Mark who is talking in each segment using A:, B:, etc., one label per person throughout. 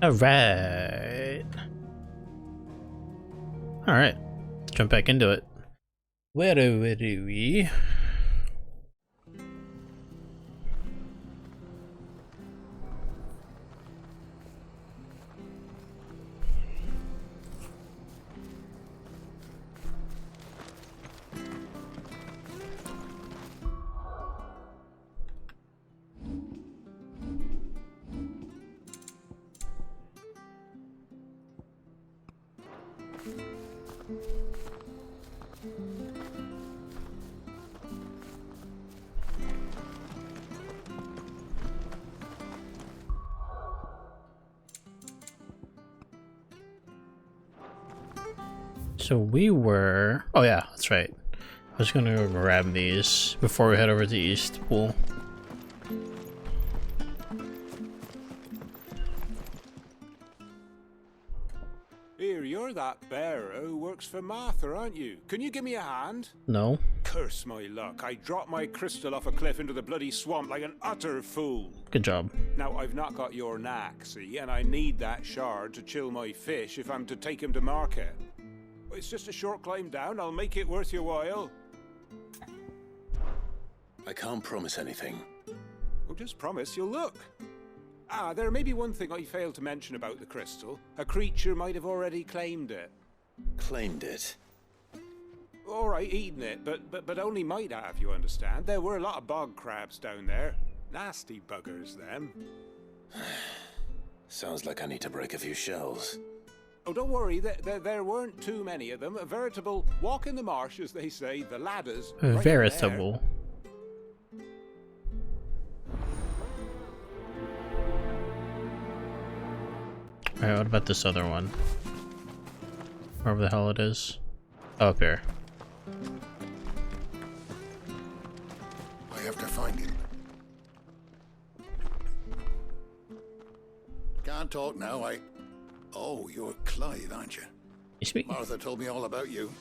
A: Alright. Alright. Let's jump back into it. Where are we? So we were... Oh yeah, that's right. I was gonna go grab these before we head over to East Pool.
B: Here, you're that bearer who works for Martha, aren't you? Can you give me a hand?
A: No.
B: Curse my luck. I dropped my crystal off a cliff into the bloody swamp like an utter fool.
A: Good job.
B: Now, I've not got your knack, see, and I need that shard to chill my fish if I'm to take him to market. It's just a short climb down. I'll make it worth your while.
C: I can't promise anything.
B: Well, just promise you'll look. There may be one thing I failed to mention about the crystal. A creature might have already claimed it.
C: Claimed it?
B: All right, eaten it, but only might have, you understand. There were a lot of bog crabs down there. Nasty buggers, them.
C: Sounds like I need to break a few shells.
B: Oh, don't worry, there weren't too many of them. A veritable walk in the marsh, as they say, the ladders. Right
A: Veritable. Alright, what about this other one? Wherever the hell it is. Oh, up here.
D: I have to find him. Can't talk now, Oh, you're Clive, aren't you?
A: You speak?
D: Martha told me all about you.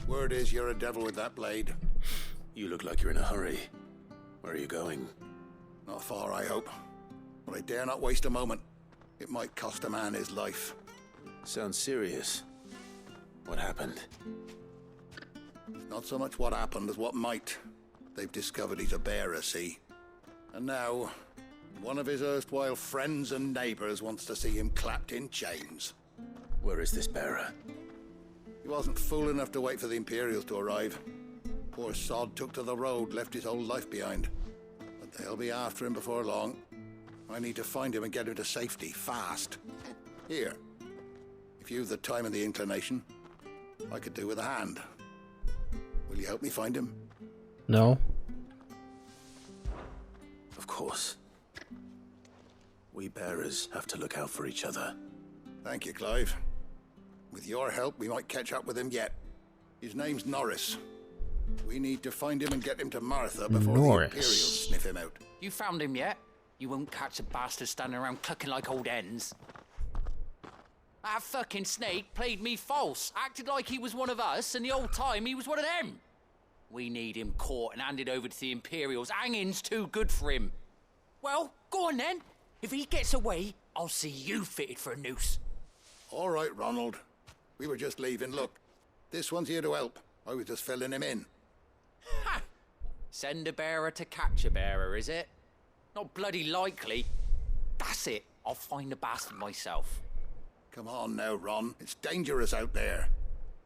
D: Word is you're a devil with that blade.
C: You look like you're in a hurry. Where are you going?
D: Not far, I hope. But I dare not waste a moment. It might cost a man his life.
C: Sounds serious. What happened?
D: Not so much what happened as what might. They've discovered he's a bearer, see? And now, one of his erstwhile friends and neighbors wants to see him clapped in chains.
C: Where is this bearer?
D: He wasn't fool enough to wait for the Imperials to arrive. Poor sod took to the road, left his whole life behind. But they'll be after him before long. I need to find him and get him to safety, fast. Here. If you've the time and the inclination, I could do with a hand. Will you help me find him?
A: No.
C: Of course. We bearers have to look out for each other.
D: Thank you, Clive. With your help, we might catch up with him yet. His name's Norris. We need to find him and get him to Martha before the Imperials sniff him out.
E: You found him yet? You won't catch a bastard standing around clucking like old hens. That fucking snake played me false, acted like he was one of us, and the whole time he was one of them. We need him caught and handed over to the Imperials. Hanging's too good for him. Well, go on then. If he gets away, I'll see you fitted for a noose.
D: All right, Ronald. We were just leaving. Look, this one's here to help. I was just filling him in.
E: Ha! Send a bearer to catch a bearer, is it? Not bloody likely. That's it. I'll find the bastard myself.
D: Come on now, Ron. It's dangerous out there.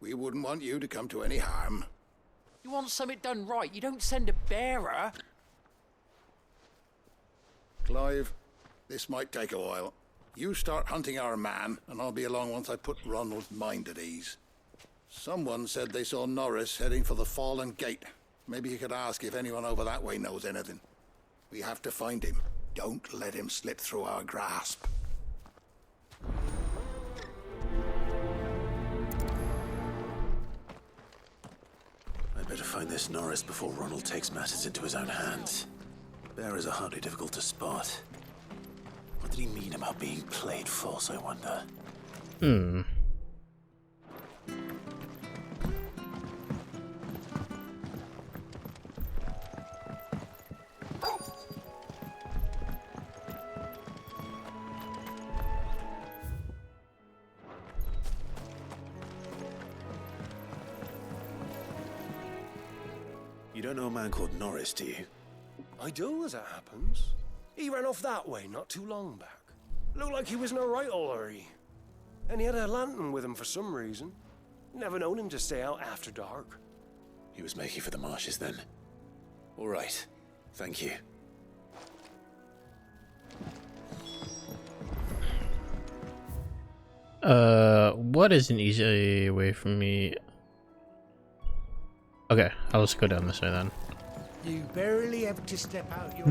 D: We wouldn't want you to come to any harm.
E: You want something done right, you don't send a bearer.
D: Clive, this might take a while. You start hunting our man, and I'll be along once I put Ronald's mind at ease. Someone said they saw Norris heading for the Fallen Gate. Maybe you could ask if anyone over that way knows anything. We have to find him. Don't let him slip through our grasp.
C: I better find this Norris before Ronald takes matters into his own hands. Bearers are hardly difficult to spot. What did he mean about being played false, I wonder? You don't know a man called Norris, do you?
F: I do, as it happens. He ran off that way not too long back. Looked like he was in a right old hurry. And he had a lantern with him for some reason. Never known him to stay out after dark.
C: He was making for the marshes then. All right. Thank you.
A: What is an easy way for me? Okay, I'll just go down this way then.
G: You barely have to step out your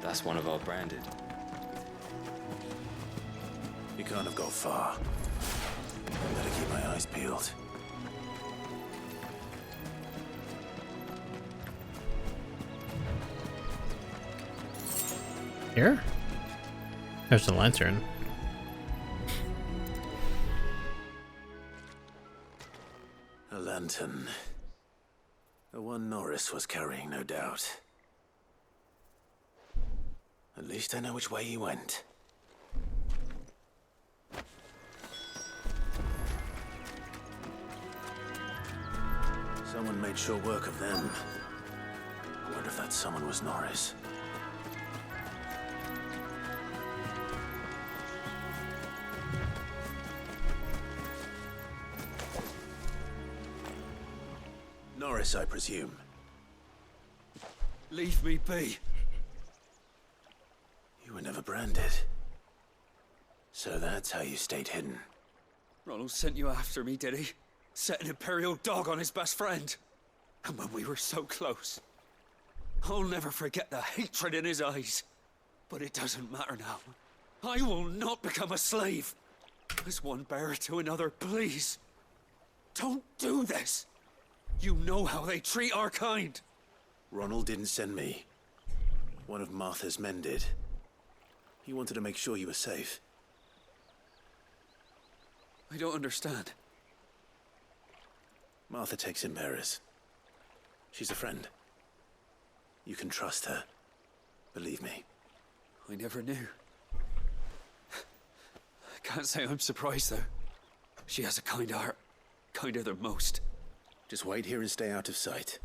H: That's one of our branded.
C: You can't have got far. I better keep my eyes peeled.
A: Here? There's the lantern.
C: A lantern. The one Norris was carrying, no doubt. At least I know which way he went. Someone made short work of them. I wonder if that someone was Norris. Norris, I presume.
F: Leave me be.
C: You were never branded. So that's how you stayed hidden.
F: Ronald sent you after me, did he? Set an Imperial dog on his best friend. And when we were so close. I'll never forget the hatred in his eyes. But it doesn't matter now. I will not become a slave. As one bearer to another, please. Don't do this. You know how they treat our kind.
C: Ronald didn't send me. One of Martha's men did. He wanted to make sure you were safe.
F: I don't understand.
C: Martha takes in bearers. She's a friend. You can trust her. Believe me.
F: I never knew. I can't say I'm surprised, though. She has a kind heart. Kinder than most.
C: Just wait here and stay out of sight.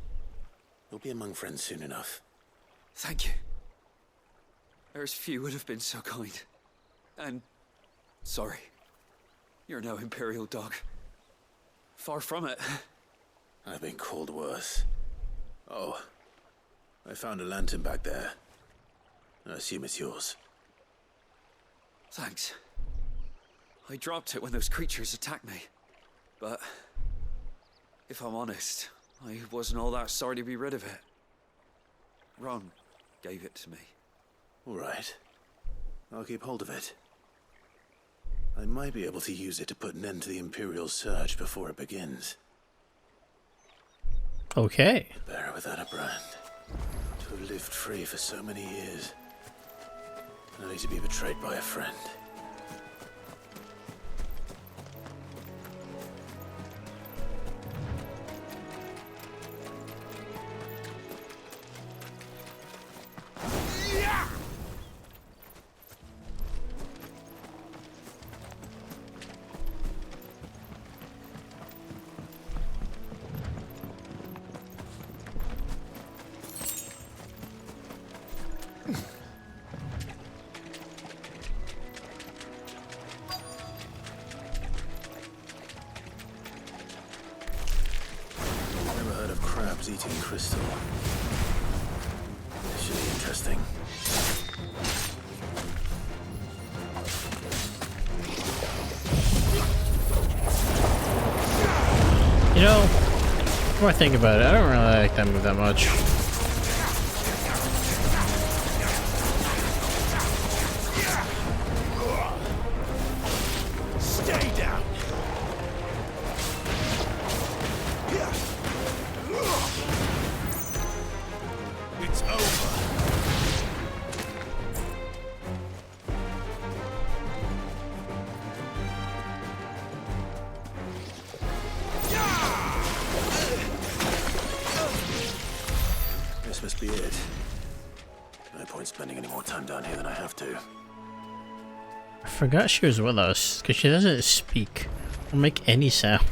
C: You'll be among friends soon enough.
F: Thank you. There's few would have been so kind. And sorry. You're no Imperial dog. Far from it.
C: I've been called worse. Oh, I found a lantern back there. I assume it's yours.
F: Thanks. I dropped it when those creatures attacked me. But if I'm honest, I wasn't all that sorry to be rid of it. Ron gave it to me.
C: All right. I'll keep hold of it. I might be able to use it to put an end to the Imperial surge before it begins.
A: Okay.
C: A bearer without a brand. To have lived free for so many years. Only to be betrayed by a friend. Eating crystal. This should be interesting.
A: You know, the more I think about it, I don't really like that move that much.
F: Stay down. It's over.
C: This must be it. No point spending any more time down here than I have to.
A: I forgot she was with us, because she doesn't speak. Don't make any sound.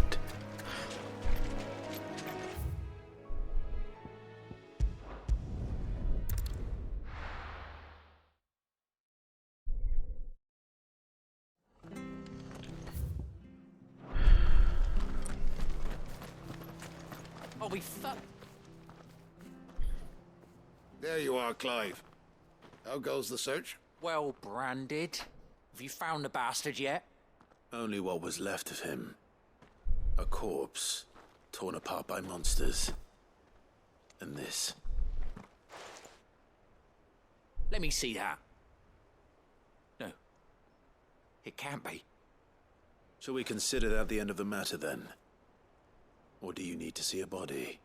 E: Oh, we fuck.
D: There you are, Clive. How goes the search?
E: Well branded. Have you found the bastard yet?
C: Only what was left of him. A corpse, torn apart by monsters. And this.
E: Let me see that. No. It can't be.
C: Shall we consider that the end of the matter then? Or do you need to see a body?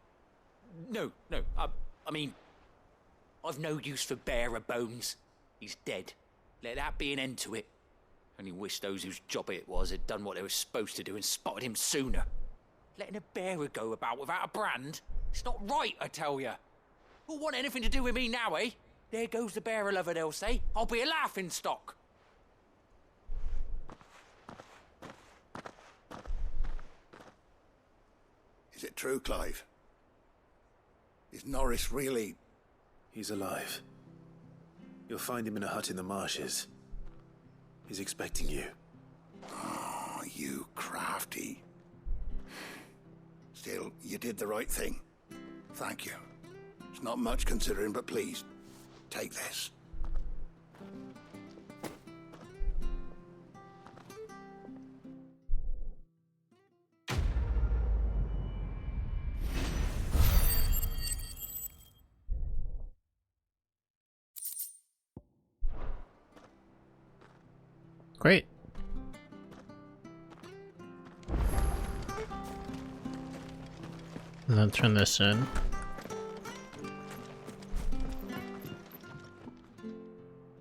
E: No. I mean, I've no use for bearer bones. He's dead. Let that be an end to it. Only wish those whose job it was had done what they were supposed to do and spotted him sooner. Letting a bearer go about without a brand? It's not right, I tell ya. Who'll want anything to do with me now, eh? There goes the bearer lover, they'll say. I'll be a laughing stock.
D: Is it true, Clive? Is Norris really...
C: He's alive. You'll find him in a hut in the marshes. He's expecting you.
D: Oh, you crafty. Still, you did the right thing. Thank you. It's not much considering, but please, take this.
A: Great. And then turn this in.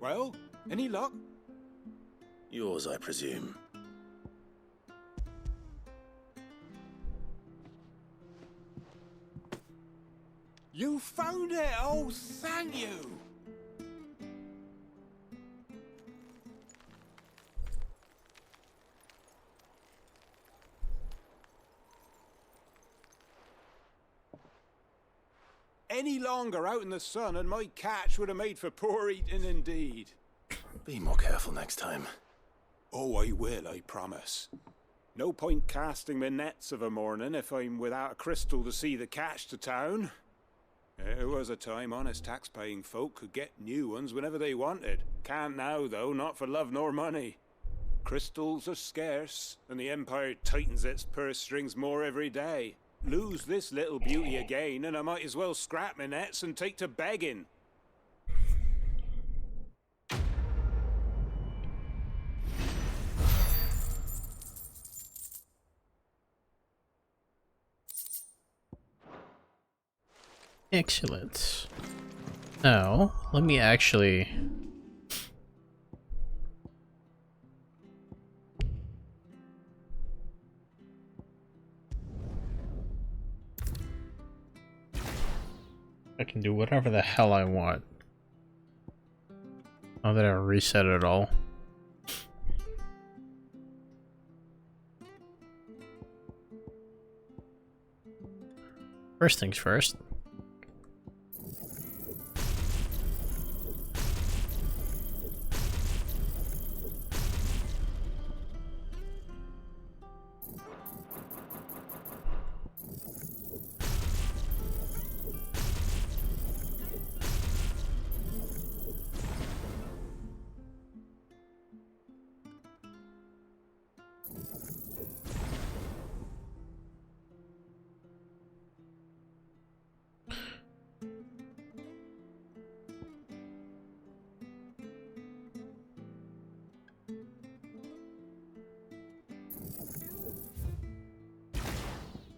B: Well, any luck?
C: Yours, I presume.
B: You found it! Oh, thank you! Any longer out in the sun and my catch would have made for poor eating indeed.
C: Be more careful next time.
B: Oh, I will, I promise. No point casting my nets of a morning if I'm without a crystal to see the catch to town. There was a time honest tax-paying folk could get new ones whenever they wanted. Can't now, though, not for love nor money. Crystals are scarce, and the Empire tightens its purse strings more every day. Lose this little beauty again, and I might as well scrap my nets and take to begging.
A: Excellent. Now, let me actually... I can do whatever the hell I want. Now that I reset it all. First things first.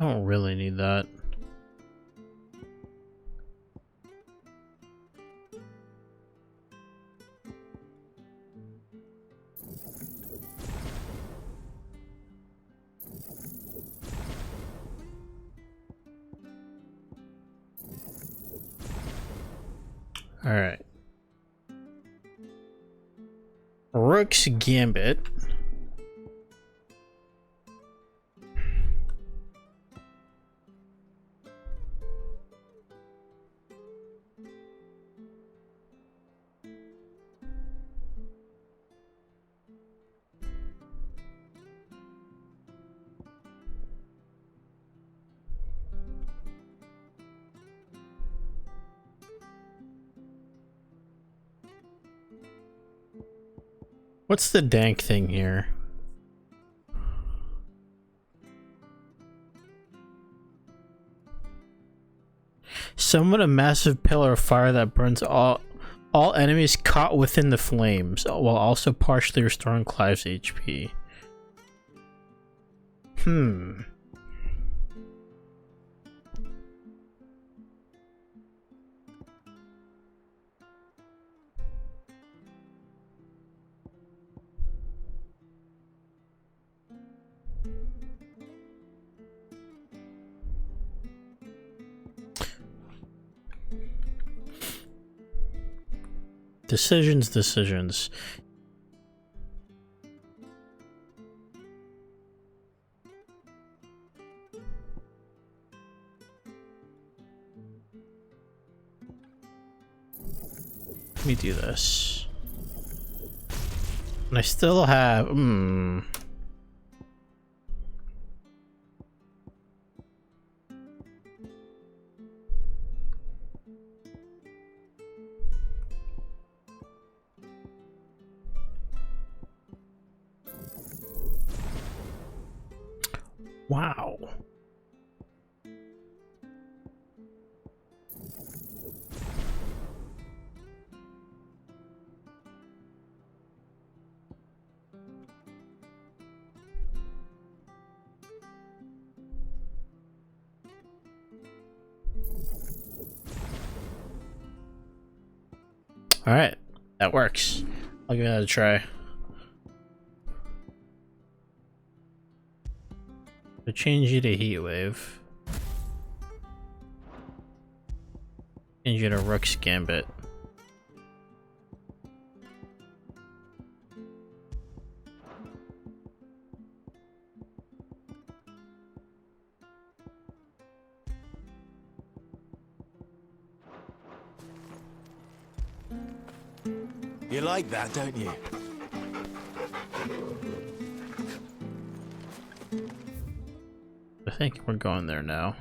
A: I don't really need that. All right. Rook's Gambit. What's the dank thing here? Summon a massive pillar of fire that burns all enemies caught within the flames, while also partially restoring Clive's HP. Decisions. Let me do this. And I still have... Wow. All right, that works. I'll give that a try. I'll change you to Heat Wave. Change you to Rook's Gambit.
C: You like that, don't you?
A: I think we're going there now.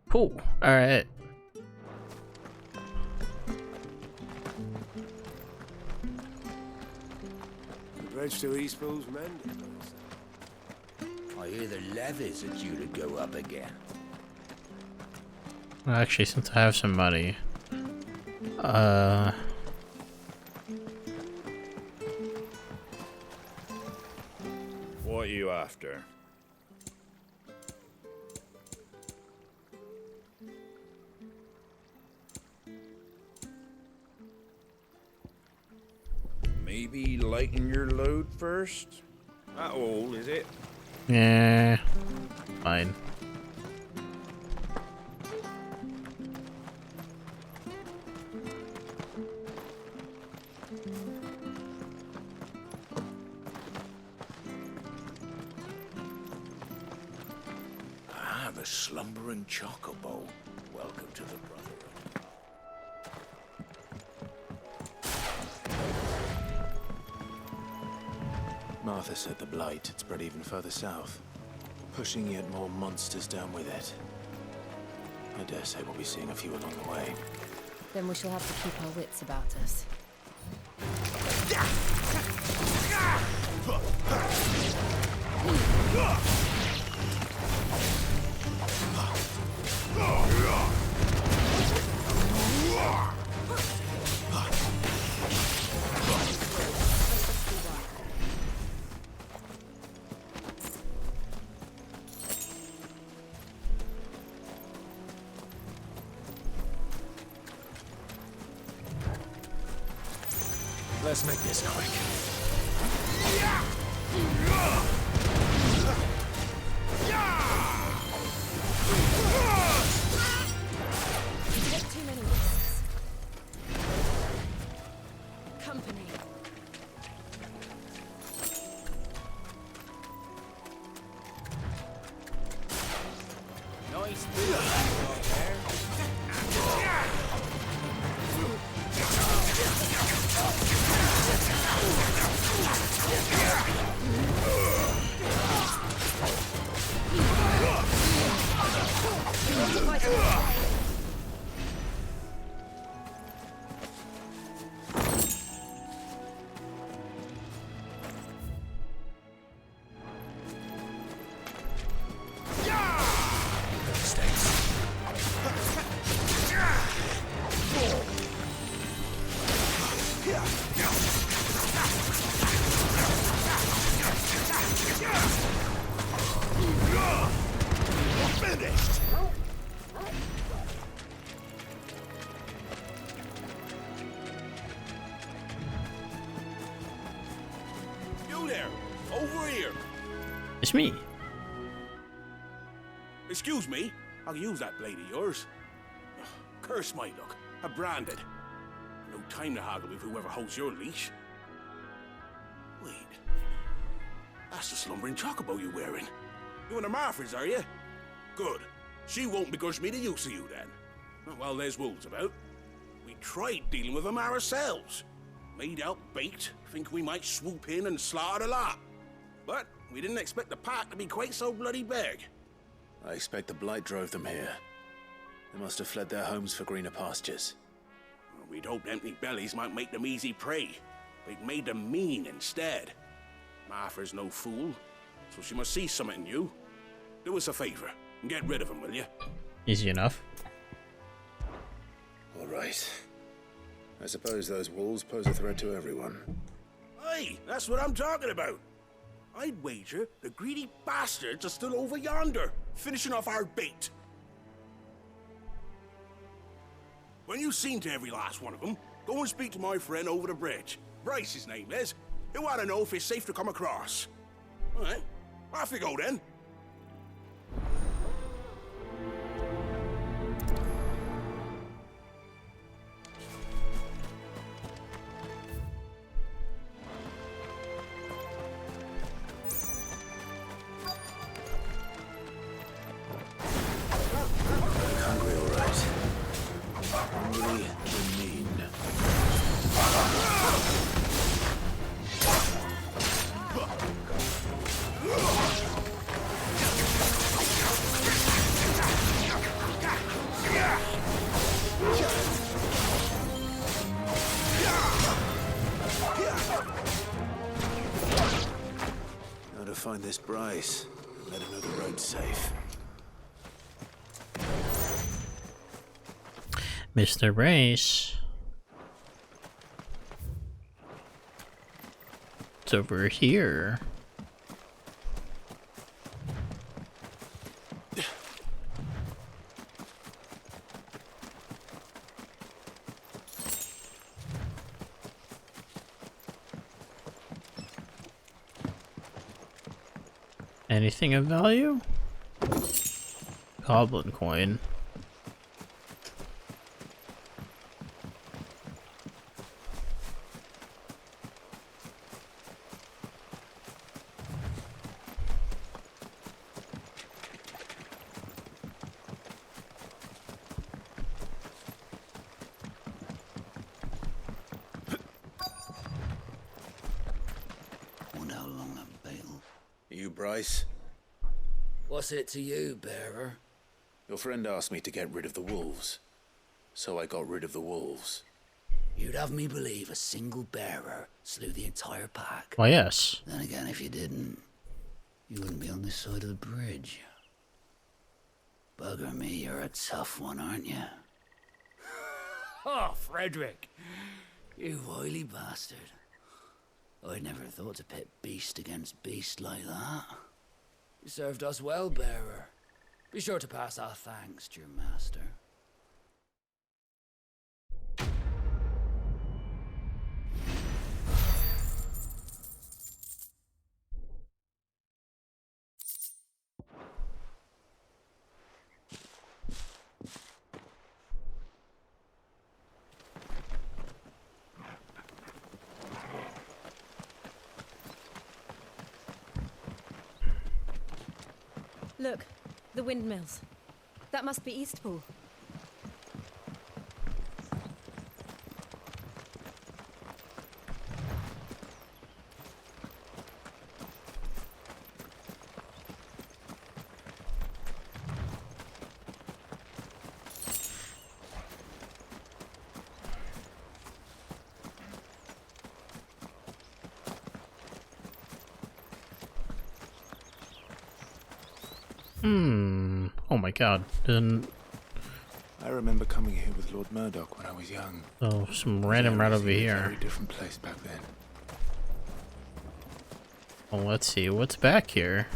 A: Cool. All right.
I: The bridge to Eastpool's mended.
G: I hear the levies are due to go up again.
A: Well, actually, since I have some money,
B: What are you after? Maybe lighten your load first? That all, is it?
A: yeah, fine.
G: The slumbering chocobo. Welcome to the Brotherhood.
C: Martha said the blight had spread even further south, pushing yet more monsters down with it. I dare say we'll be seeing a few along the way.
J: Then we shall have to keep our wits about us.
C: Let's make this quick.
J: Take too many risks. Company.
E: Nice building right there.
C: finished!
I: You there! Over here!
A: It's me.
I: Excuse me, I'll use that blade of yours. Ugh, curse my luck. I'm branded. No time to haggle with whoever holds your leash. Wait. That's the slumbering chocobo you're wearing. You and the Marfords, are you? Good. She won't begrudge me the use of you then. Not while there's wolves about. We tried dealing with them ourselves. Made out baked, think we might swoop in and slaughter the lot. But we didn't expect the pack to be quite so bloody big.
C: I expect the blight drove them here. They must have fled their homes for greener pastures.
I: Well, we'd hoped empty bellies might make them easy prey. But it made them mean instead. Martha's no fool, so she must see something in you. Do us a favor and get rid of them, will you?
A: Easy enough.
C: All right. I suppose those wolves pose a threat to everyone.
I: Hey, that's what I'm talking about. I'd wager the greedy bastards are still over yonder, finishing off our bait. When you've seen to every last one of them, go and speak to my friend over the bridge. Bryce, his name is. He'll want to know if it's safe to come across. All right, off you go then.
C: Hungry, all right. Hungry and mean. Now to find this Bryce and let him know the road's safe.
A: Mr. Brace. It's over here. Anything of value? Goblin coin.
G: Wonder how long that bail.
C: You, Bryce?
G: What's it to you, bearer?
C: Your friend asked me to get rid of the wolves. So I got rid of the wolves.
G: You'd have me believe a single bearer slew the entire pack.
A: Why, yes.
G: Then again, if you didn't, you wouldn't be on this side of the bridge. Bugger me, you're a tough one, aren't you? Oh, Frederick! You wily bastard. I'd never thought to pit beast against beast like that. You served us well, bearer. Be sure to pass our thanks to your master.
J: Look, the windmills. That must be Eastpool.
A: Oh my god. Didn't.
K: I remember coming here with Lord Murdoch when I was young.
A: Oh, some random right over
K: A
A: here.
K: very different place back then.
A: Well, let's see. What's back here?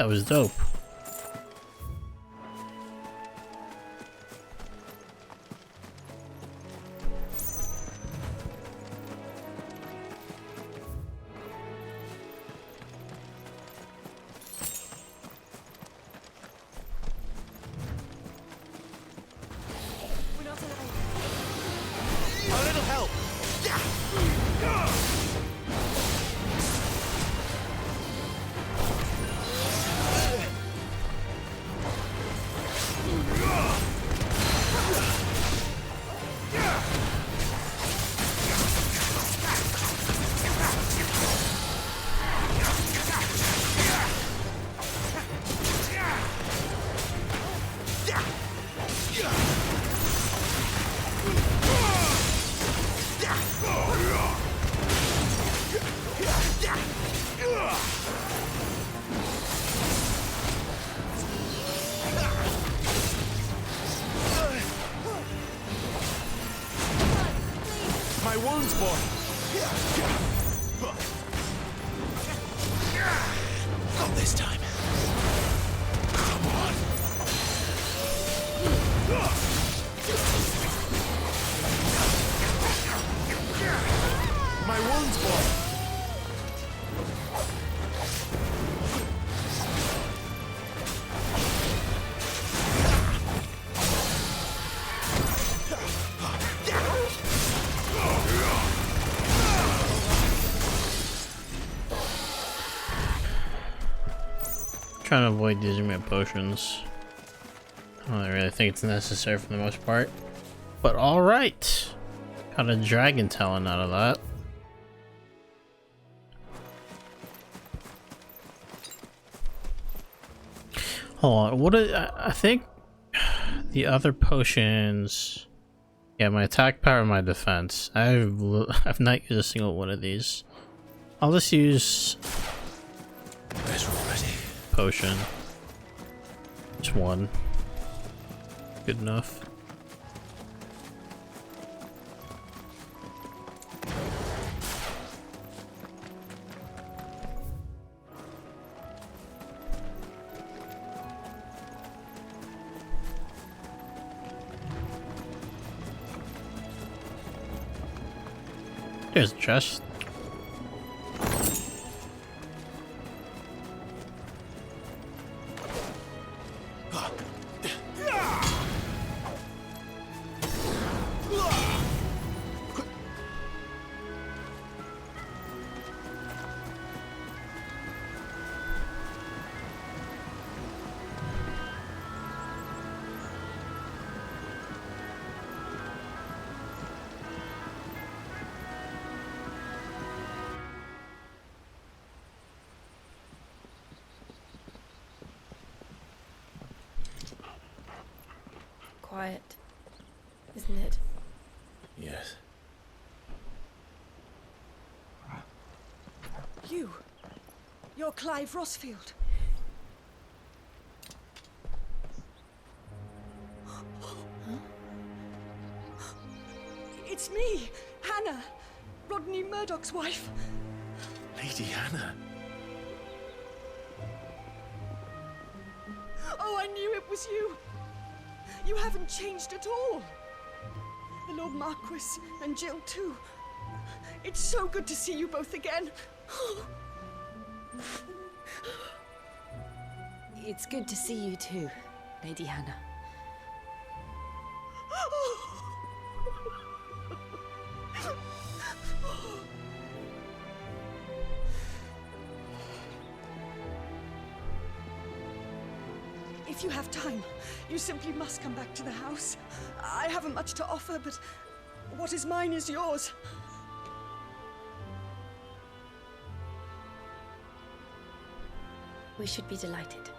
A: That was dope.
I: A little help. My wounds, boy. Not this time. Come on. My wounds, boy.
A: Trying to avoid using my potions. I don't really think it's necessary for the most part. But alright. Got a dragon talent out of that. Hold on, what I think the other potions. Yeah, my attack power and my defense. I've not used a single one of these. I'll just use potion. Just one. Good enough. There's a chest.
J: Quiet, isn't it?
C: Yes.
L: You're Clive Rossfield. It's me, Hannah, Rodney Murdoch's wife.
C: Lady Hannah.
L: Oh, I knew it was you. You haven't changed at all. The Lord Marquis and Jill too. It's so good to see you both again.
J: It's good to see you too, Lady Hannah.
L: If you have time, you simply must come back to the house. I haven't much to offer, but what is mine is yours.
J: We should be delighted.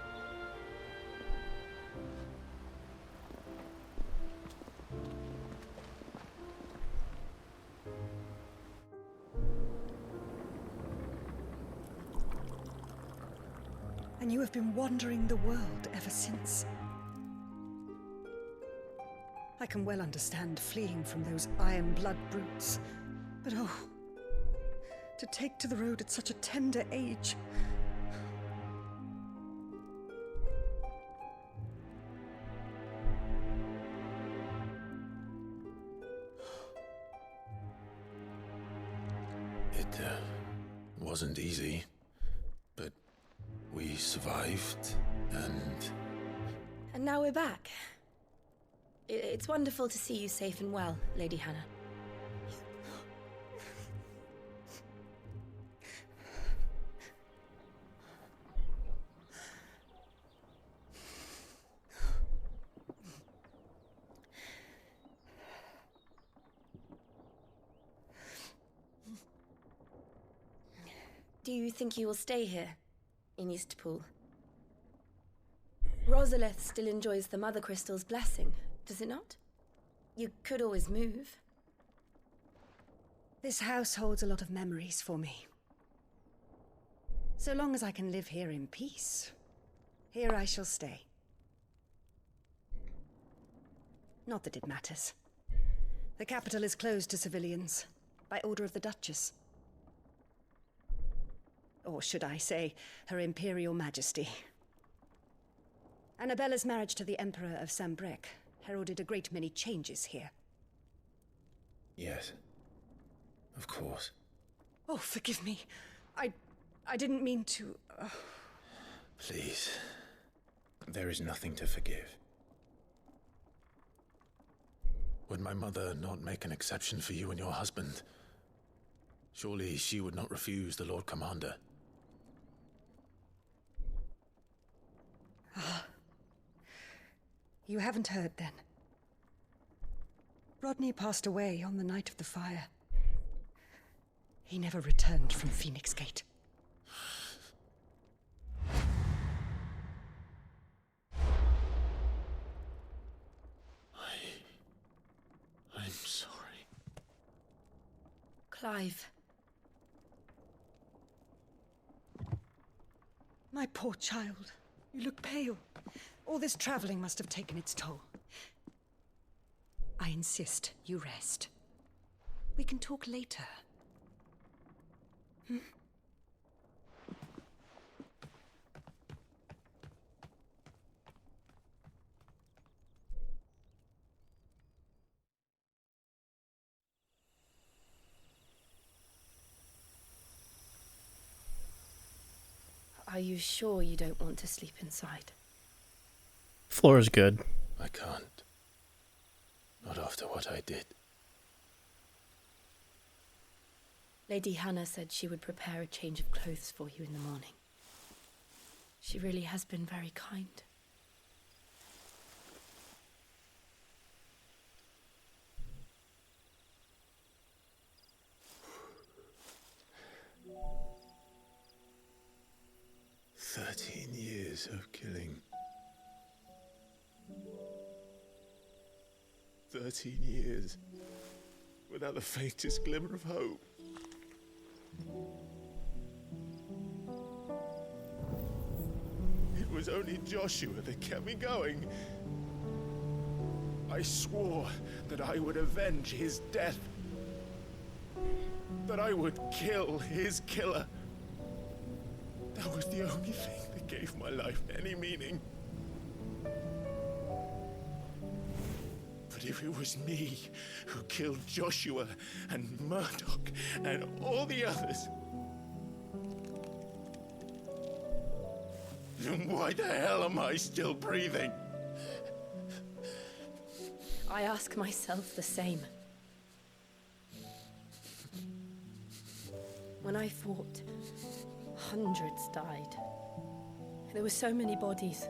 L: And you have been wandering the world ever since. I can well understand fleeing from those iron blood brutes, but oh, to take to the road at such a tender age.
C: It wasn't easy, but we survived, and...
J: And now we're back. It's wonderful to see you safe and well, Lady Hannah. Do you think you will stay here, in Eastpool? Rosalith still enjoys the Mother Crystal's blessing, does it not? You could always move.
L: This house holds a lot of memories for me. So long as I can live here in peace, here I shall stay. Not that it matters. The capital is closed to civilians, by order of the Duchess. Or should I say, Her Imperial Majesty. Annabella's marriage to the Emperor of Sambrec heralded a great many changes here.
C: Yes. Of course.
L: Oh, forgive me. I didn't mean to...
C: Please. There is nothing to forgive. Would my mother not make an exception for you and your husband? Surely she would not refuse the Lord Commander.
L: You haven't heard, then. Rodney passed away on the night of the fire. He never returned from Phoenix Gate.
C: I'm sorry.
J: Clive.
L: My poor child. You look pale. All this traveling must have taken its toll. I insist you rest. We can talk later. Hmm?
J: Are you sure you don't want to sleep inside?
A: Floor is good.
C: I can't. Not after what I did.
J: Lady Hannah said she would prepare a change of clothes for you in the morning. She really has been very kind.
C: Years of killing. 13 years without the faintest glimmer of hope. It was only Joshua that kept me going. I swore that I would avenge his death. That I would kill his killer. That was the only thing that gave my life any meaning. But if it was me who killed Joshua and Murdoch and all the others, then why the hell am I still breathing?
J: I ask myself the same. When I fought, hundreds died. There were so many bodies,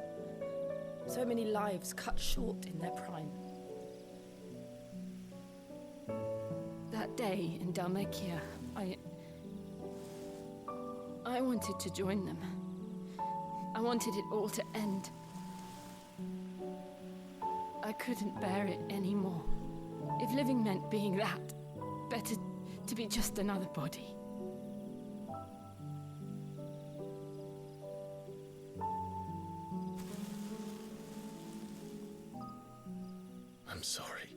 J: so many lives cut short in their prime. That day in Dalmekia, I wanted to join them. I wanted it all to end. I couldn't bear it anymore. If living meant being that, better to be just another body.
C: I'm sorry.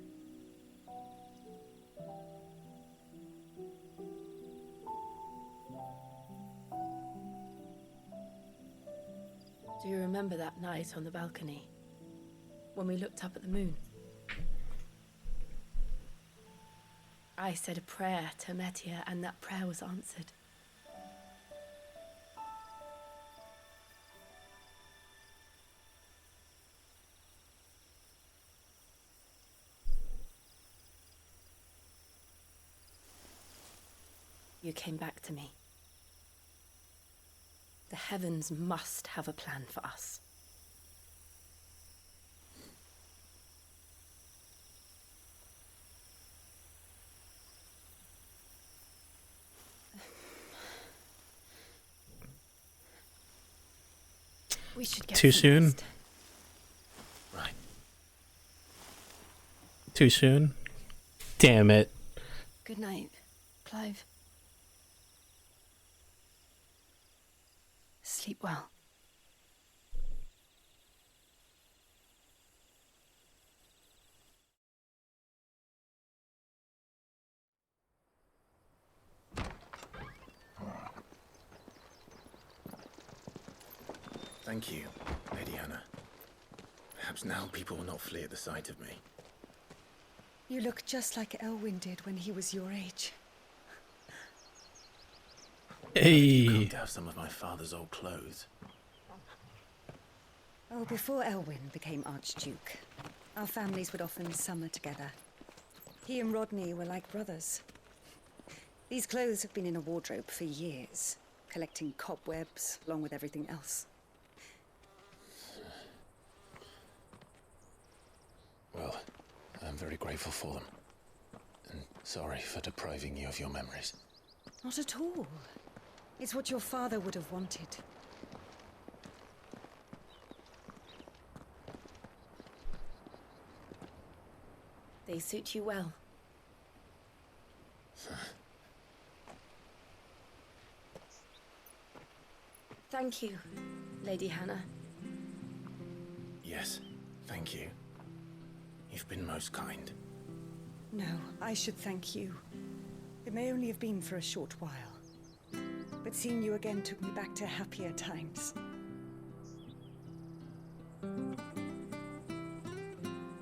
J: Do you remember that night on the balcony, when we looked up at the moon? I said a prayer to Metia, and that prayer was answered. You came back to me. The heavens must have a plan for us. We should get
A: Too
J: some
A: soon?
J: rest.
C: Right.
A: Too soon? Damn it.
J: Good night, Clive. Sleep well.
C: Thank you, Lady Hannah. Perhaps now people will not flee at the sight of me.
L: You look just like Elwyn did when he was your age.
C: You
A: Hey.
C: come to have some of my father's old clothes.
M: Oh, before Elwyn became Archduke, our families would often summer together. He and Rodney were like brothers. These clothes have been in a wardrobe for years, collecting cobwebs along with everything else.
C: Well, I'm very grateful for them. And sorry for depriving you of your memories.
M: Not at all. It's what your father would have wanted.
J: They suit you well. Thank you, Lady Hannah.
C: Yes, thank you. You've been most kind.
M: No, I should thank you. It may only have been for a short while, but seeing you again took me back to happier times.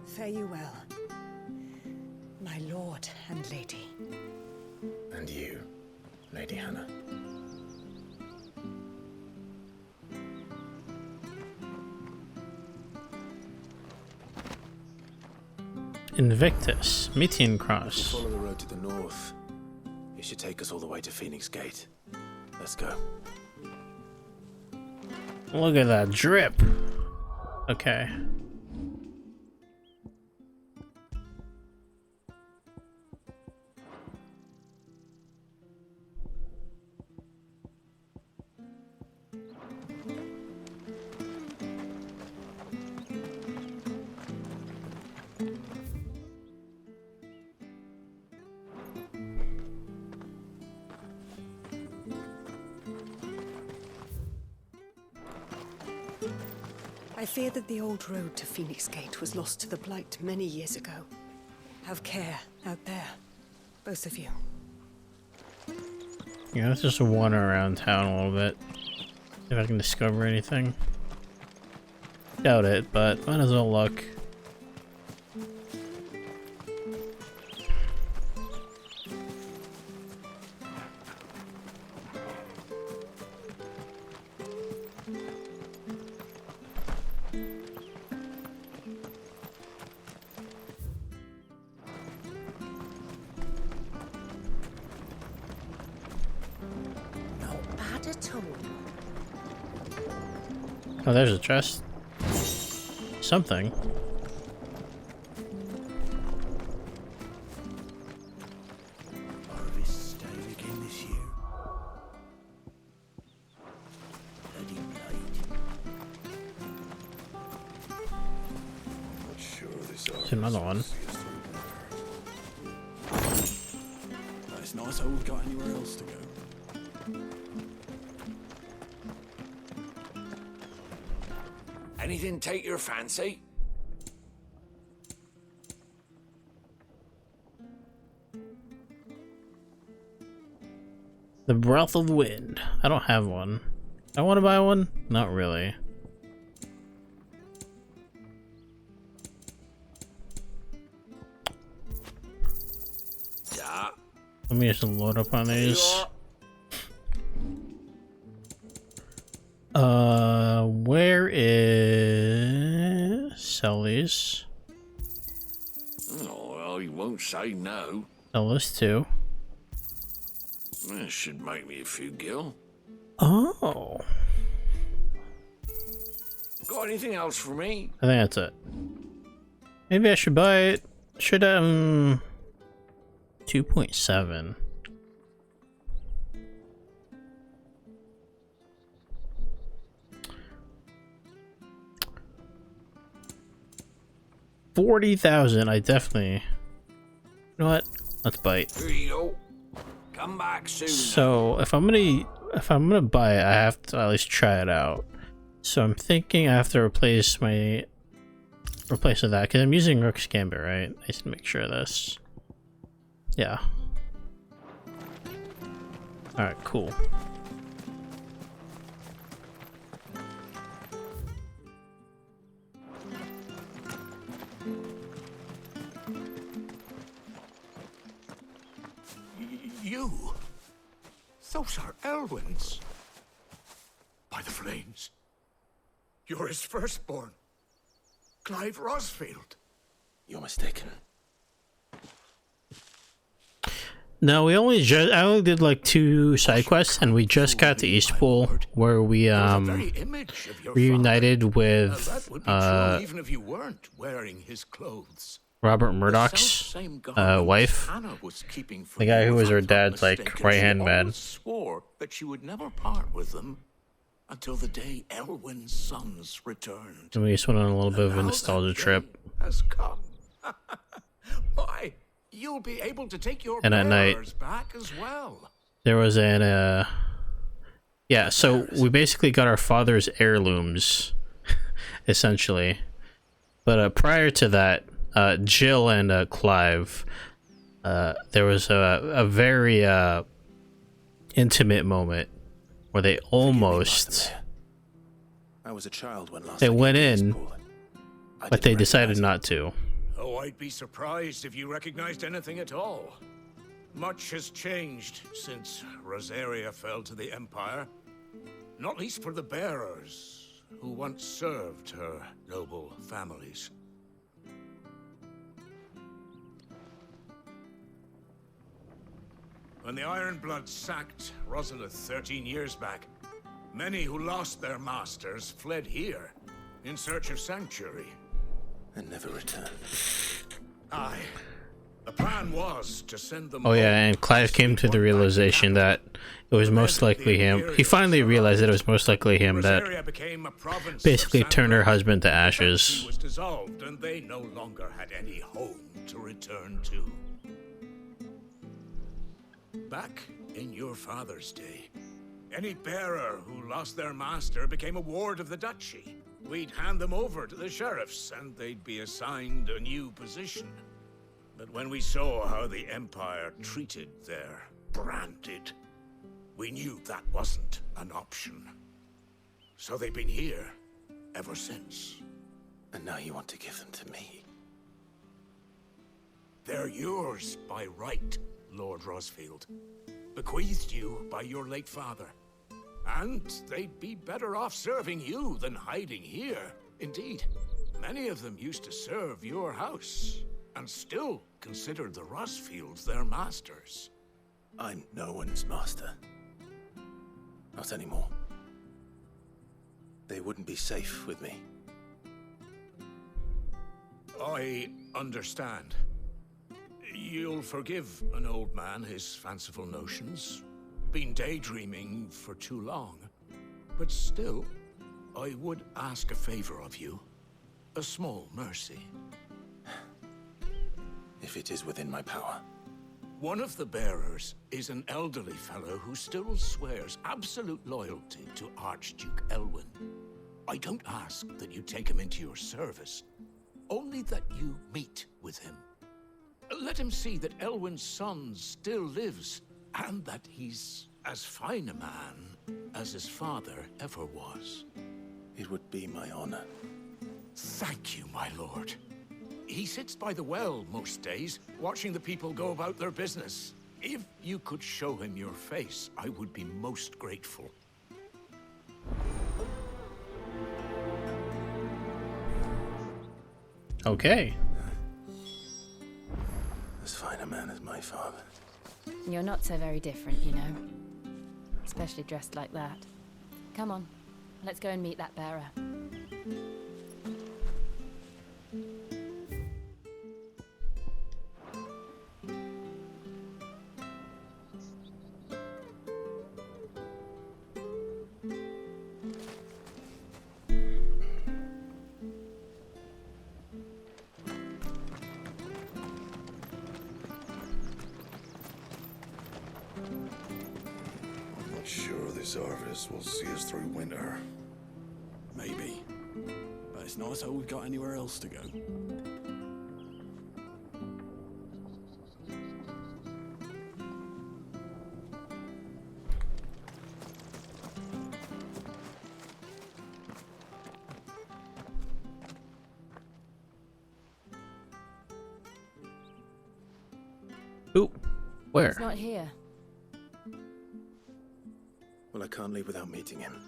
M: Fare you well, my lord and lady.
C: And you, Lady Hannah.
A: Invictus, Metean
C: If we
A: Cross.
C: follow the road to the north, it should take us all the way to Phoenix Gate. Let's go.
A: Look at that drip. Okay.
M: I fear that the old road to Phoenix Gate was lost to the Blight many years ago. Have care out there, both of you.
A: Yeah, let's just wander around town a little bit. See if I can discover anything. Doubt it, but might as well look.
L: Not bad at all.
A: Oh, there's a chest. Something.
I: Harvest style again this year. Bloody blight.
K: Not sure this
A: There's another one.
I: It's nice how we've got anywhere else to go. Anything take your fancy?
A: The Breath of Wind. I don't have one. I want to buy one? Not really.
I: Yeah.
A: Let me just load up on these. Where is sell these?
I: Oh, well, you won't say no.
A: Sell this too.
I: That should make me a few gil.
A: Oh.
I: Got anything else for me?
A: I think that's it. Maybe I should buy it. Should 2.7. $40,000. I definitely. You know what? Let's bite.
I: Here you go. Come back soon.
A: So if I'm gonna buy it, I have to at least try it out. So I'm thinking I have to replace with that because I'm using Rook's Gambit, right? I just make sure of this. Yeah. All right. Cool.
I: You? Those are Elwyn's. By the flames. You're his firstborn. Clive Rosfield.
C: You're mistaken.
A: No, I only did like 2 side quests, and we just got to Eastpool where we reunited with
I: even if you weren't wearing his clothes.
A: Robert Murdoch's wife, the guy who was her dad's like right-hand man.
I: Swore that she would never part with them until the day Elwyn's sons returned.
A: And we just went on a little bit of a nostalgia trip.
I: Has come. Why, you'll be able to take your
A: and at night,
I: back as well.
A: There was an yeah. So we basically got our father's heirlooms, essentially. But prior to that, Jill and Clive, there was a very intimate moment where they almost
C: I was a child when last
A: they went in, but they decided not to.
B: Oh, I'd be surprised if you recognized anything at all. Much has changed since Rosaria fell to the Empire. Not least for the bearers, who once served her noble families. When the Ironbloods sacked Rosalith 13 years back, many who lost their masters fled here in search of sanctuary.
C: And never returned.
B: Aye. The plan was to send them.
A: Oh yeah, and Clive came to the realization that it was most likely him. He finally realized that it was most likely him that basically turned her husband to ashes.
B: Was dissolved, and they no longer had any home to return to. Back in your father's day, any bearer who lost their master became a ward of the duchy. We'd hand them over to the sheriffs, and they'd be assigned a new position. But when we saw how the Empire treated their branded, we knew that wasn't an option. So they've been here ever since.
C: And now you want to give them to me?
B: They're yours by right, Lord Rosfield. Bequeathed you by your late father. And they'd be better off serving you than hiding here. Indeed, many of them used to serve your house, and still considered the Rosfields their masters.
C: I'm no one's master. Not anymore. They wouldn't be safe with me.
B: I understand. You'll forgive an old man his fanciful notions. Been daydreaming for too long. But still, I would ask a favor of you. A small mercy.
C: If it is within my power.
B: One of the bearers is an elderly fellow who still swears absolute loyalty to Archduke Elwyn. I don't ask that you take him into your service, only that you meet with him. Let him see that Elwyn's son still lives, and that he's as fine a man as his father ever was.
C: It would be my honor.
B: Thank you, my lord.
I: He sits by the well most days, watching the people go about their business. If you could show him your face, I would be most grateful.
A: Okay.
C: As fine a man as my father.
J: You're not so very different, you know. Especially dressed like that. Come on, let's go and meet that bearer.
N: Sure, this harvest will see us through winter.
I: Maybe. But it's not as though we've got anywhere else to go.
A: Ooh, where?
J: It's not here.
C: Well, I can't leave without meeting him.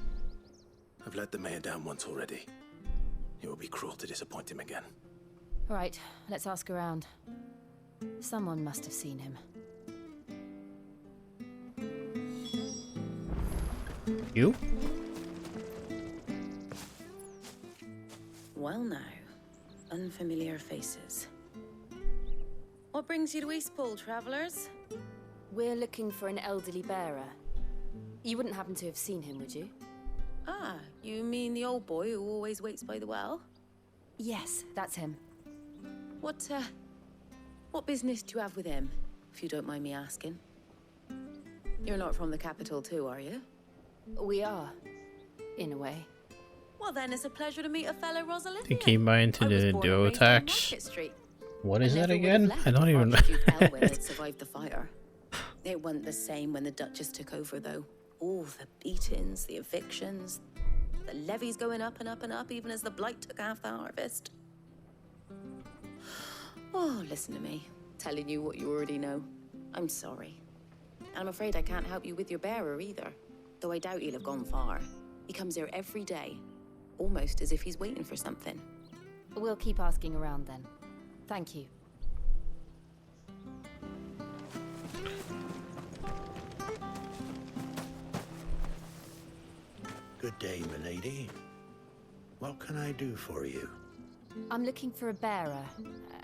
C: I've let the mayor down once already. It would be cruel to disappoint him again.
J: Right, let's ask around. Someone must have seen him.
A: You?
O: Well now, unfamiliar faces. What brings you to Eastpool, travellers?
J: We're looking for an elderly bearer. You wouldn't happen to have seen him, would you?
O: Ah, you mean the old boy who always waits by the well?
J: Yes, that's him.
O: What business do you have with him, if you don't mind me asking? You're not from the capital too, are you?
J: We are, in a way.
O: Well then, it's a pleasure to meet a fellow Rosalindian.
A: He came by into the duo attacks. What is that again? I don't even know.
O: Elwyn had survived the fire. It wasn't the same when the Duchess took over, though. All the beatings, the evictions, the levies going up and up and up, even as the blight took half the harvest. Oh, listen to me, telling you what you already know. I'm sorry. And I'm afraid I can't help you with your bearer either, though I doubt he'll have gone far. He comes here every day, almost as if he's waiting for something.
J: We'll keep asking around then. Thank you.
P: Good day, milady. What can I do for you?
J: I'm looking for a bearer,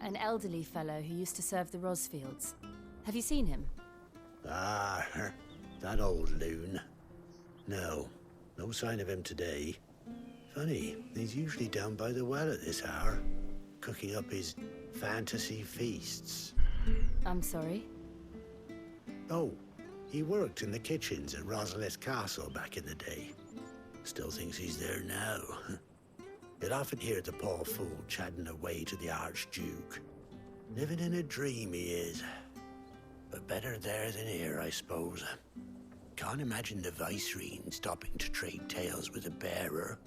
J: an elderly fellow who used to serve the Rosfields. Have you seen him?
P: Ah, that old loon. No sign of him today. Funny, he's usually down by the well at this hour, cooking up his fantasy feasts.
J: I'm sorry?
P: Oh, he worked in the kitchens at Rosalith Castle back in the day. Still thinks he's there now. You'd often hear the poor fool chatting away to the Archduke. Living in a dream he is. But better there than here, I suppose. Can't imagine the Viceroy stopping to trade tales with a bearer.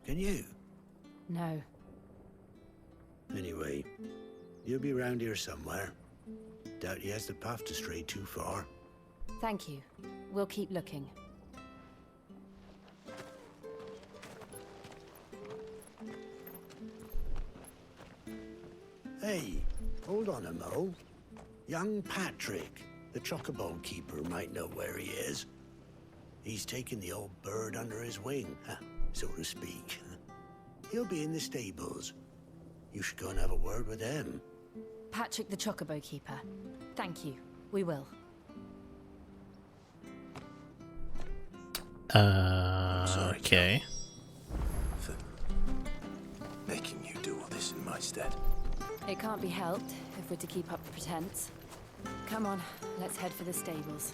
P: Can you?
J: No.
P: Anyway, you'll be round here somewhere. Doubt he has the path to stray too far.
J: Thank you. We'll keep looking.
P: Hey, hold on a mo. Young Patrick, the chocobo keeper, might know where he is. He's taken the old bird under his wing, so to speak. He'll be in the stables. You should go and have a word with him.
J: Patrick the chocobo keeper. Thank you. We will.
A: Okay.
C: For making you do all this in my stead.
J: It can't be helped if we're to keep up the pretense. Come on, let's head for the stables.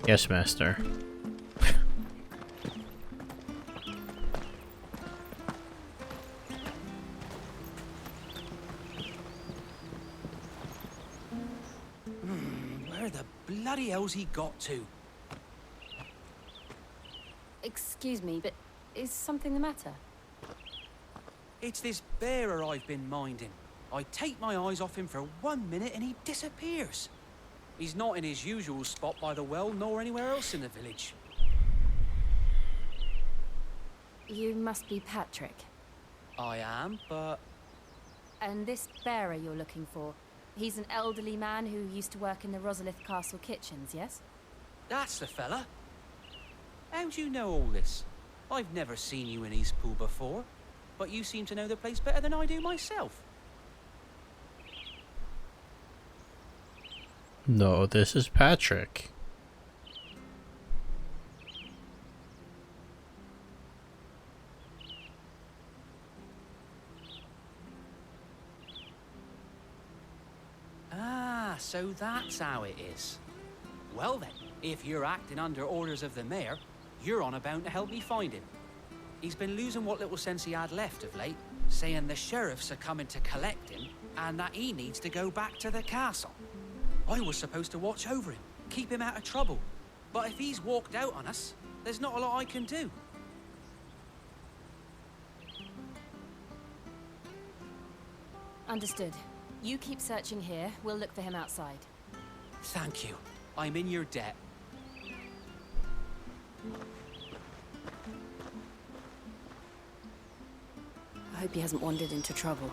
A: Yes, master.
F: Where the bloody hell's he got to?
J: Excuse me, but is something the matter?
Q: It's this bearer I've been minding. I take my eyes off him for 1 minute and he disappears. He's not in his usual spot by the well, nor anywhere else in the village.
R: You must be Patrick.
Q: I am, but...
R: And this bearer you're looking for, he's an elderly man who used to work in the Rosalith Castle kitchens, yes?
Q: That's the fella. How do you know all this? I've never seen you in Eastpool before, but you seem to know the place better than I do myself.
A: No, this is Patrick.
Q: Ah, so that's how it is. Well then, if you're acting under orders of the mayor, you're on about to help me find him. He's been losing what little sense he had left of late, saying the sheriffs are coming to collect him and that he needs to go back to the castle. I was supposed to watch over him, keep him out of trouble. But if he's walked out on us, there's not a lot I can do.
R: Understood. You keep searching here, we'll look for him outside.
Q: Thank you. I'm in your debt.
R: I hope he hasn't wandered into trouble.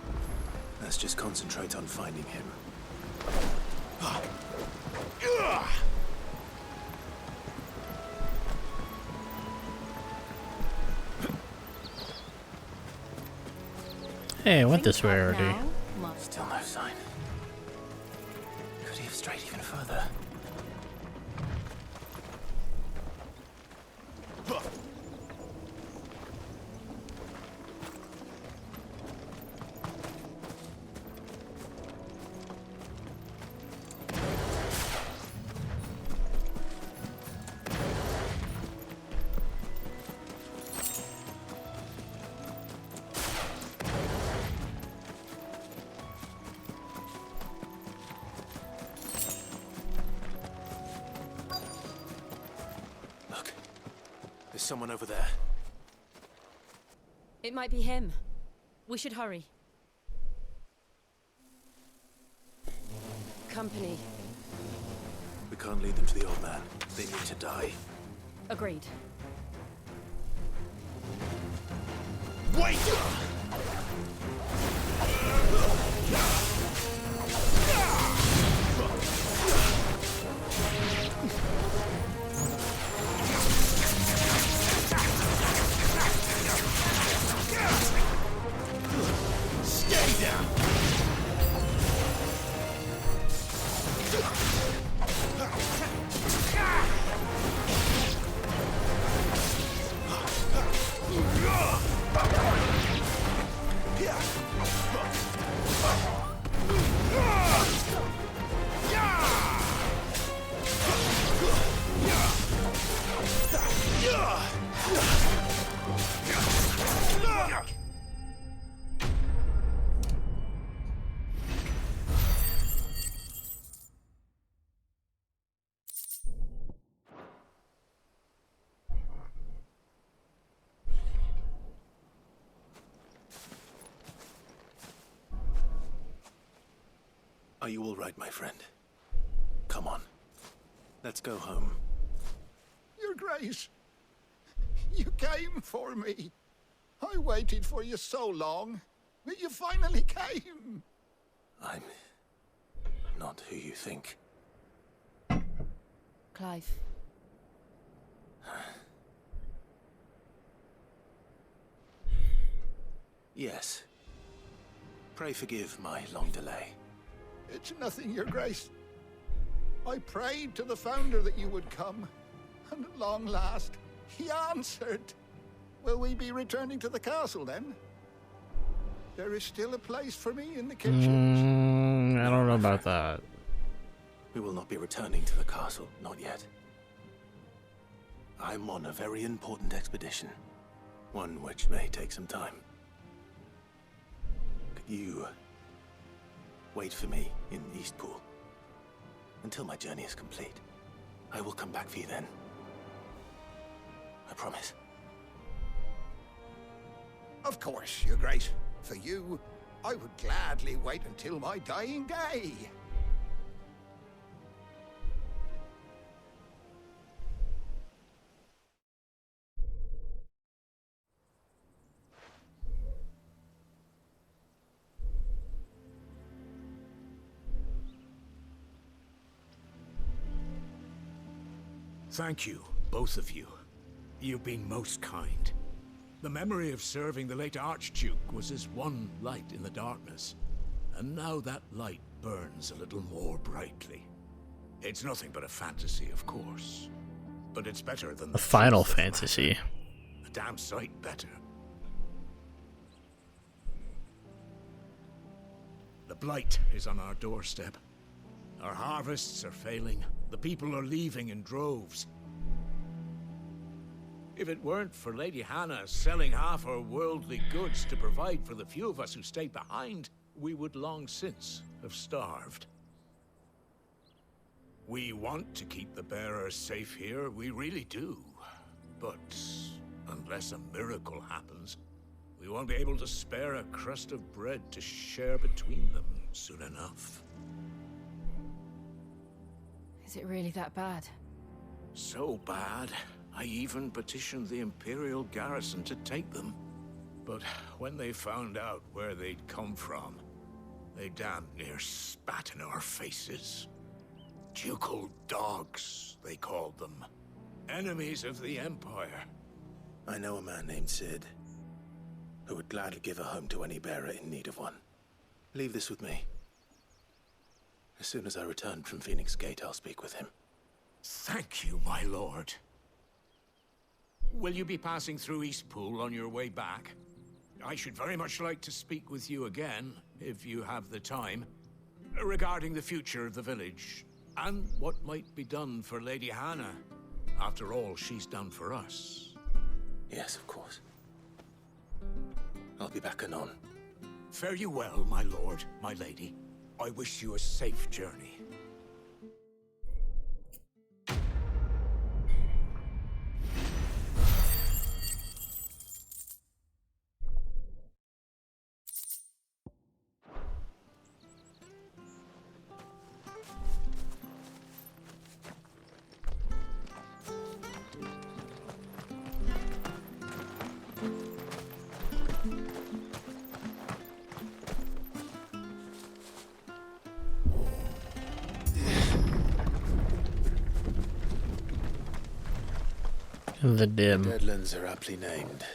C: Let's just concentrate on finding him.
A: Hey, I went this way already.
C: Still no sign. Could he have strayed even further? There's someone over there.
R: It might be him. We should hurry. Company.
C: We can't lead them to the old man. They need to die.
R: Agreed.
I: Wait! Stay down!
C: Are you all right, my friend? Come on. Let's go home.
D: Your Grace, you came for me. I waited for you so long, but you finally came.
C: I'm not who you think.
R: Clive.
C: Yes. Pray forgive my long delay.
D: It's nothing, Your Grace. I prayed to the Founder that you would come, and at long last, he answered. Will we be returning to the castle, then? There is still a place for me in the kitchens.
A: I don't know about that.
C: We will not be returning to the castle, not yet. I'm on a very important expedition, one which may take some time. Could you wait for me in Eastpool until my journey is complete? I will come back for you then. I promise.
D: Of course, Your Grace. For you, I would gladly wait until my dying day.
I: Thank you, both of you. You've been most kind. The memory of serving the late Archduke was as one light in the darkness, and now that light burns a little more brightly. It's nothing but a fantasy, of course, but it's better than
A: the Final Fantasy.
I: A damn sight better. The blight is on our doorstep. Our harvests are failing. The people are leaving in droves. If it weren't for Lady Hannah selling half her worldly goods to provide for the few of us who stayed behind, we would long since have starved. We want to keep the bearers safe here, we really do. But unless a miracle happens, we won't be able to spare a crust of bread to share between them soon enough.
R: Is it really that bad?
I: So bad, I even petitioned the Imperial garrison to take them. But when they found out where they'd come from, they damn near spat in our faces. Ducal dogs, they called them. Enemies of the Empire.
K: I know a man named Sid, who would gladly give a home to any bearer in need of one. Leave this with me. As soon as I return from Phoenix Gate, I'll speak with him.
I: Thank you, my lord. Will you be passing through Eastpool on your way back? I should very much like to speak with you again, if you have the time, regarding the future of the village, and what might be done for Lady Hannah, after all she's done for us.
K: Yes, of course. I'll be back anon.
I: Fare you well, my lord, my lady. I wish you a safe journey.
A: The dim.
K: Deadlands are aptly named.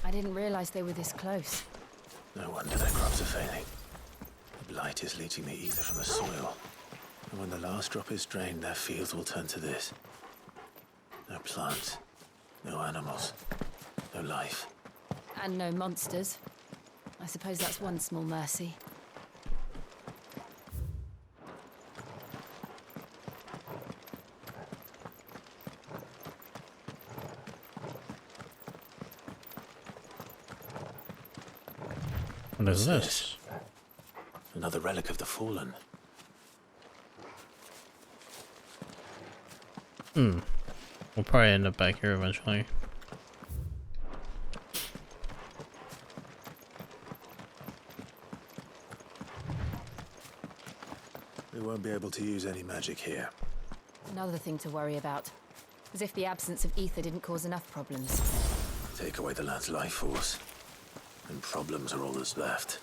R: I didn't realize they were this close.
K: No wonder their crops are failing. The blight is leaching the ether from the soil. And when the last drop is drained, their fields will turn to this. No plants, no animals, no life.
R: And no monsters. I suppose that's one small mercy.
A: What is this?
K: Another relic of the fallen.
A: We'll probably end up back here eventually.
K: We won't be able to use any magic here.
R: Another thing to worry about. As if the absence of ether didn't cause enough problems.
K: Take away the lad's life force, and problems are all that's left.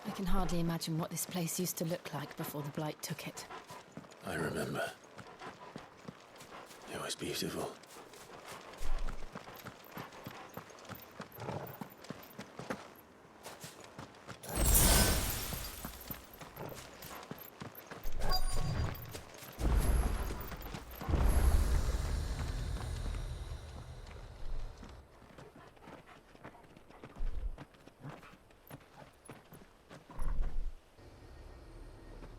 R: I can hardly imagine what this place used to look like before the blight took it.
K: I remember. It was beautiful.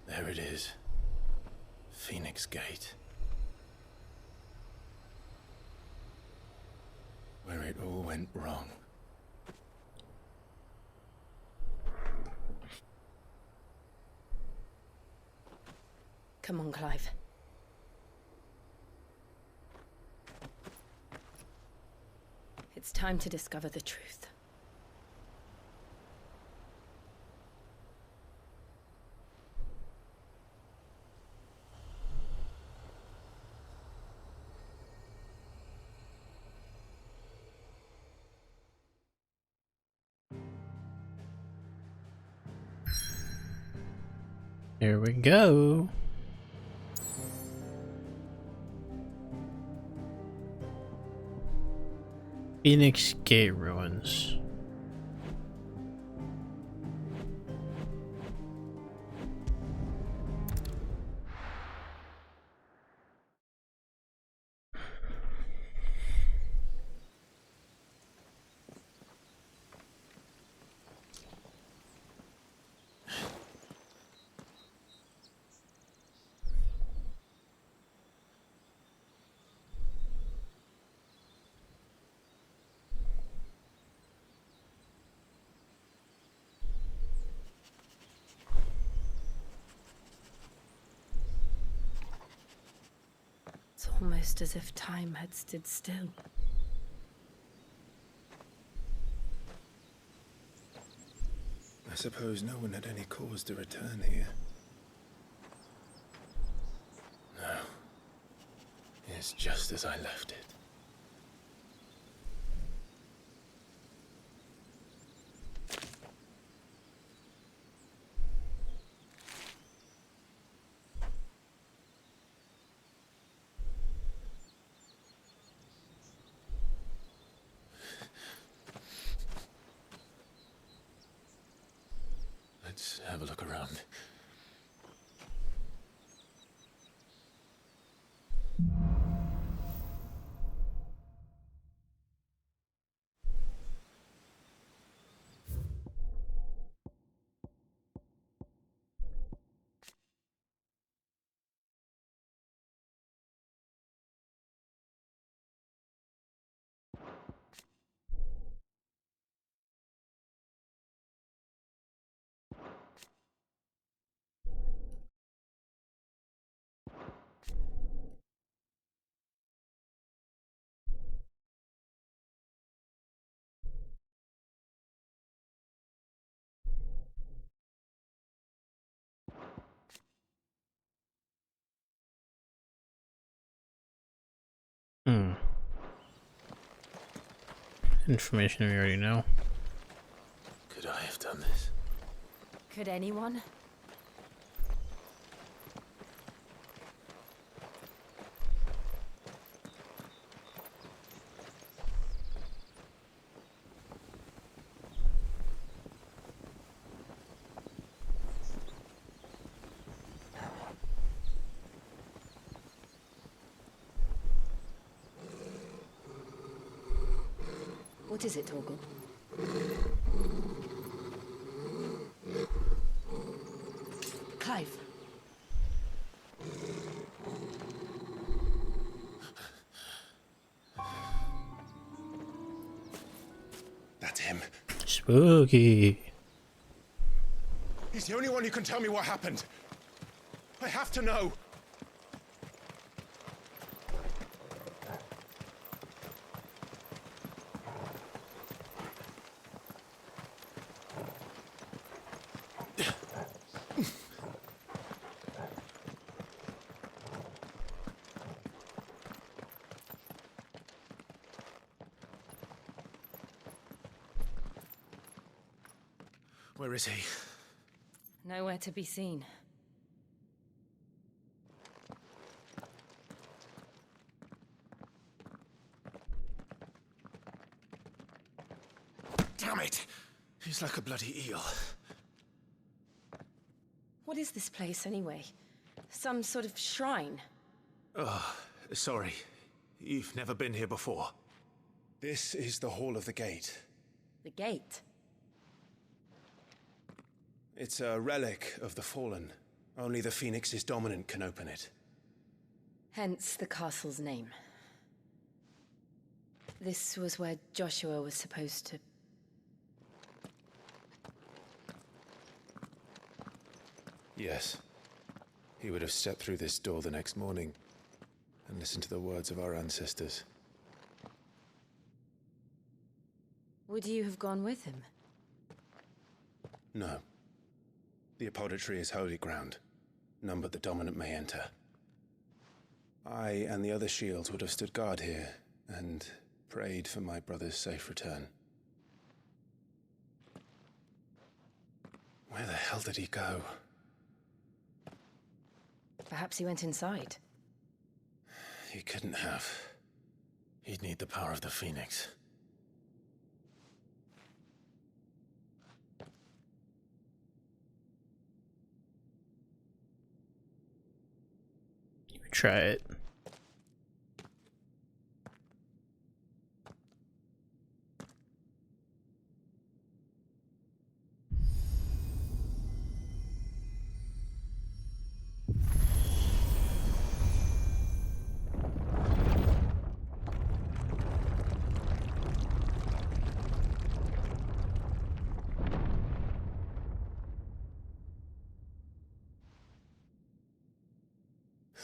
K: There it is. Phoenix Gate. Where it all went wrong.
J: Come on, Clive. It's time to discover the truth.
A: Here we go. Phoenix Gate Ruins.
J: It's almost as if time had stood still.
K: I suppose no one had any cause to return here. No. It's just as I left it. Let's have a look around.
A: Information we already know.
K: Could I have done this?
R: Could anyone?
M: What is it, Torgal?
J: Clive.
N: That's him.
A: Spooky.
N: He's the only one who can tell me what happened. I have to know.
K: Where is he?
J: Nowhere to be seen.
K: Damn it! He's like a bloody eel.
J: What is this place, anyway? Some sort of shrine?
K: Oh, sorry. You've never been here before. This is the Hall of the Gate.
J: The gate?
K: It's a relic of the Fallen. Only the Phoenix's dominant can open it.
J: Hence the castle's name. This was where Joshua was supposed to...
K: Yes. he would have stepped through this door the next morning and listened to the words of our ancestors.
R: Would you have gone with him?
K: No. The apodatory is holy ground. None but the dominant may enter. I and the other shields would have stood guard here and prayed for my brother's safe return. Where the hell did he go?
J: Perhaps he went inside.
K: He couldn't have. He'd need the power of the Phoenix.
A: Try it.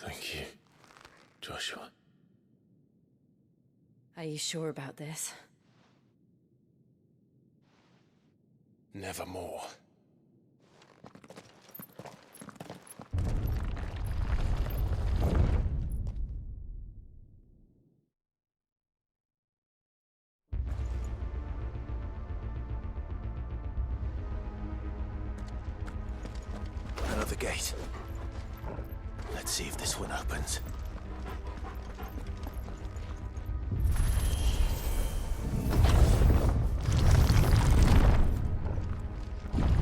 K: Thank you, Joshua.
J: Are you sure about this?
K: Nevermore.
C: Another gate. Let's see if this one opens.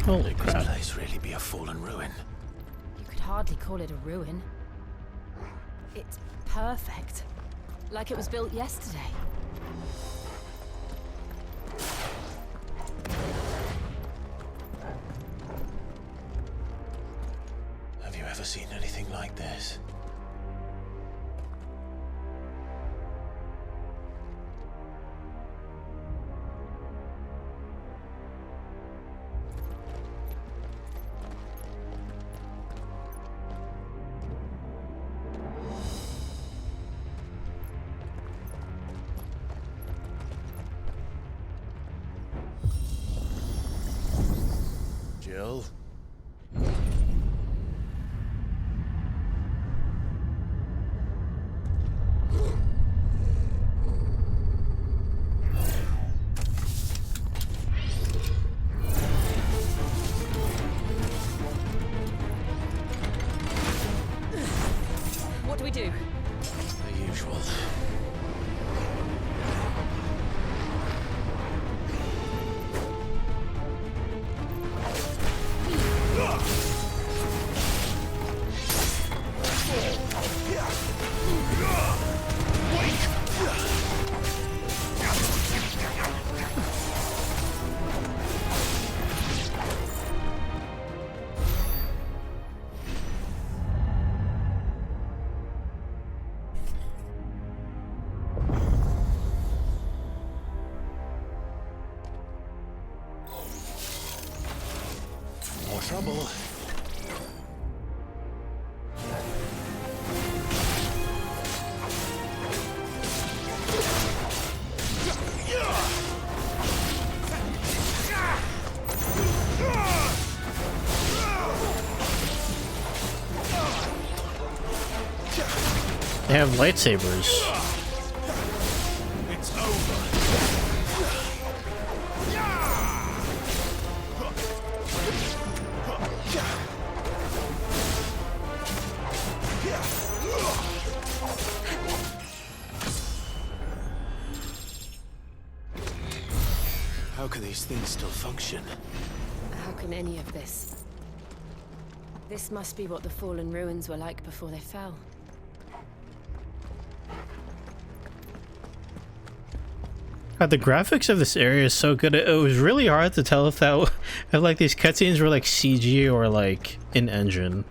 A: Holy crap.
C: This place really be a fallen ruin.
R: You could hardly call it a ruin. It's perfect. Like it was built yesterday.
K: Have you ever seen anything like this? Jill?
J: What do we do?
K: The usual. More trouble.
A: They have lightsabers.
I: It's over.
C: How can these things still function?
J: How can any of this? This must be what the fallen ruins were like before they fell.
A: God, the graphics of this area is so good. It was really hard to tell if that, if like these cutscenes were like CG or like in engine.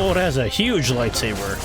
A: Oh, it has a huge lightsaber.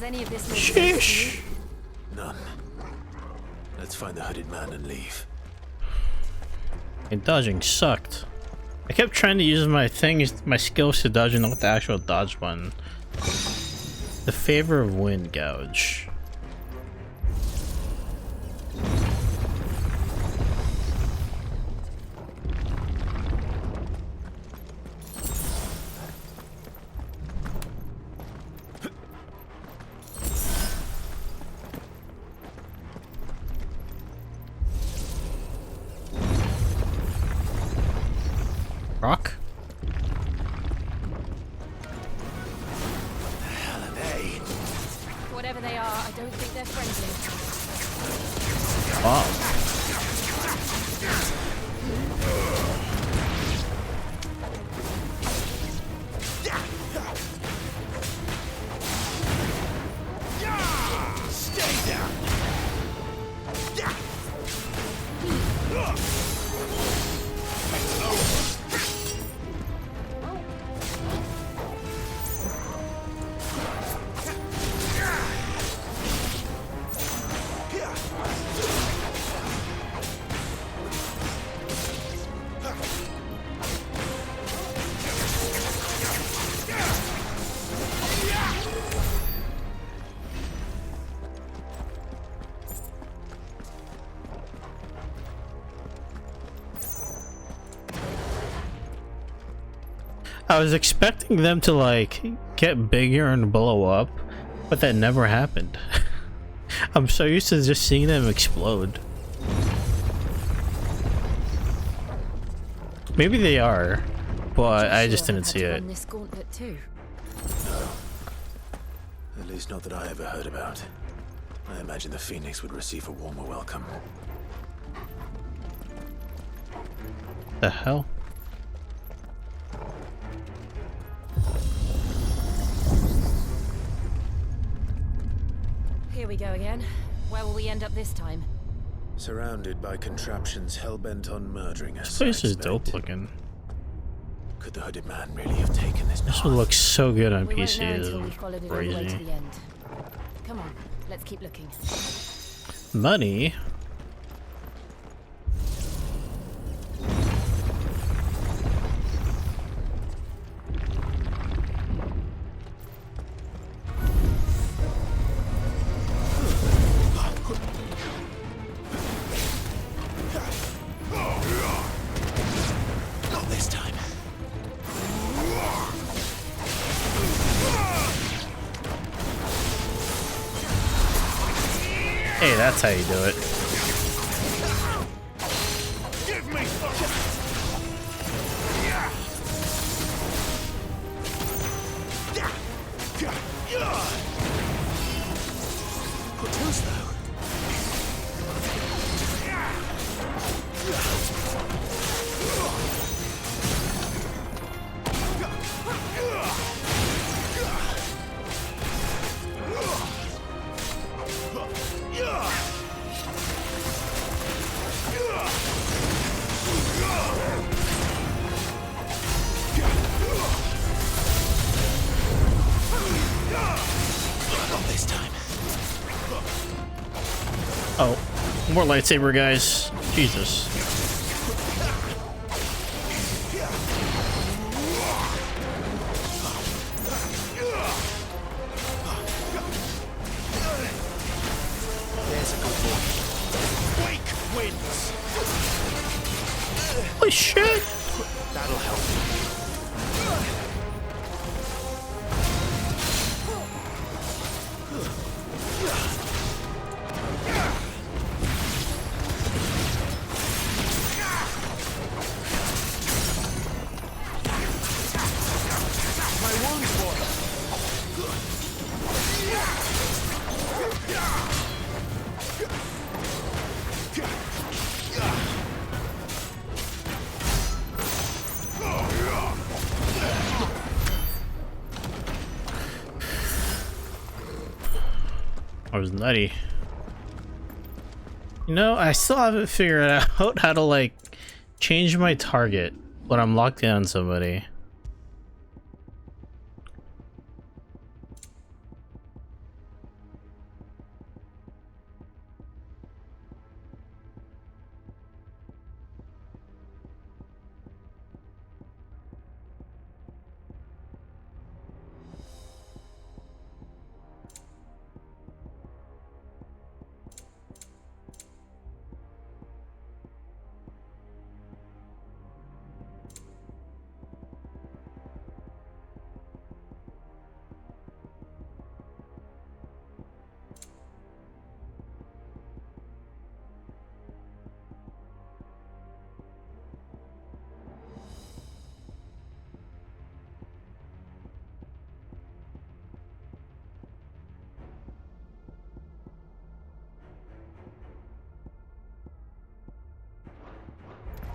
R: Any of this
A: Sheesh.
K: None. Let's find the hooded man and leave.
A: And dodging sucked. I kept trying to use my skills to dodge and not the actual dodge button. The favor of wind gouge. Rock?
R: Whatever they are, I don't think they're friendly.
A: Wow.
I: Stay down.
A: I was expecting them to like get bigger and blow up, but that never happened. I'm so used to just seeing them explode. Maybe they are, but I just didn't see it.
R: This gauntlet too.
K: No. At least not that I ever heard about. I imagine the Phoenix would receive a warmer welcome.
A: The hell?
R: Here we go again. Where will we end up this time?
K: Surrounded by contraptions hell-bent on murdering us.
A: This place is dope looking.
K: Could the hooded man really have taken this?
A: This one looks so good on
R: We won't
A: PC.
R: know
A: It's
R: until we followed it all the way to
A: crazy.
R: the end. Come on, let's keep looking.
A: Money?
I: Not this time.
A: Hey, that's how you do it.
I: Give me too slow.
A: Oh, more lightsaber guys. Jesus.
I: There's a good boy. Wake wins.
A: Holy shit!
I: That'll help.
A: I was nutty. You know, I still haven't figured out how to like change my target when I'm locked in on somebody.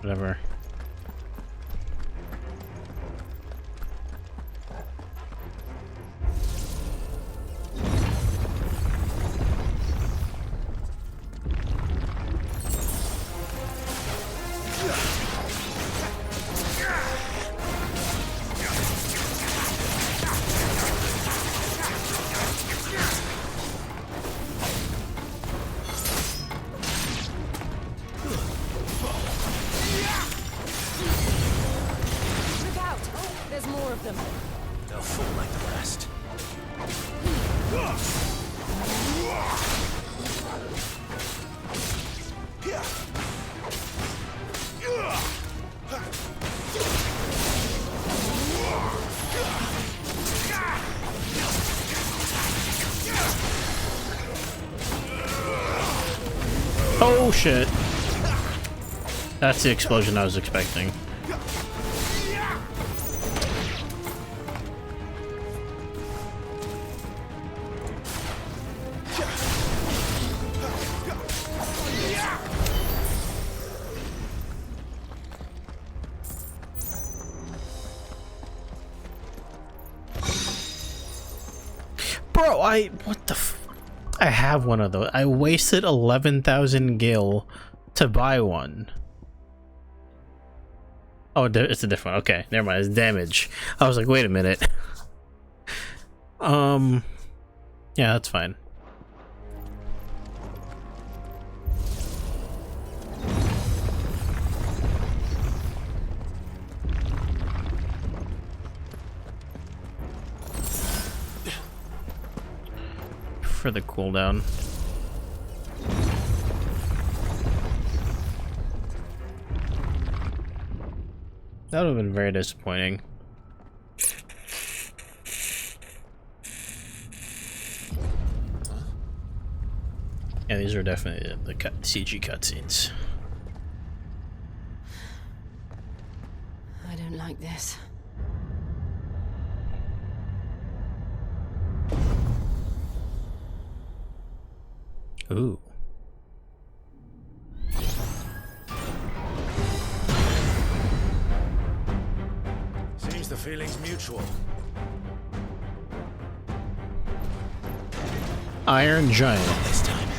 A: Whatever.
I: They'll fall like the rest.
A: Oh shit. That's the explosion I was expecting. Bro, what the f— I have one of those. I wasted 11,000 gil to buy one. Oh, it's a different one. Okay, never mind. It's damage. I was like, wait a minute. Yeah, that's fine. For the cooldown. That would have been very disappointing. Yeah, these are definitely the CG cutscenes.
J: I don't like this.
A: Ooh.
I: Seems the feeling's mutual.
A: Iron Giant.
I: This time.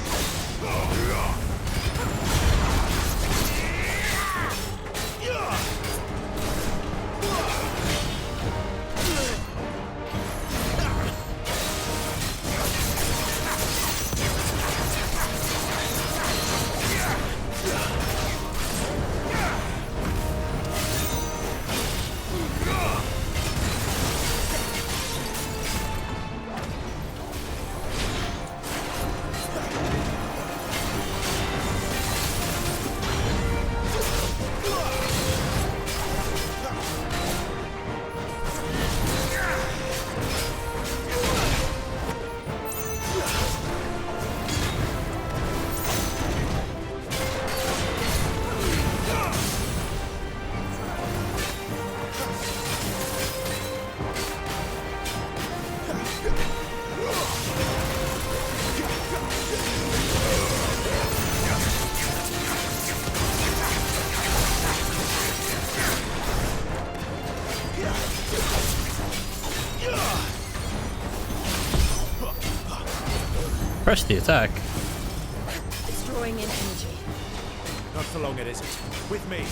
A: Press the attack.
L: It's drawing in energy.
I: Not for long, it isn't. With me.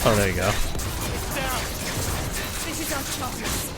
A: Oh, there you go.
L: This is our chance.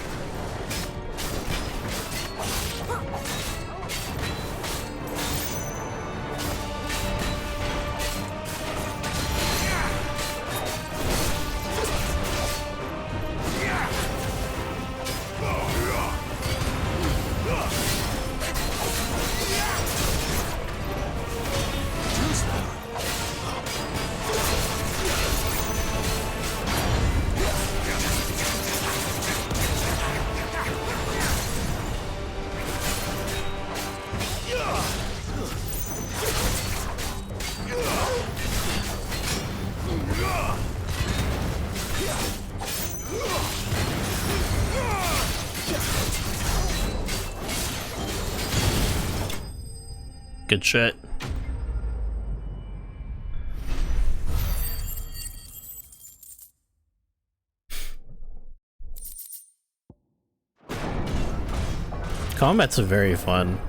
A: Good shit. Combat's very fun.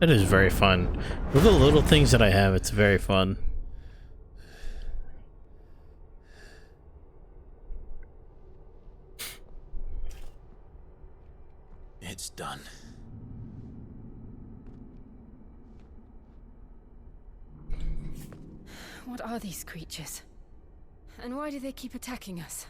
A: It is very fun. With the little things that I have, it's very fun.
C: It's done.
R: What are these creatures? And why do they keep attacking us?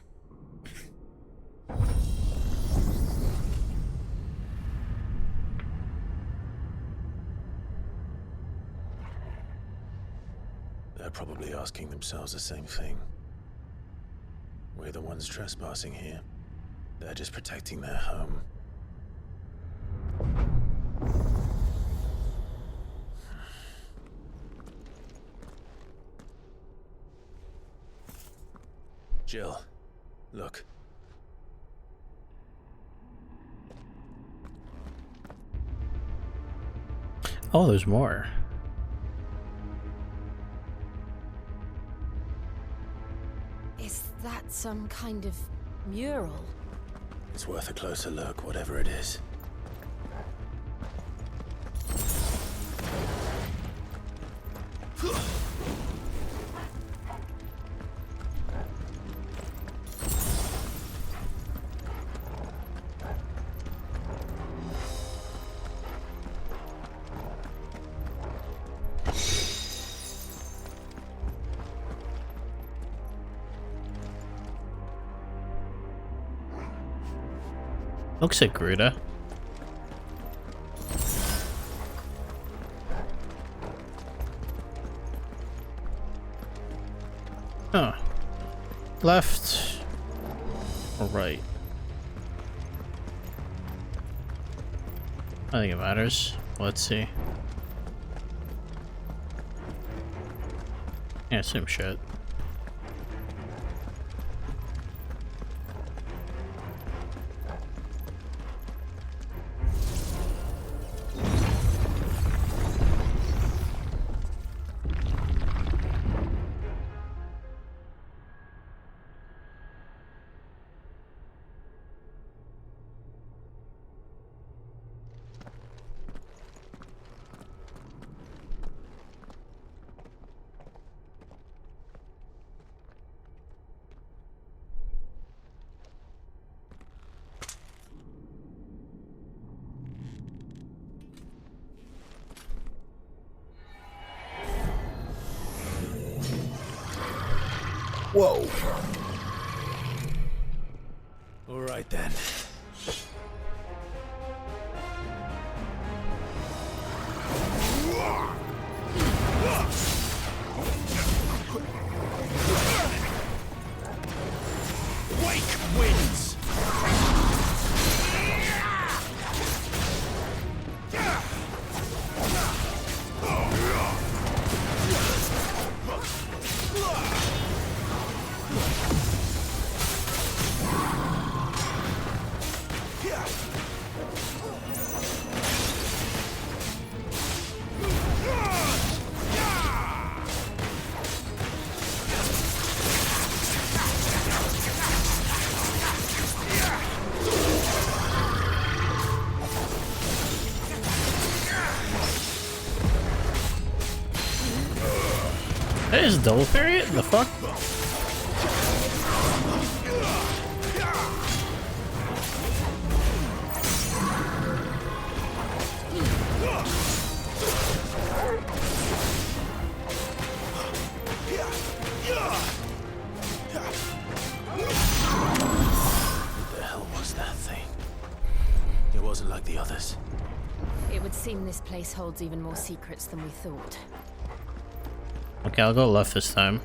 K: They're probably asking themselves the same thing. We're the ones trespassing here. They're just protecting their home. Jill, look.
A: Oh, there's more.
R: Is that some kind of mural?
K: It's worth a closer look, whatever it is.
A: Looks like Gruda. Huh. Left or right? I think it matters. Let's see. Yeah, same shit.
C: Whoa. All right then.
I: Wake wins!
A: just double parry it? The fuck?
K: What the hell was that thing? It wasn't like the others.
R: It would seem this place holds even more secrets than we thought.
A: Okay, I'll go left this time.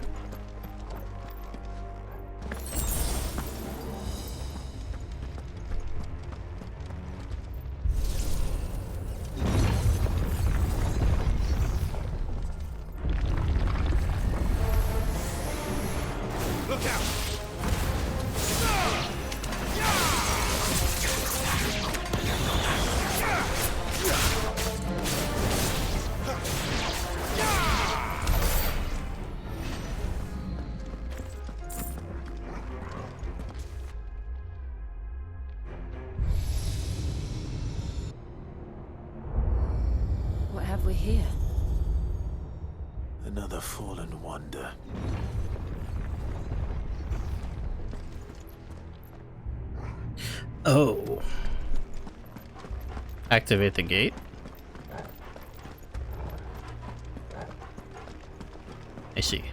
I: Look out!
R: What have we here?
K: Another fallen wonder.
A: Oh. Activate the gate. I see.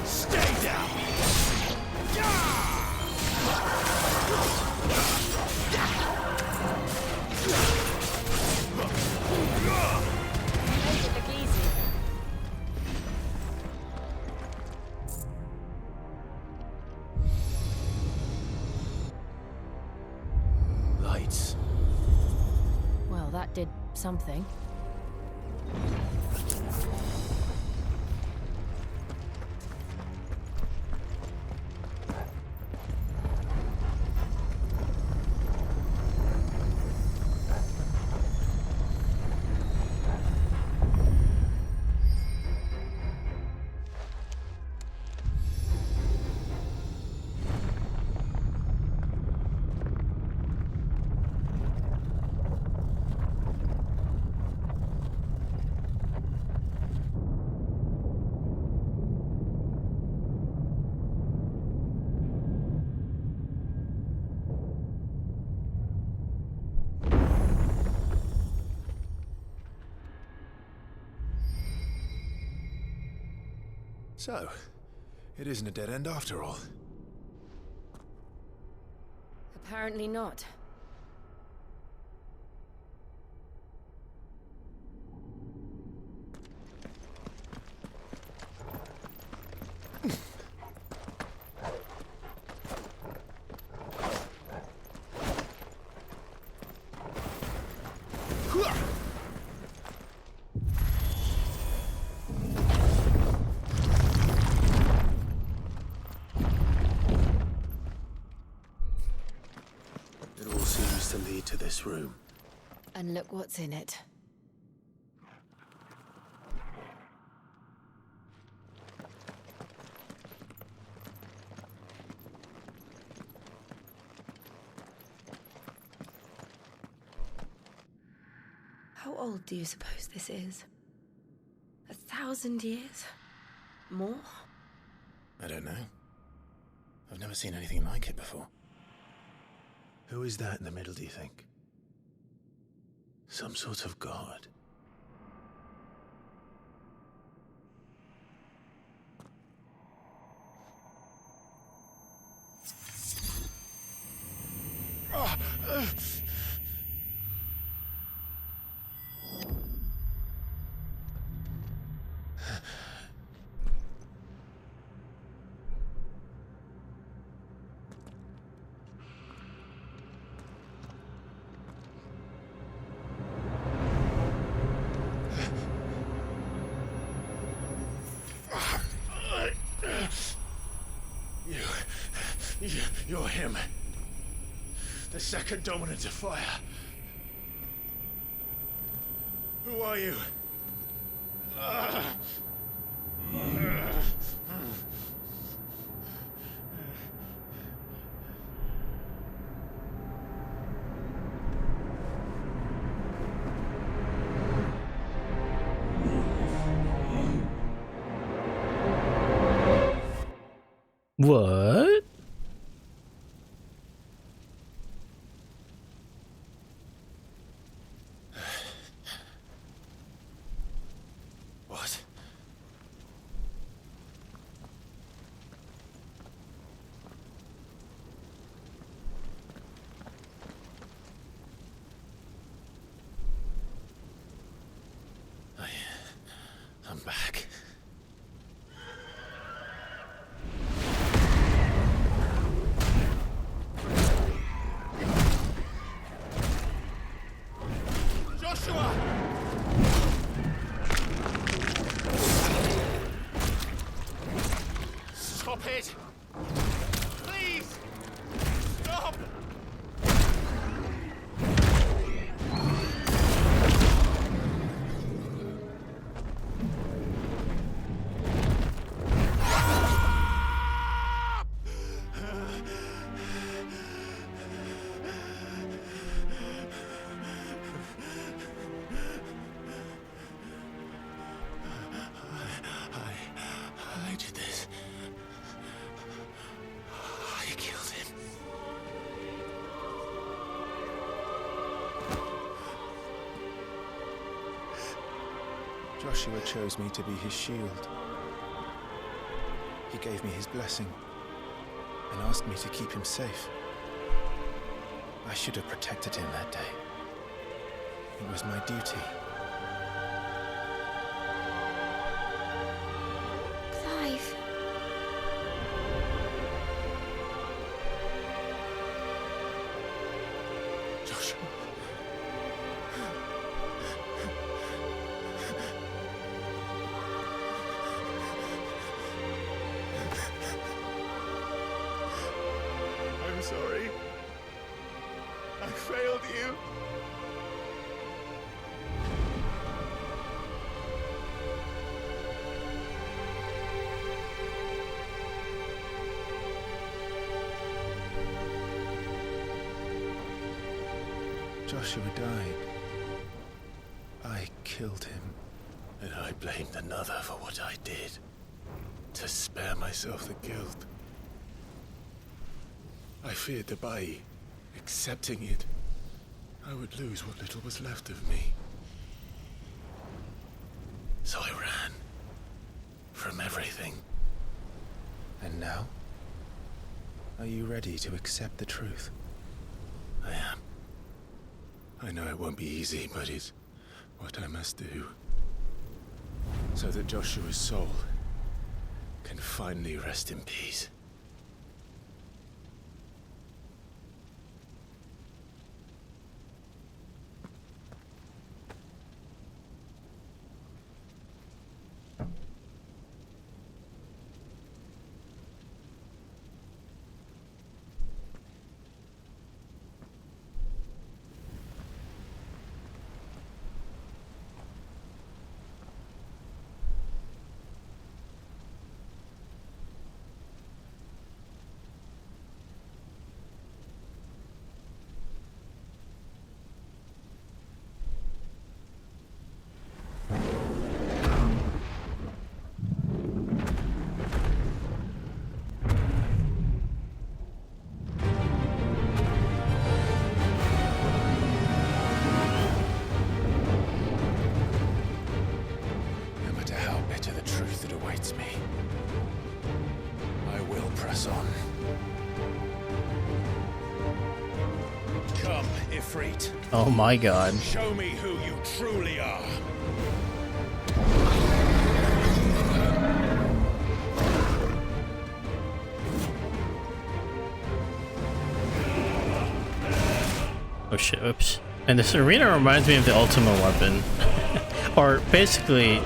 I: Stay down!
R: Make it look easy.
K: Lights.
R: Well, that did something.
N: So, it isn't a dead end after all.
R: Apparently not.
K: It all seems to lead to this room.
R: And look what's in it. How old do you suppose this is? 1,000 years? More?
K: I don't know. I've never seen anything like it before. Who is that in the middle, do you think? Some sort of god?
N: You're him. The second dominant of fire. Who are you?
A: What?
N: What? I'm back. Joshua! Stop it! Please! Stop! I did this. I killed him.
K: Joshua chose me to be his shield. He gave me his blessing and asked me to keep him safe. I should have protected him that day. It was my duty.
S: Clive.
N: Joshua. I'm sorry. I failed you.
K: Joshua died. I killed him.
N: And I blamed another for what I did. To spare myself the guilt. I feared that by accepting it, I would lose what little was left of me. So I ran. From everything.
K: And now? Are you ready to accept the truth?
N: I am. I know it won't be easy, but it's what I must do. So that Joshua's soul can finally rest in peace.
A: Oh my god.
I: Show me who you truly are.
A: Oh shit, oops. And this arena reminds me of the ultimate weapon. Or basically,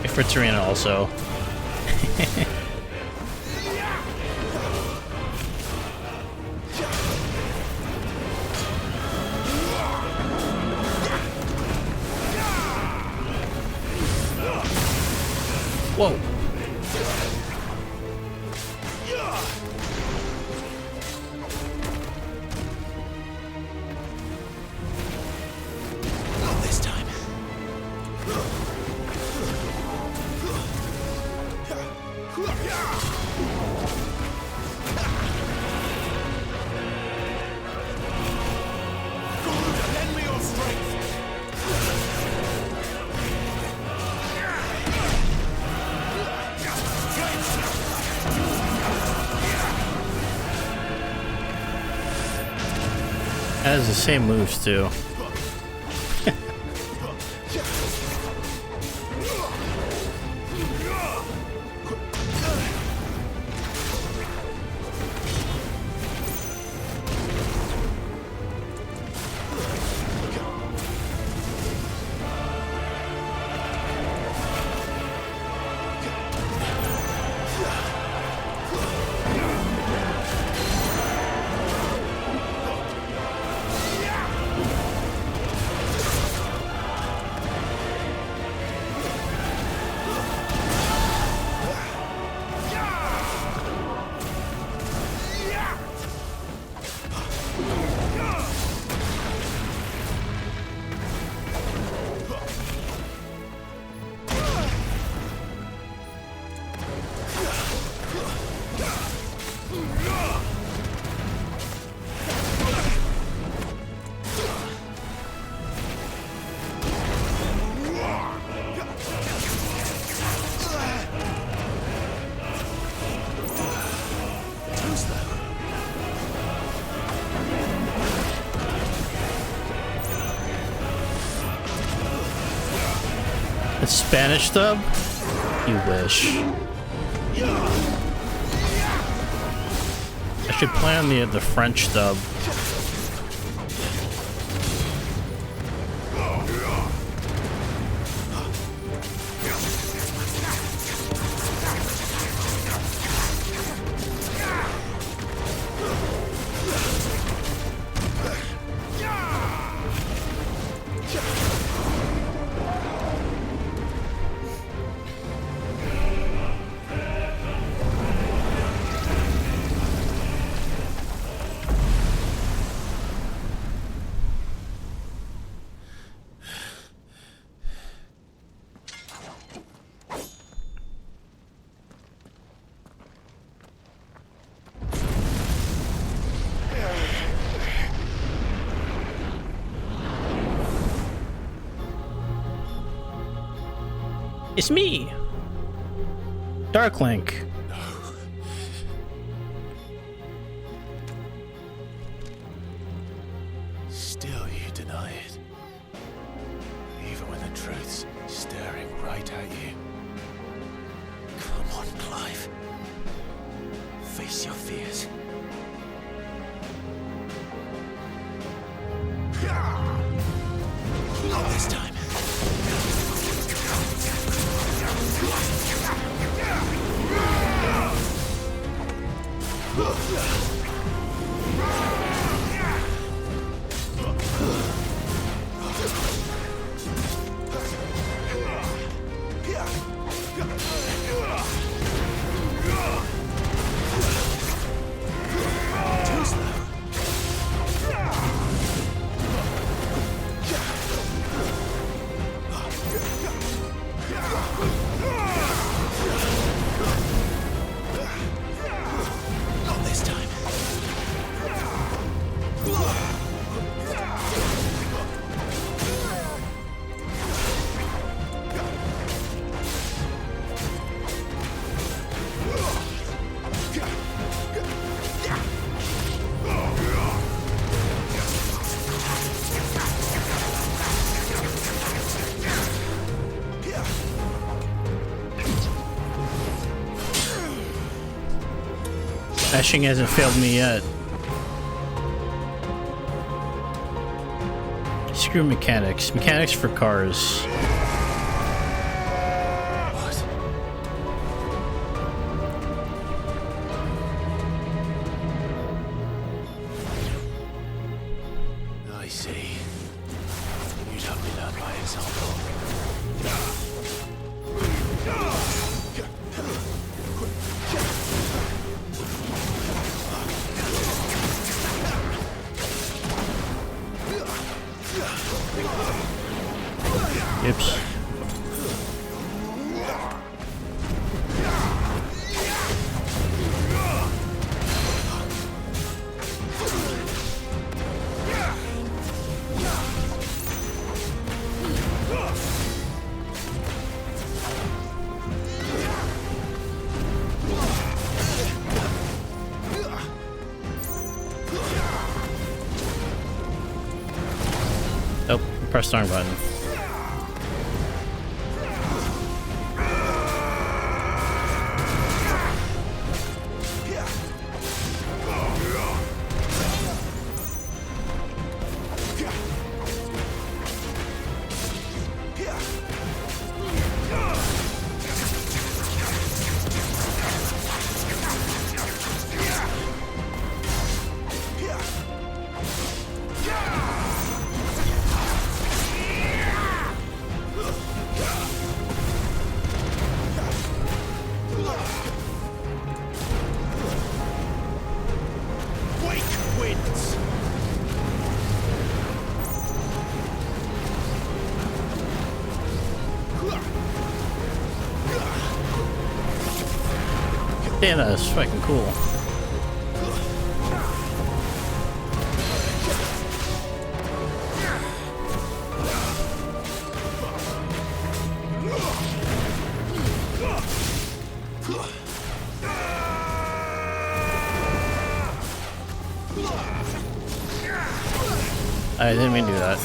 A: Ifrit's arena also. Has the same moves too. The Spanish dub? You wish. I should play on the French dub. It's me, Dark Link.
K: Still you deny it. Even when the truth's staring right at you. Come on, Clive. Face your fears. Not this time.
A: Dashing hasn't failed me yet. Screw mechanics. Mechanics for cars.
K: I see. You'd have me learn by example.
A: Oops. press the wrong button. Damn, that is fucking cool. I didn't mean to do that.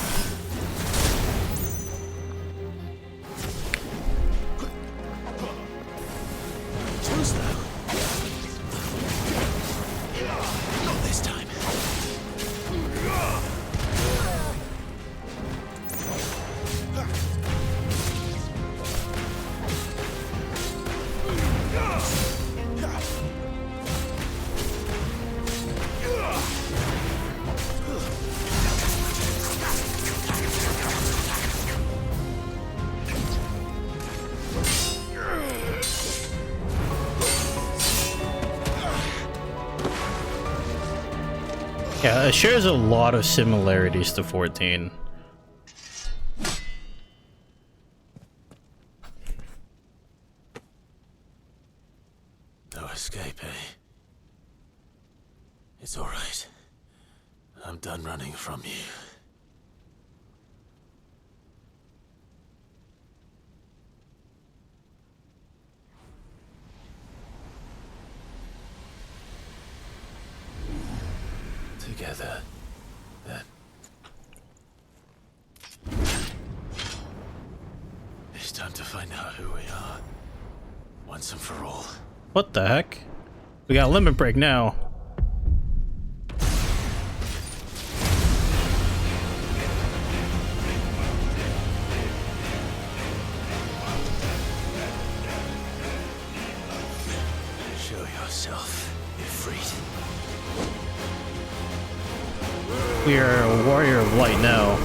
A: Yeah, it shares a lot of similarities to 14.
C: No escape, eh? It's all right. I'm done running from you. Together, then. It's time to find out who we are, once and for all.
A: What the heck? We got a limit break now.
C: Show yourself, Ifrit.
A: We are a warrior of light now.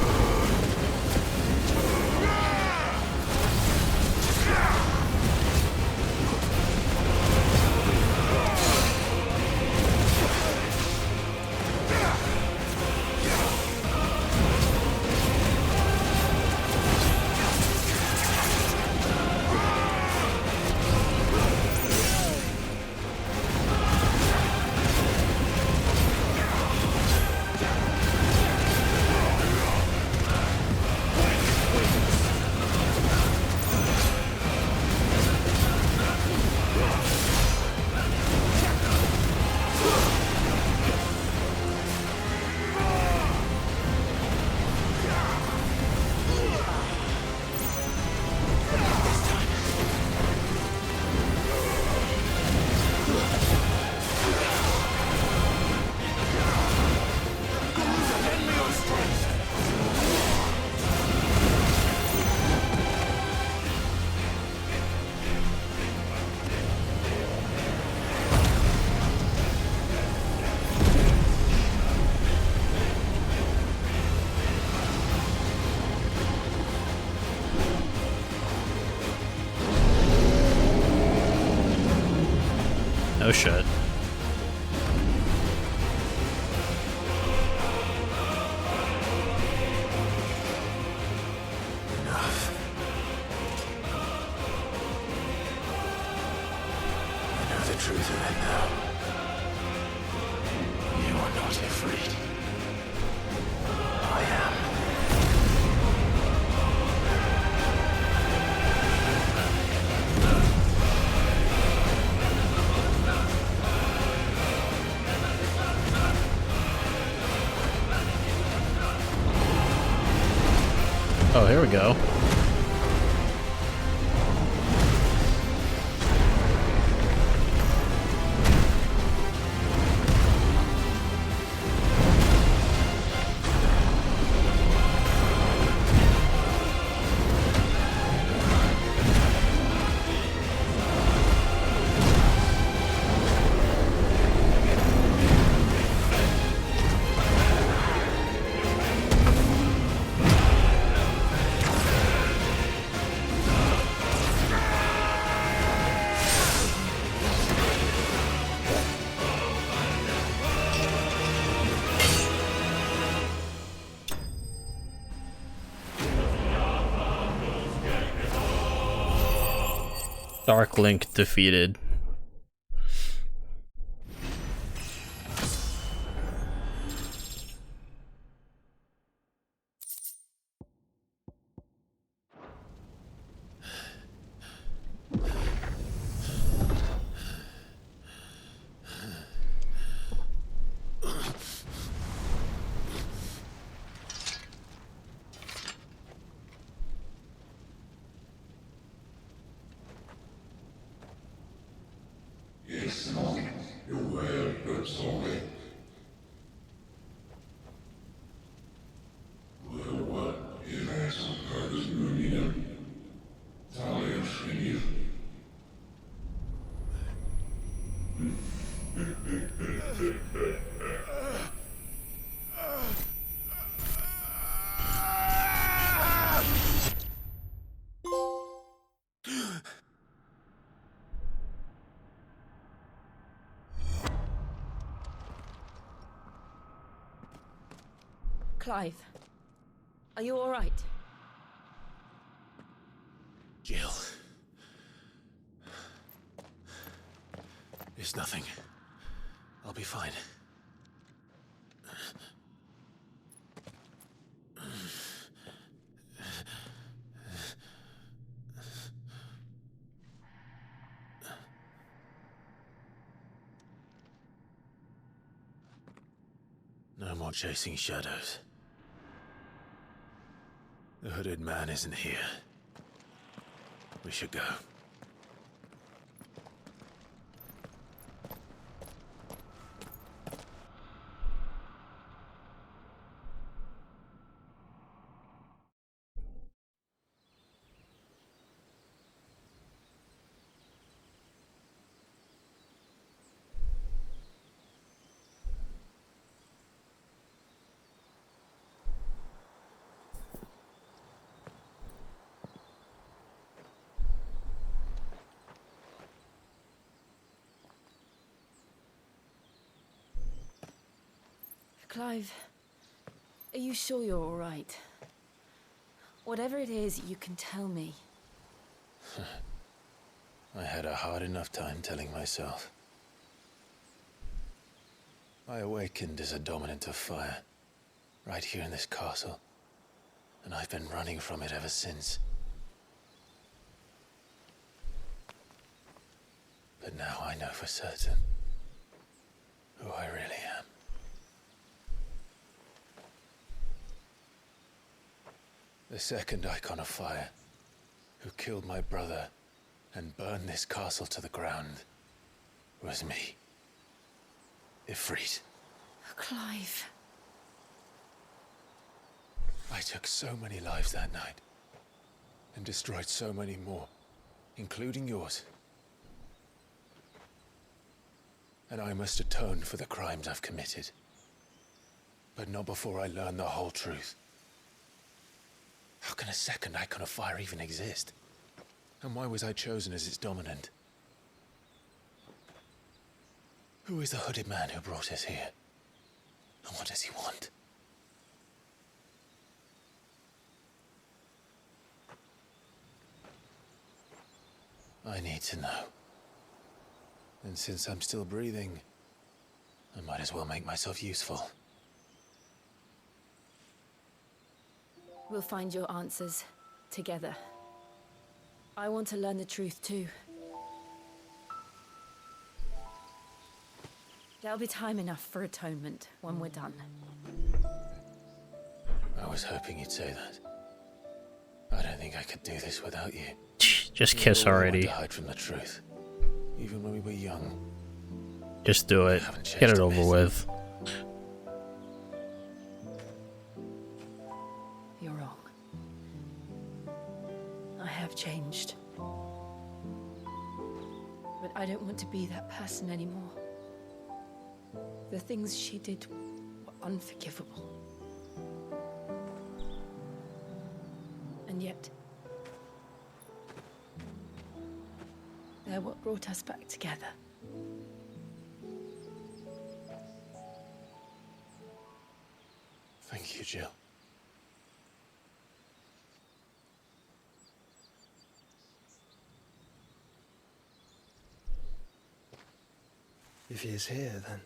A: No shit.
C: Enough. I know the truth of it now. You are not Ifrit. I am.
A: Oh, here we go. Dark Link defeated.
J: Clive, are you all right?
K: Jill. It's nothing. I'll be fine. No more chasing shadows. The hooded man isn't here. We should go.
J: Clive, are you sure you're all right? Whatever it is, you can tell me.
K: I had a hard enough time telling myself. I awakened as a dominant of fire, right here in this castle, and I've been running from it ever since. But now I know for certain who I really am. The second icon of fire, who killed my brother and burned this castle to the ground, was me. Ifrit.
J: Clive.
K: I took so many lives that night, and destroyed so many more, including yours. And I must atone for the crimes I've committed. But not before I learn the whole truth. How can a second icon of fire even exist? And why was I chosen as its dominant? Who is the hooded man who brought us here? And what does he want? I need to know. And since I'm still breathing, I might as well make myself useful.
J: We'll find your answers together. I want to learn the truth too. There'll be time enough for atonement when we're done.
K: I was hoping you'd say that. I don't think I could do this without you.
A: Just kiss
K: You were
A: already.
K: one to hide from the truth, even when we were young.
A: Just do it. Get it over with.
J: You're wrong. I have changed. But I don't want to be that person anymore. The things she did were unforgivable. And yet, they're what brought us back together.
K: Thank you, Jill.
S: If he is here, then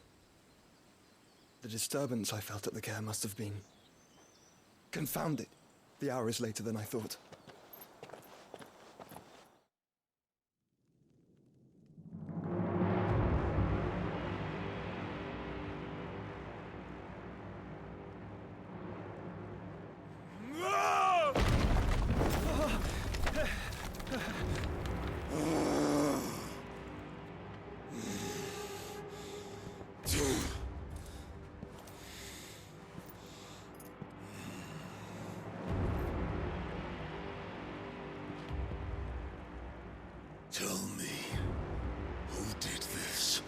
S: the disturbance I felt at the care must have been confounded. The hour is later than I thought.
T: Tell me, who did this,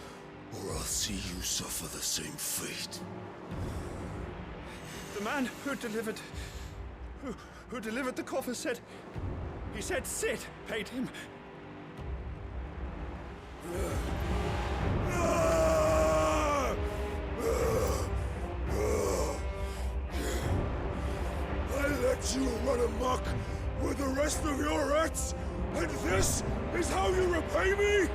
T: or I'll see you suffer the same fate.
S: The man who delivered the coffer said, he said Sid paid him.
T: I let you run amok with the rest of your rats, and this is how you repay me?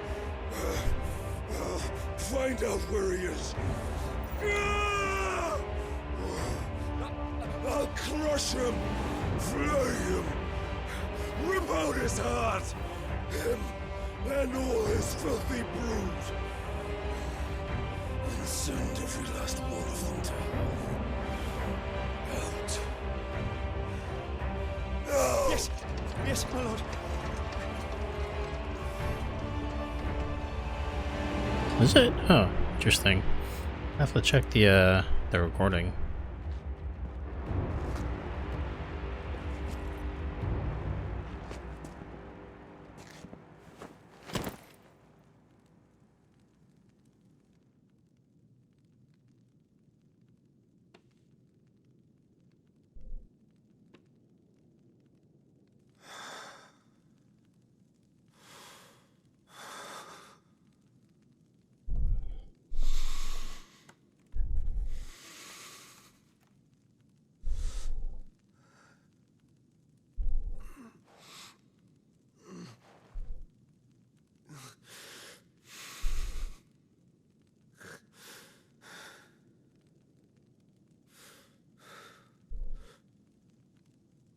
T: Find out where he is. I'll crush him, flay him, rip out his heart, him and all his filthy brood, and send every last one of them to hell. Out. Now!
S: Yes, yes, my lord.
A: Is it? Oh, interesting. I have to check the recording.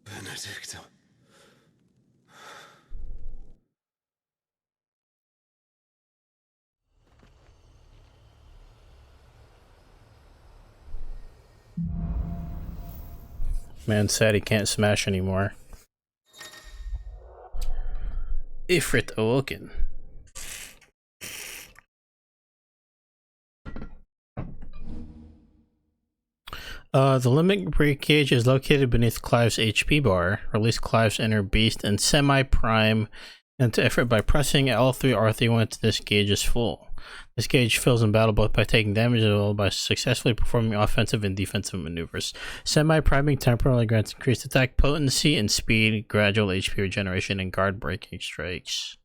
T: Benedicta.
A: Man said he can't smash anymore. Ifrit awoken. The limit breakage is located beneath Clive's HP bar. Release Clive's inner beast and semi-prime into Ifrit by pressing L3 R3 when this gauge is full. This gauge fills in battle both by taking damage as well by successfully performing offensive and defensive maneuvers. Semi-priming temporarily grants increased attack potency and speed, gradual HP regeneration, and guard breaking strikes.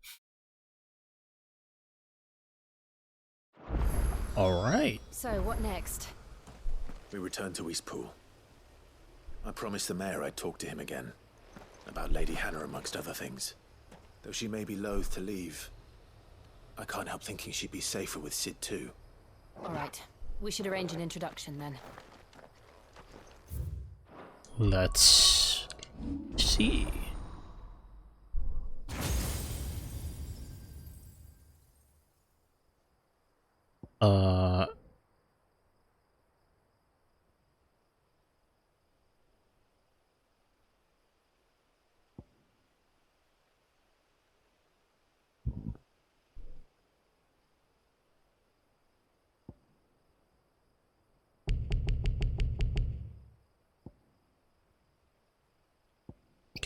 A: Alright.
R: So, what next?
K: We return to Eastpool. I promised the mayor I'd talk to him again. About Lady Hannah amongst other things. Though she may be loath to leave, I can't help thinking she'd be safer with Sid too.
R: Alright. We should arrange an introduction then.
A: Let's see.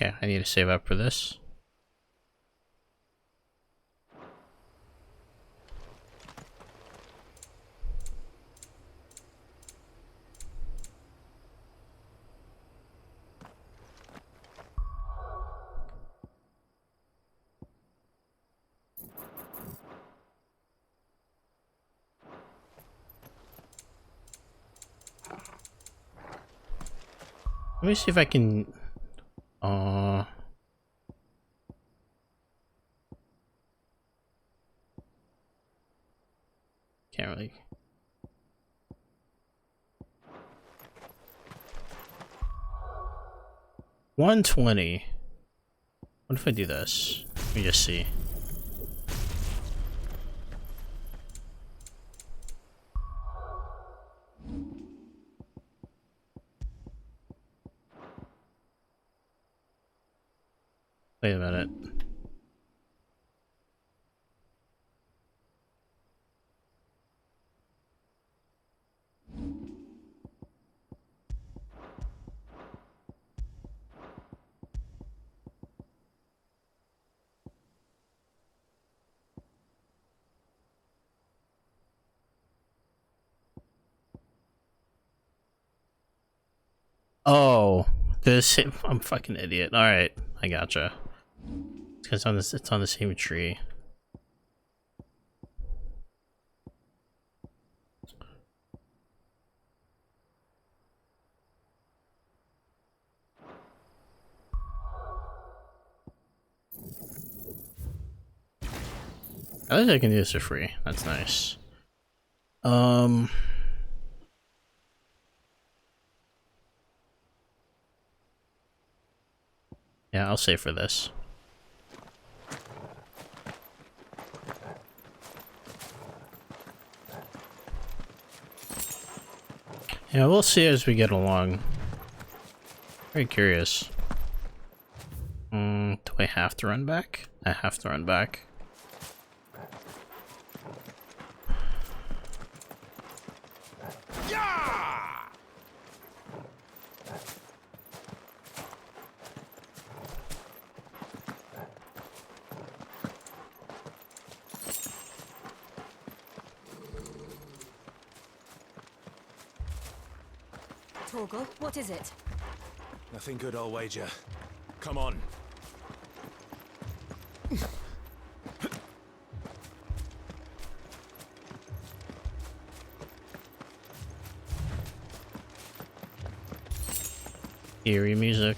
A: Okay, I need to save up for this. Let me see if I can can't really. $120. What if I do this? Let me just see. Wait a minute. Oh, this I'm a fucking idiot. All right, I gotcha. It's on this. It's on the same tree. At least I can do this for free. That's nice. Yeah, I'll save for this. Yeah, we'll see as we get along. Very curious. Do I have to run back? I have to run back.
R: Torgal, what is it?
I: Nothing good, I'll wager. Come on.
A: Eerie music.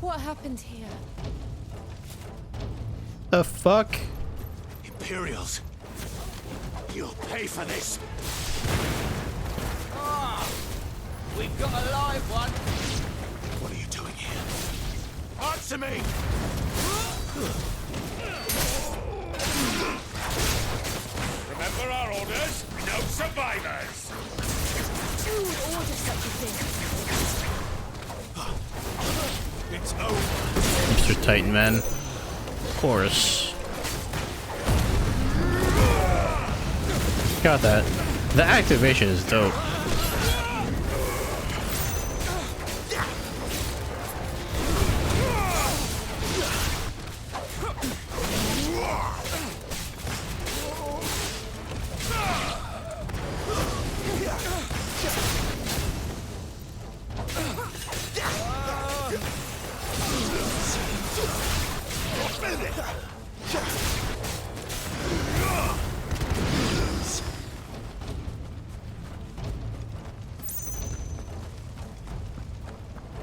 R: What happened here?
A: The fuck?
I: Imperials. You'll pay for this.
E: We've got a live one.
I: What are you doing here? Answer me! Remember our orders? No survivors!
R: Who would order such a thing?
I: It's over.
A: Mr. Titan Man. Of course. Got that. The activation is dope.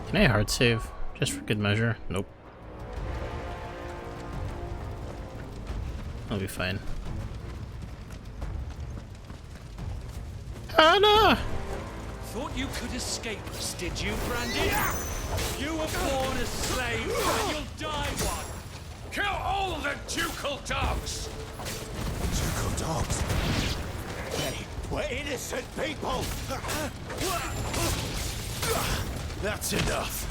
A: Can I hard save? Just for good measure? Nope. I'll be fine. Anna!
F: Thought you could escape us, did you, Brandon? You were born a slave, and you'll die one. Kill all the ducal dogs!
I: Ducal dogs? Hey, we're innocent people!
T: That's enough.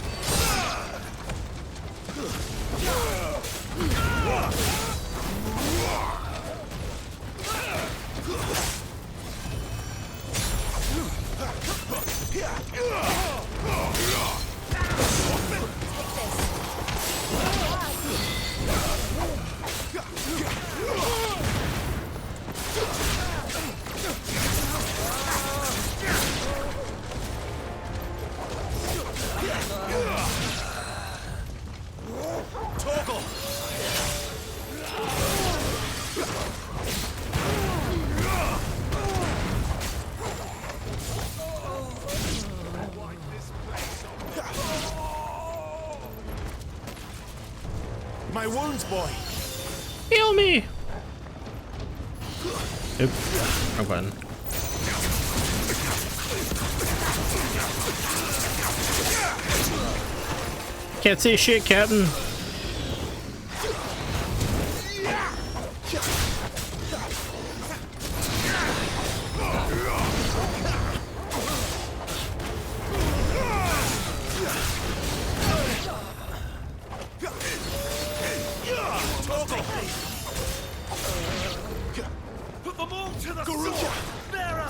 T: Toggle! My wounds, boy!
A: Heal me! Oops, wrong button. Can't see shit, Captain.
T: Put them all to the sword! There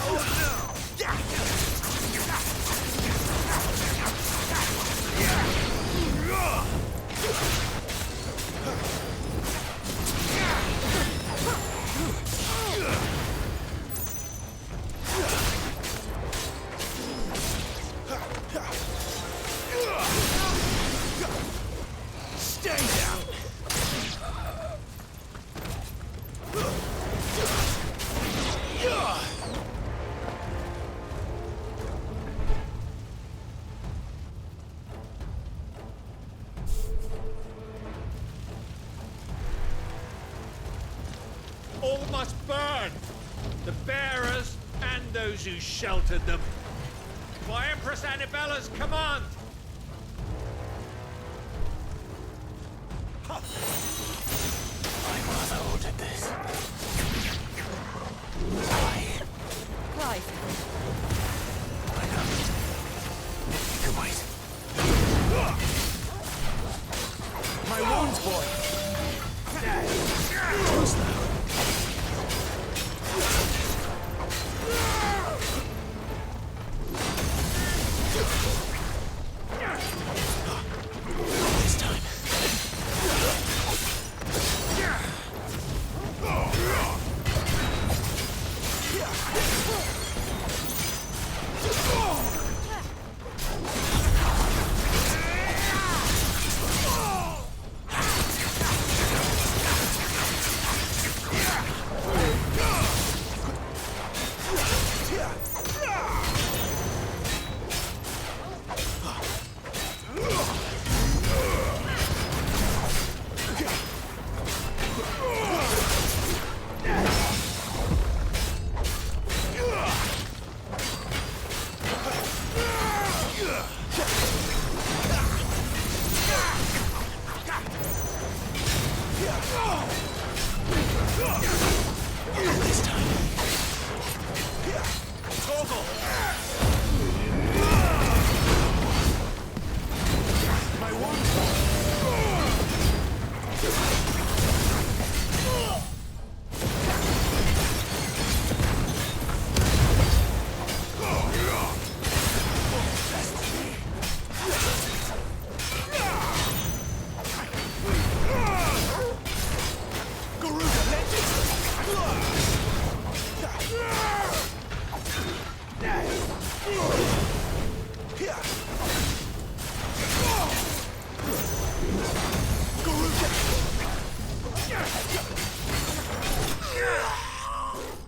T: Stay down!
U: All must burn! The bearers and those who sheltered them. By Empress Annabella's command!
K: My mother ordered this. Why?
R: Clive.
K: I know. You can wait.
T: My wounds, boy!
K: Close now. This time. This time.
T: Toggle! My wounds,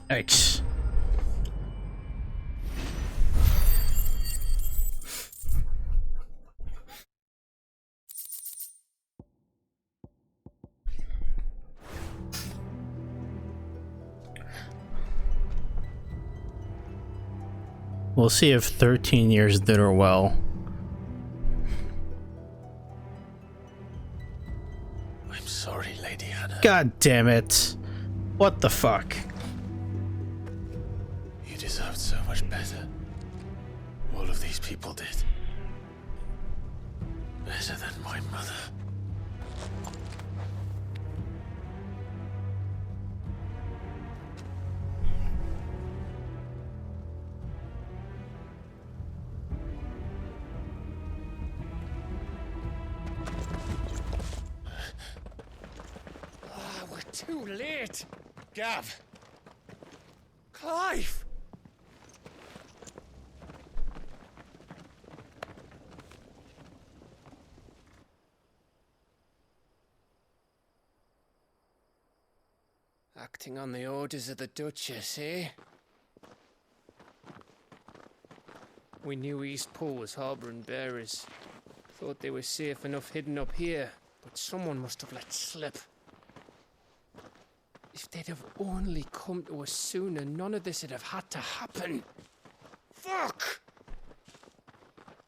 A: Yikes. We'll see if 13 years did her well.
K: I'm sorry, Lady Hannah.
A: God damn it. What the fuck?
K: You deserved so much better. All of these people did. Better than my mother.
H: We're too late. Gav. Clive. Acting on the orders of the Duchess, eh? We knew East Pool was harbouring bearers. Thought they were safe enough hidden up here, but someone must have let slip. If they'd have only come to us sooner, none of this would have had to happen. Fuck!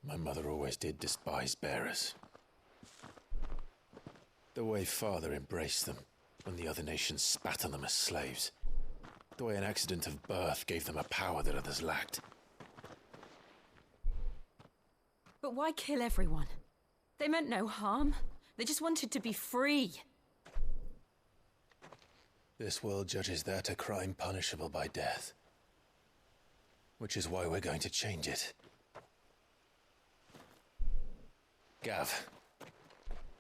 K: My mother always did despise bearers. The way Father embraced them when the other nations spat on them as slaves. The way an accident of birth gave them a power that others lacked.
R: But why kill everyone? They meant no harm. They just wanted to be free.
K: This world judges that a crime punishable by death. Which is why we're going to change it. Gav,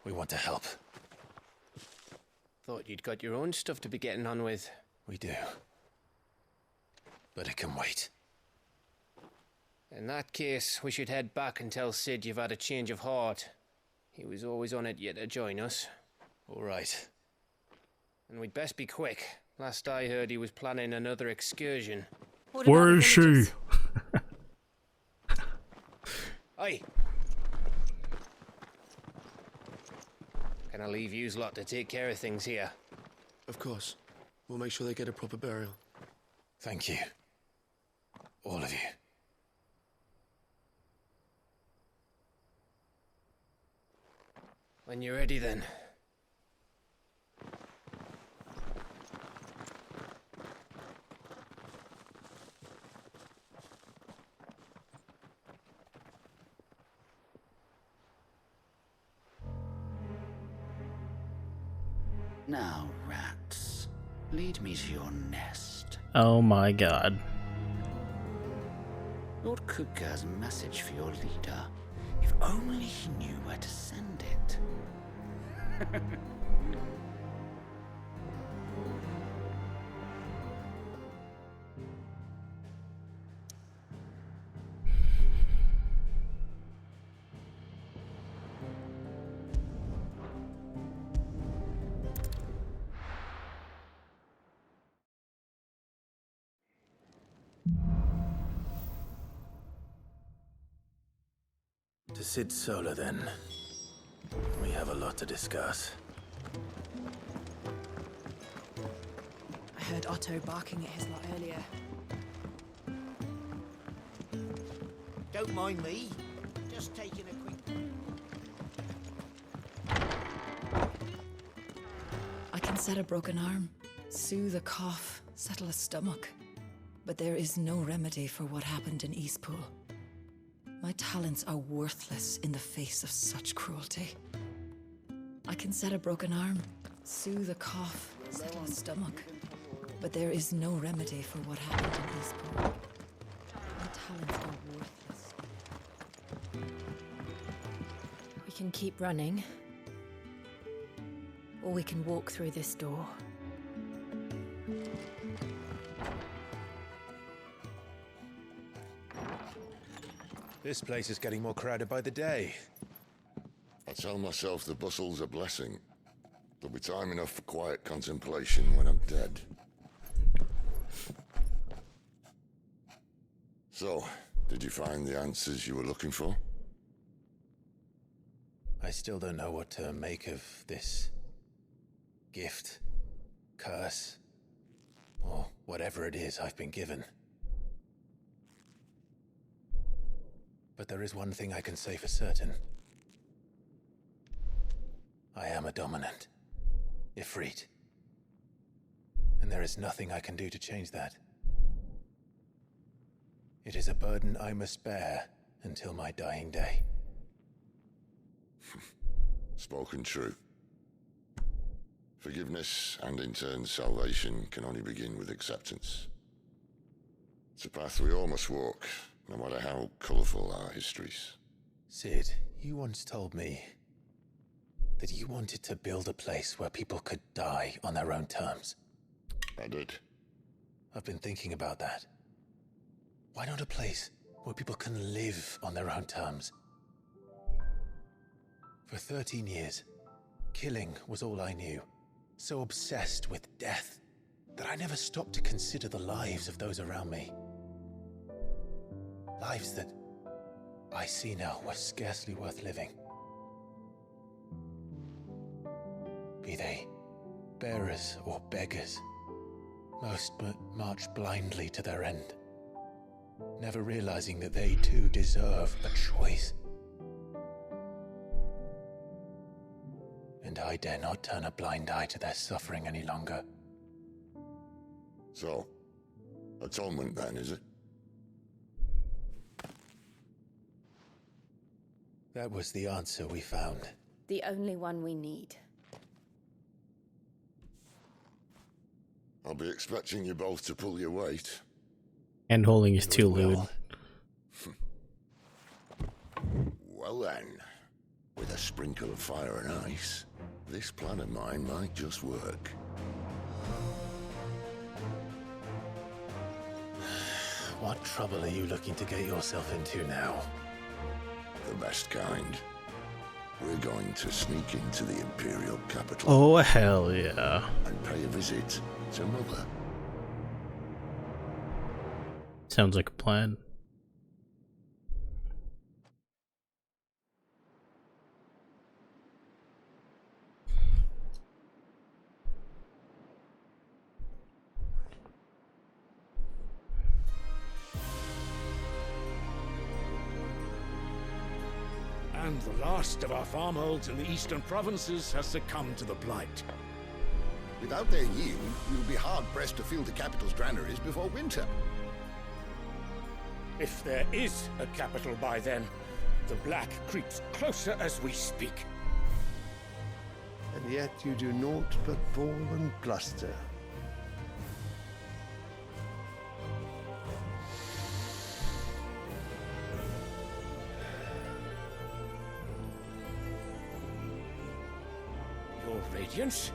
K: we want to help.
H: Thought you'd got your own stuff to be getting on with.
K: We do. But it can wait.
H: In that case, we should head back and tell Sid you've had a change of heart. He was always on it yet to join us.
K: All right.
H: And we'd best be quick. Last I heard, he was planning another excursion.
A: Where is she?
H: Oi! Can I leave yous lot to take care of things here?
S: Of course. We'll make sure they get a proper burial.
K: Thank you. All of you.
H: When you're ready, then.
G: Now, rats, lead me to your nest.
A: Oh my god.
G: Lord Cook has a message for your leader. If only he knew where to send it.
K: To Sid Solar, then. We have a lot to discuss.
L: I heard Otto barking at his lot earlier.
V: Don't mind me. Just taking a quick...
W: I can set a broken arm, soothe a cough, settle a stomach. But there is no remedy for what happened in Eastpool. My talents are worthless in the face of such cruelty. I can set a broken arm, soothe a cough, settle a stomach. But there is no remedy for what happened in Eastpool. My talents are worthless.
R: We can keep running. Or we can walk through this door.
K: This place is getting more crowded by the day.
X: I tell myself the bustle's a blessing. There'll be time enough for quiet contemplation when I'm dead. So, did you find the answers you were looking for?
K: I still don't know what to make of this gift, curse, or whatever it is I've been given. But there is one thing I can say for certain. I am a dominant, Ifrit. And there is nothing I can do to change that. It is a burden I must bear until my dying day.
X: Spoken true. Forgiveness and in turn salvation can only begin with acceptance. It's a path we all must walk, no matter how colourful our histories.
K: Sid, you once told me that you wanted to build a place where people could die on their own terms.
X: I did.
K: I've been thinking about that. Why not a place where people can live on their own terms? For 13 years, killing was all I knew. So obsessed with death that I never stopped to consider the lives of those around me. Lives that I see now were scarcely worth living. Be they bearers or beggars, most but march blindly to their end, never realizing that they too deserve a choice. And I dare not turn a blind eye to their suffering any longer.
X: So, atonement then, is it?
K: That was the answer we found.
J: The only one we need.
X: I'll be expecting you both to pull your weight.
A: And holding is too lewd.
X: Well then, with a sprinkle of fire and ice, this plan of mine might just work.
K: What trouble are you looking to get yourself into now?
X: The best kind. We're going to sneak into the Imperial capital.
A: Oh, hell yeah.
X: And pay a visit to Mother.
A: Sounds like a plan.
I: And the last of our farmholds in the eastern provinces has succumbed to the blight.
D: Without their yield, we will be hard-pressed to fill the capital's granaries before winter.
I: If there is a capital by then, the black creeps closer as we speak.
B: And yet you do naught but bawl and bluster.
I: Your Radiance?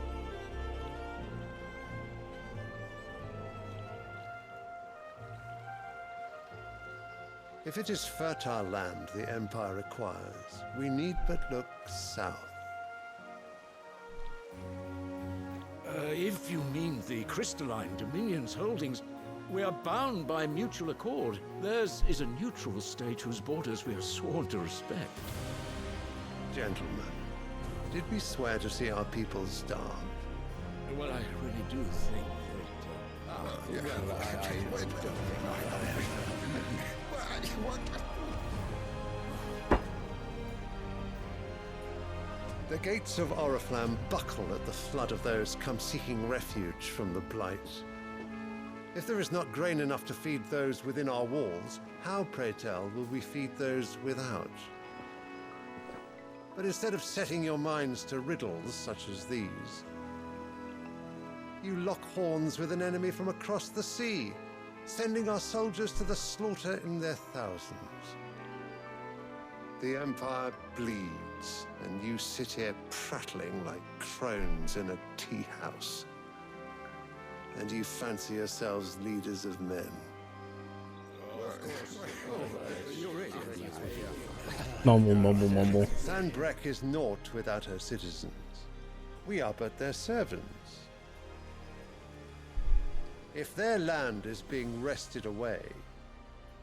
B: If it is fertile land the Empire requires, we need but look south.
I: If you mean the crystalline Dominion's holdings, we are bound by mutual accord. Theirs is a neutral state whose borders we are sworn to respect.
B: Gentlemen, did we swear to see our people starve?
I: Well, I really do think
B: The gates of Oriflamme buckle at the flood of those come seeking refuge from the blight. If there is not grain enough to feed those within our walls, how, pray tell, will we feed those without? But instead of setting your minds to riddles such as these, you lock horns with an enemy from across the sea, sending our soldiers to the slaughter in their thousands. The Empire bleeds, and you sit here prattling like crones in a tea house. And you fancy yourselves leaders of men.
A: Mumble, mumble, mumble.
B: Sandbreck is naught without her citizens. We are but their servants. If their land is being wrested away,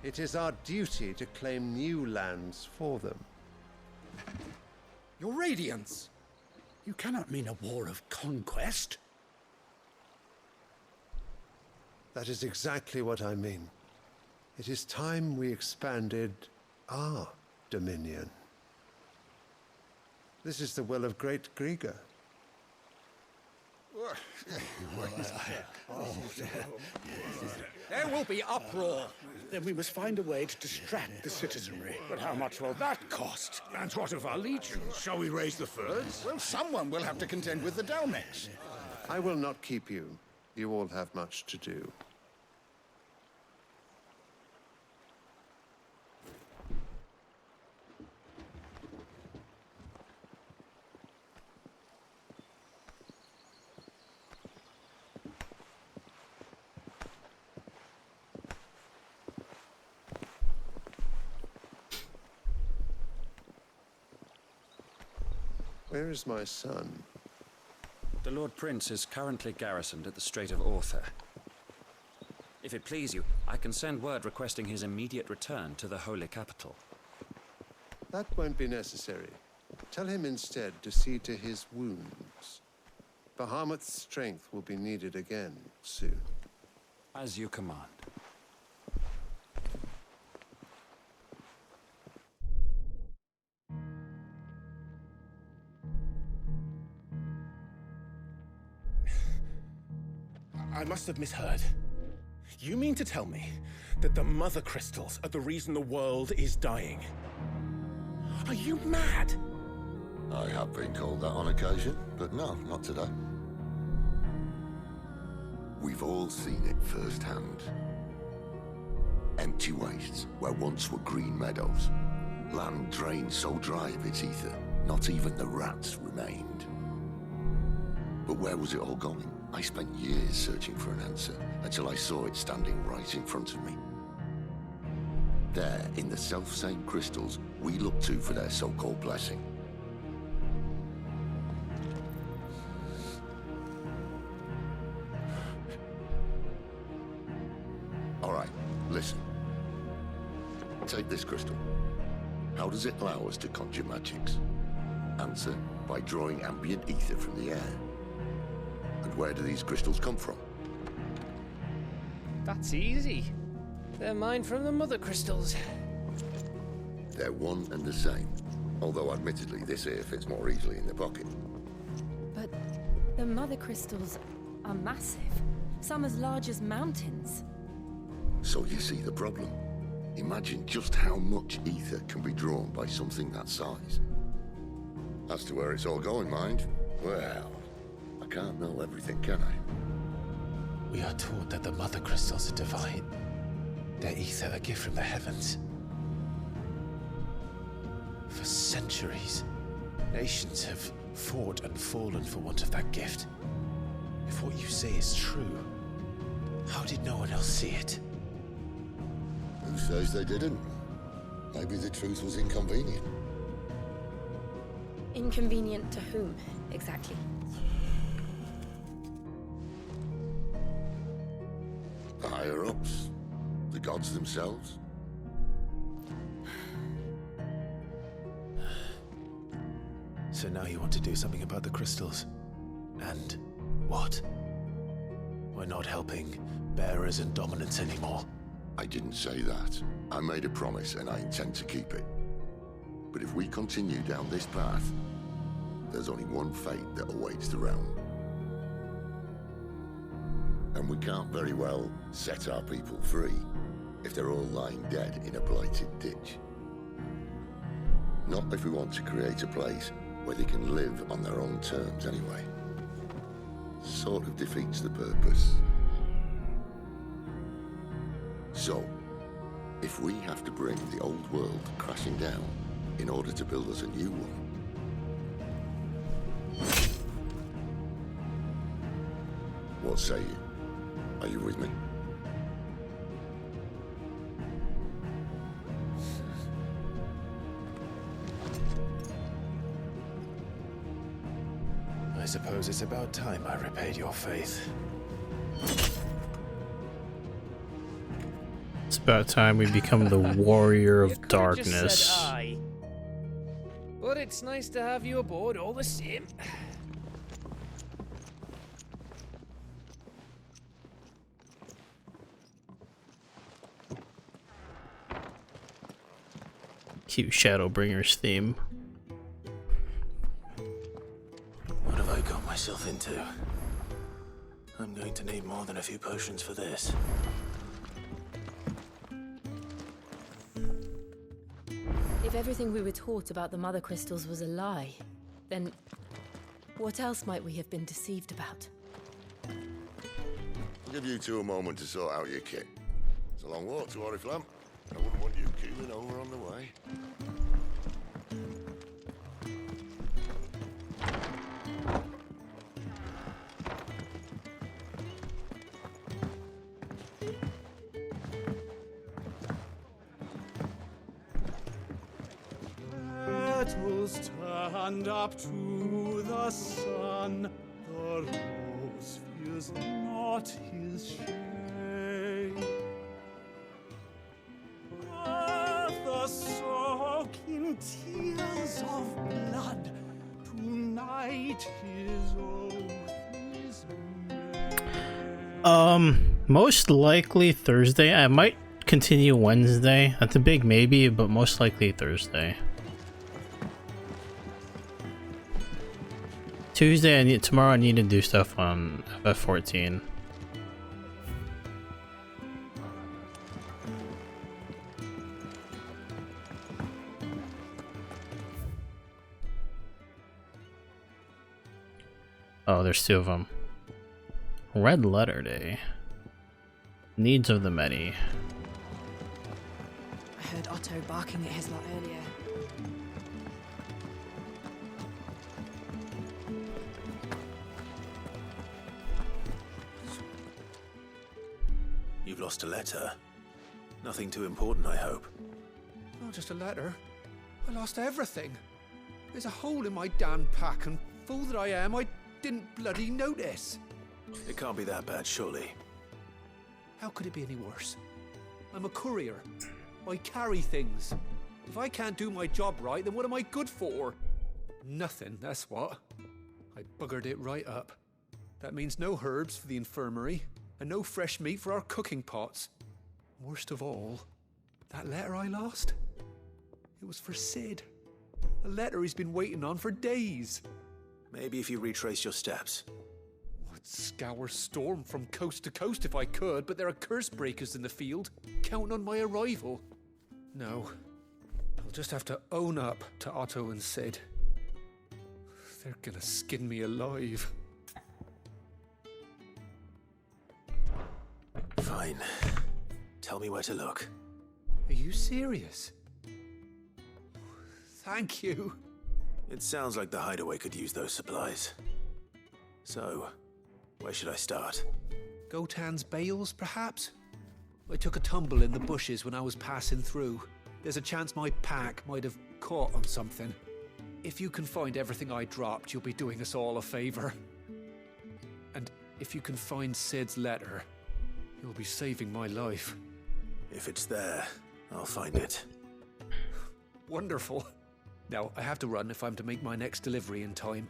B: it is our duty to claim new lands for them.
I: Your Radiance! You cannot mean a war of conquest.
B: That is exactly what I mean. It is time we expanded our dominion. This is the will of great Grieger.
I: There will be uproar. Then we must find a way to distract the citizenry. But how much will that cost? And what of our legions? Shall we raise the furs?
D: Well, someone will have to contend with the Dalmex.
B: I will not keep you. You all have much to do. Where is my son?
M: The Lord Prince is currently garrisoned at the Strait of Author. If it please you, I can send word requesting his immediate return to the Holy Capital.
B: That won't be necessary. Tell him instead to see to his wounds. Bahamut's strength will be needed again soon.
M: As you command.
N: I must have misheard. You mean to tell me that the mother crystals are the reason the world is dying? Are you mad?
X: I have been called that on occasion, but no, not today. We've all seen it firsthand. Empty wastes where once were green meadows. Land drained so dry of its ether, not even the rats remained. But where was it all going? I spent years searching for an answer, until I saw it standing right in front of me. There, in the self-same crystals we look to for their so-called blessing. All right, listen. Take this crystal. How does it allow us to conjure magics? Answer, by drawing ambient ether from the air. And where do these crystals come from?
H: That's easy. They're mined from the mother crystals.
X: They're one and the same. Although admittedly this here fits more easily in the pocket.
R: But the mother crystals are massive. Some as large as mountains.
X: So you see the problem. Imagine just how much ether can be drawn by something that size. As to where it's all going, mind? Well, I can't know everything, can I?
K: We are taught that the mother crystals are divine. Their ether a gift from the heavens. For centuries, nations have fought and fallen for want of that gift. If what you say is true, how did no one else see it?
X: Who says they didn't? Maybe the truth was inconvenient.
J: Inconvenient to whom, exactly?
X: The higher-ups? The gods themselves?
K: So now you want to do something about the crystals? And what? We're not helping bearers and dominants anymore.
X: I didn't say that. I made a promise and I intend to keep it. But if we continue down this path, there's only one fate that awaits the realm. And we can't very well set our people free if they're all lying dead in a blighted ditch. Not if we want to create a place where they can live on their own terms anyway. Sort of defeats the purpose. So, if we have to bring the old world crashing down in order to build us a new one, what say you? Are you with me?
K: I suppose it's about time I repaid your faith.
A: It's about time we become the warrior of
H: You could've
A: darkness.
H: just said aye. But it's nice to have you aboard all the same.
A: Cute Shadowbringers theme.
K: What have I got myself into? I'm going to need more than a few potions for this.
J: If everything we were taught about the Mother Crystals was a lie, then what else might we have been deceived about?
X: I'll give you two a moment to sort out your kit. It's a long walk to Oriflamme. I wouldn't want you keeling over on the way.
C: Petals stand up to the sun. The rose fears not his shade. Earth soak in tears of blood. Tonight his oath is made.
A: Most likely Thursday. I might continue Wednesday. That's a big maybe, but most likely Thursday. Tuesday, tomorrow I need to do stuff on FF14. Oh, there's two of them. Red Letter Day. Needs of the many.
L: I heard Otto barking at his lot earlier.
K: You've lost a letter. Nothing too important, I hope.
C: Not just a letter. I lost everything. There's a hole in my damn pack, and fool that I am, I didn't bloody notice.
K: It can't be that bad, surely.
C: How could it be any worse? I'm a courier. I carry things. If I can't do my job right, then what am I good for? Nothing, that's what. I buggered it right up. That means no herbs for the infirmary, and no fresh meat for our cooking pots. Worst of all, that letter I lost? It was for Sid. A letter he's been waiting on for days.
K: Maybe if you retrace your steps.
C: I'd scour Storm from coast to coast if I could, but there are curse breakers in the field, counting on my arrival. No, I'll just have to own up to Otto and Sid. They're gonna skin me alive.
K: Fine. Tell me where to look.
C: Are you serious? Thank you.
K: It sounds like the hideaway could use those supplies. So, where should I start?
C: Gotan's bales, perhaps? I took a tumble in the bushes when I was passing through. There's a chance my pack might have caught on something. If you can find everything I dropped, you'll be doing us all a favor. And if you can find Sid's letter, you'll be saving my life.
K: If it's there, I'll find it.
C: Wonderful. Now, I have to run if I'm to make my next delivery in time.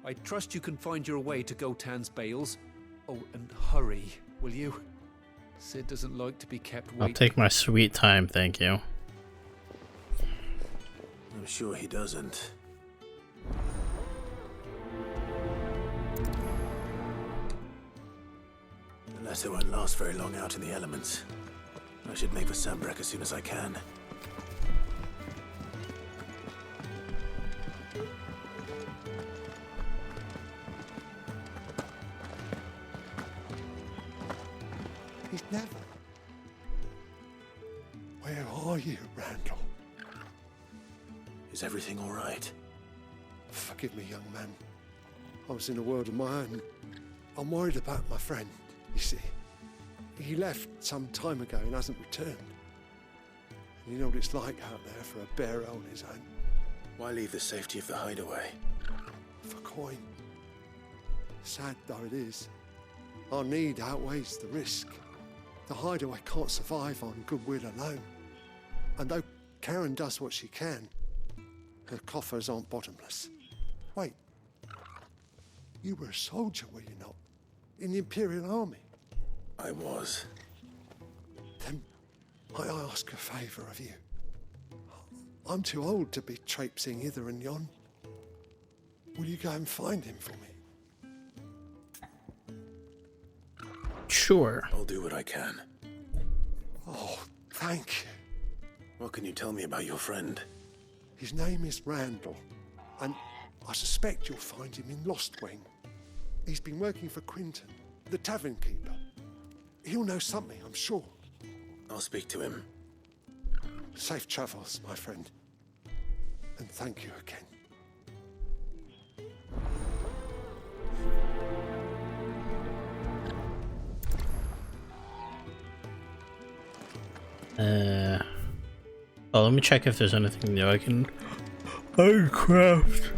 C: I trust you can find your way to Gotan's bales. Oh, and hurry, will you? Sid doesn't like to be kept waiting.
A: I'll take my sweet time, thank you.
K: I'm sure he doesn't. The letter won't last very long out in the elements. I should make for Sambrek as soon as I can.
B: He's never. Where are you, Randall?
K: Is everything all right?
B: Forgive me, young man. I was in a world of my own. I'm worried about my friend, you see. He left some time ago and hasn't returned. And you know what it's like out there for a bearer on his own.
K: Why leave the safety of the hideaway?
B: For coin. Sad though it is, our need outweighs the risk. The hideaway can't survive on goodwill alone. And though Karen does what she can, her coffers aren't bottomless. Wait, you were a soldier, were you not? In the Imperial Army?
K: I was.
B: Then might I ask a favour of you? I'm too old to be traipsing hither and yon. Will you go and find him for me?
A: Sure.
K: I'll do what I can.
B: Oh, thank you.
K: What can you tell me about your friend?
B: His name is Randall, and I suspect you'll find him in Lost Wing. He's been working for Quinton, the tavern keeper. He'll know something, I'm sure.
K: I'll speak to him.
B: Safe travels, my friend. And thank you again.
A: Oh, let me check if there's anything new I can craft.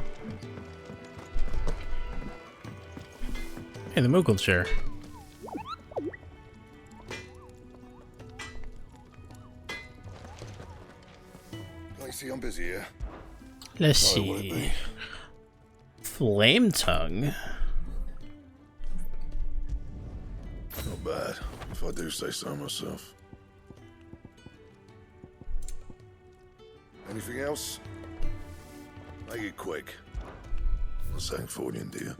A: Hey, the Moogle's here.
X: I see I'm busy here.
A: Let's
X: Oh, will it
A: see.
X: be?
A: Flame tongue.
T: Not bad, if I do say so myself.
X: Anything else? Make it quick.
T: Not saying Fordian, do you?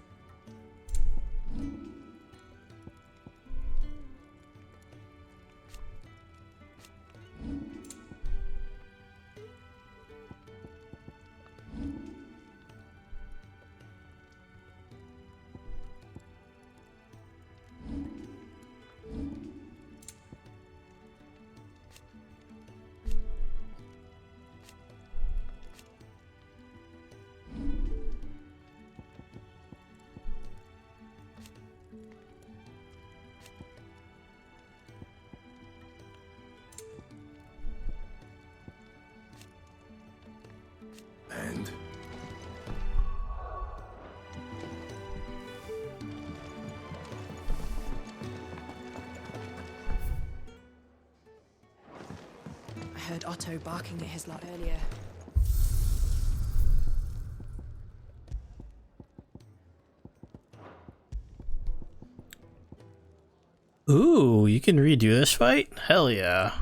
T: And?
L: I heard Otto barking at his lot earlier.
A: Ooh, you can redo this fight? Hell yeah.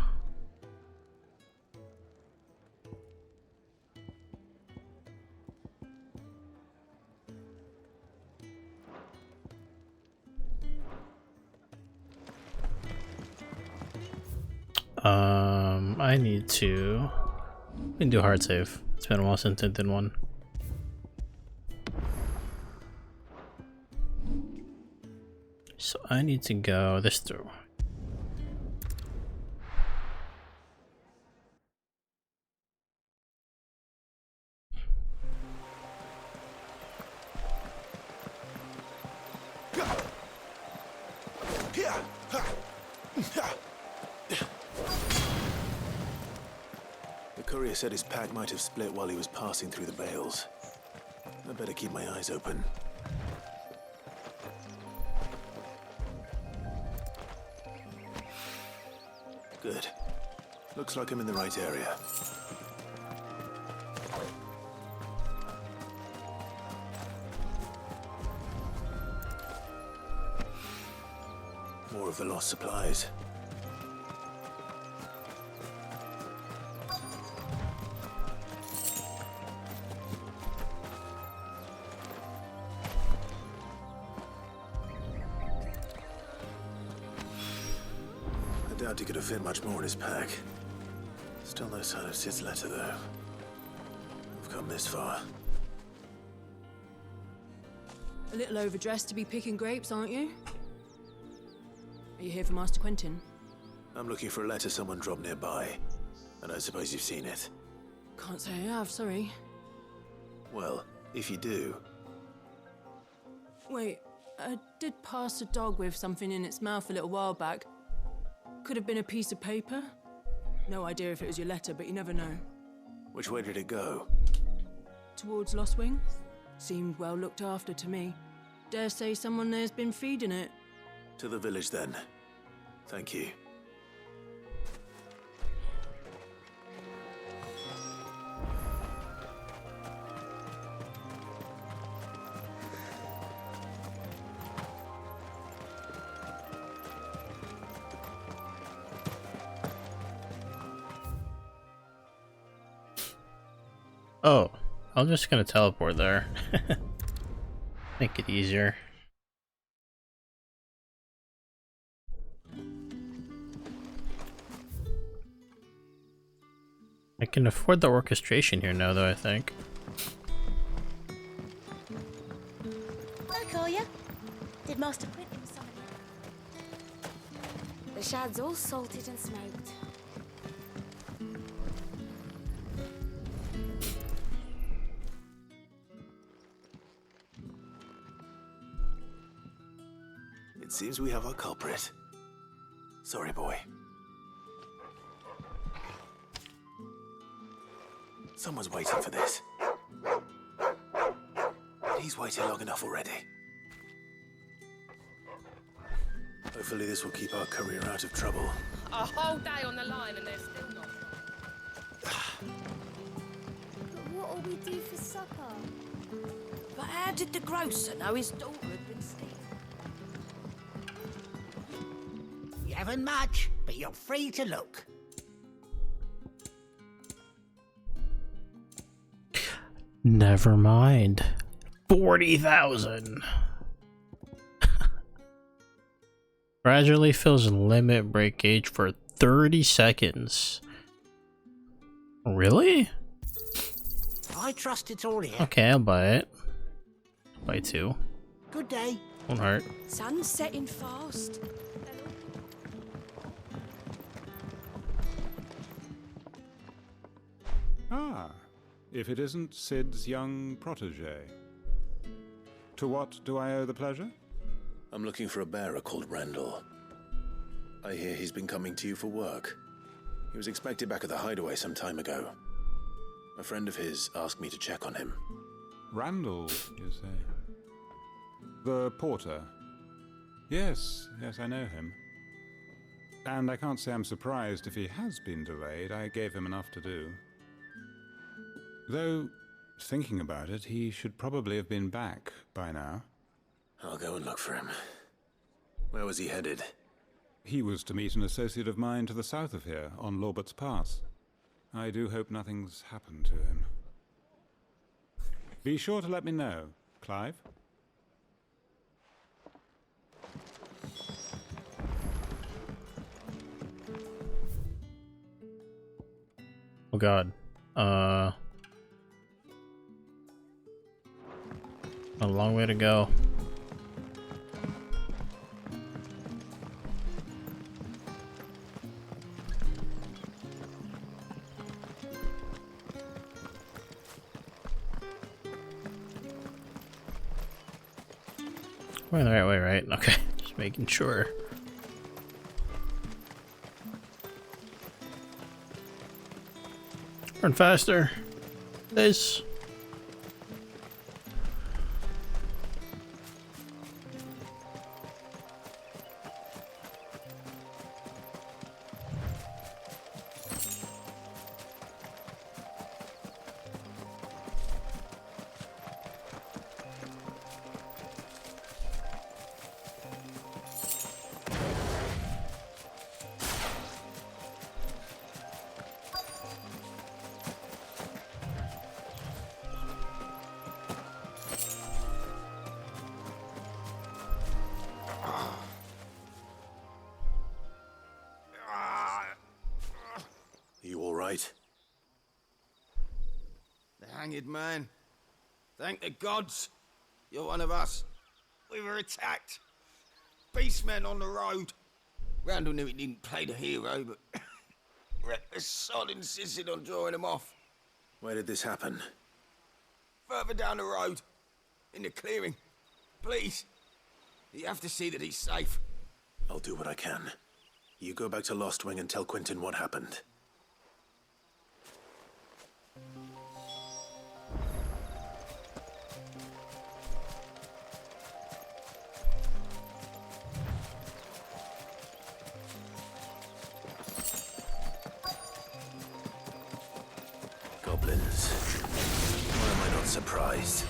A: I need to... We can do hard save. It's been a while since I did one. So I need to go this through.
K: The courier said his pack might have split while he was passing through the bales. I better keep my eyes open. Good. Looks like I'm in the right area. More of the lost supplies. I doubt he could have fit much more in his pack. Still no sign of Sid's letter, though. We've come this far.
L: A little overdressed to be picking grapes, aren't you? Are you here for Master Quentin?
K: I'm looking for a letter someone dropped nearby. And I suppose you've seen it.
L: Can't say I have, sorry.
K: Well, if you do...
L: Wait, I did pass a dog with something in its mouth a little while back. Could have been a piece of paper. No idea if it was your letter, but you never know.
K: Which way did it go?
L: Towards Lost Wing? Seemed well looked after to me. Dare say someone there's been feeding it.
K: To the village, then. Thank you.
A: Oh, I'm just gonna teleport there. Make it easier. I can afford the orchestration here now, though, I think.
E: I call ya. Did Master Quentin summon you? The shad's all salted and smoked.
K: It seems we have our culprit. Sorry, boy. Someone's waiting for this. He's waited long enough already. Hopefully this will keep our career out of trouble.
O: A whole day on the line and they're still not.
E: But what'll we do for supper?
V: But how did the grocer know his daughter had been stealing? You haven't much, but you're free to look.
A: Never mind. 40,000. Gradually fills limit break gauge for 30 seconds. Really?
V: I trust it's all here.
A: Okay, I'll buy it. I'll buy 2.
V: Good day.
A: 1 heart.
L: Sun's setting fast.
P: Ah, if it isn't Sid's young protege. To what do I owe the pleasure?
K: I'm looking for a bearer called Randall. I hear he's been coming to you for work. He was expected back at the hideaway some time ago. A friend of his asked me to check on him.
P: Randall, you say? The porter? Yes, I know him. And I can't say I'm surprised if he has been delayed. I gave him enough to do. Though, thinking about it, he should probably have been back by now.
K: I'll go and look for him. Where was he headed?
P: He was to meet an associate of mine to the south of here, on Lorbert's Pass. I do hope nothing's happened to him. Be sure to let me know, Clive.
A: Oh god. A long way to go. We're in the right way, right? Okay, just making sure. Run faster. This.
T: The hanged man. Thank the gods. You're one of us. We were attacked. Beastmen on the road. Randall knew he didn't play the hero, but reckless sod insisted on drawing him off.
K: Where did this happen?
T: Further down the road. In the clearing. Please. You have to see that he's safe.
K: I'll do what I can. You go back to Lost Wing and tell Quentin what happened. Goblins. Why am I not surprised?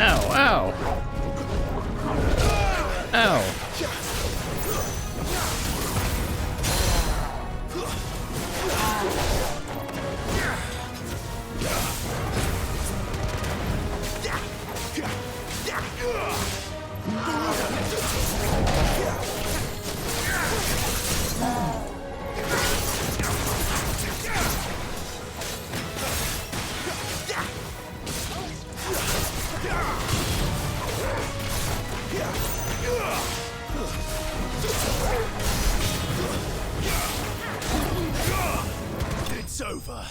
A: Ow, ow. Ow.
N: It's over.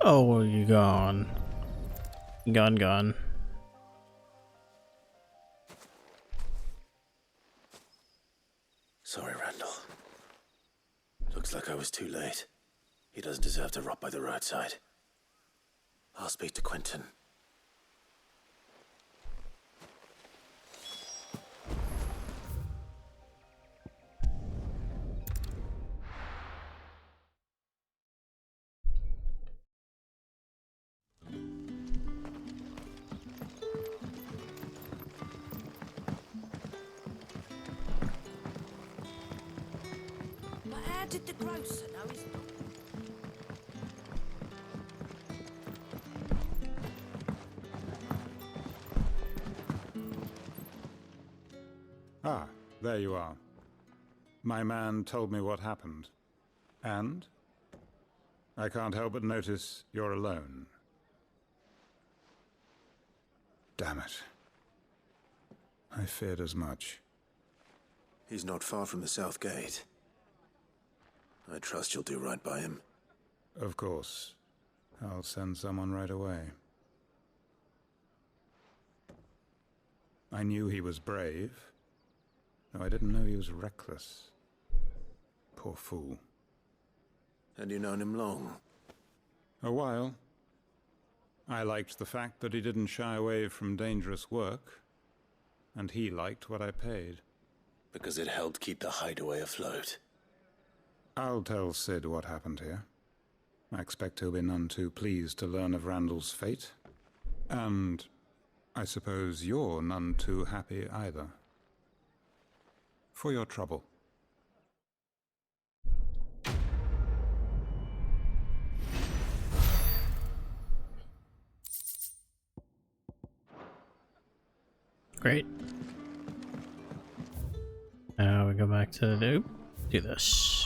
A: Oh, well, you gone. Gone.
K: Sorry, Randall. Looks like I was too late. He doesn't deserve to rot by the roadside. I'll speak to Quentin.
E: But how did the grocer know he's not?
P: Ah, there you are. My man told me what happened. And? I can't help but notice you're alone. Damn it. I feared as much.
K: He's not far from the South Gate. I trust you'll do right by him.
P: Of course. I'll send someone right away. I knew he was brave, though I didn't know he was reckless. Poor fool.
K: Had you known him long?
P: A while. I liked the fact that he didn't shy away from dangerous work, and he liked what I paid.
K: Because it helped keep the hideaway afloat.
P: I'll tell Sid what happened here. I expect he'll be none too pleased to learn of Randall's fate. And I suppose you're none too happy either. For your trouble.
A: Great. Now we go back to the loop. Do this.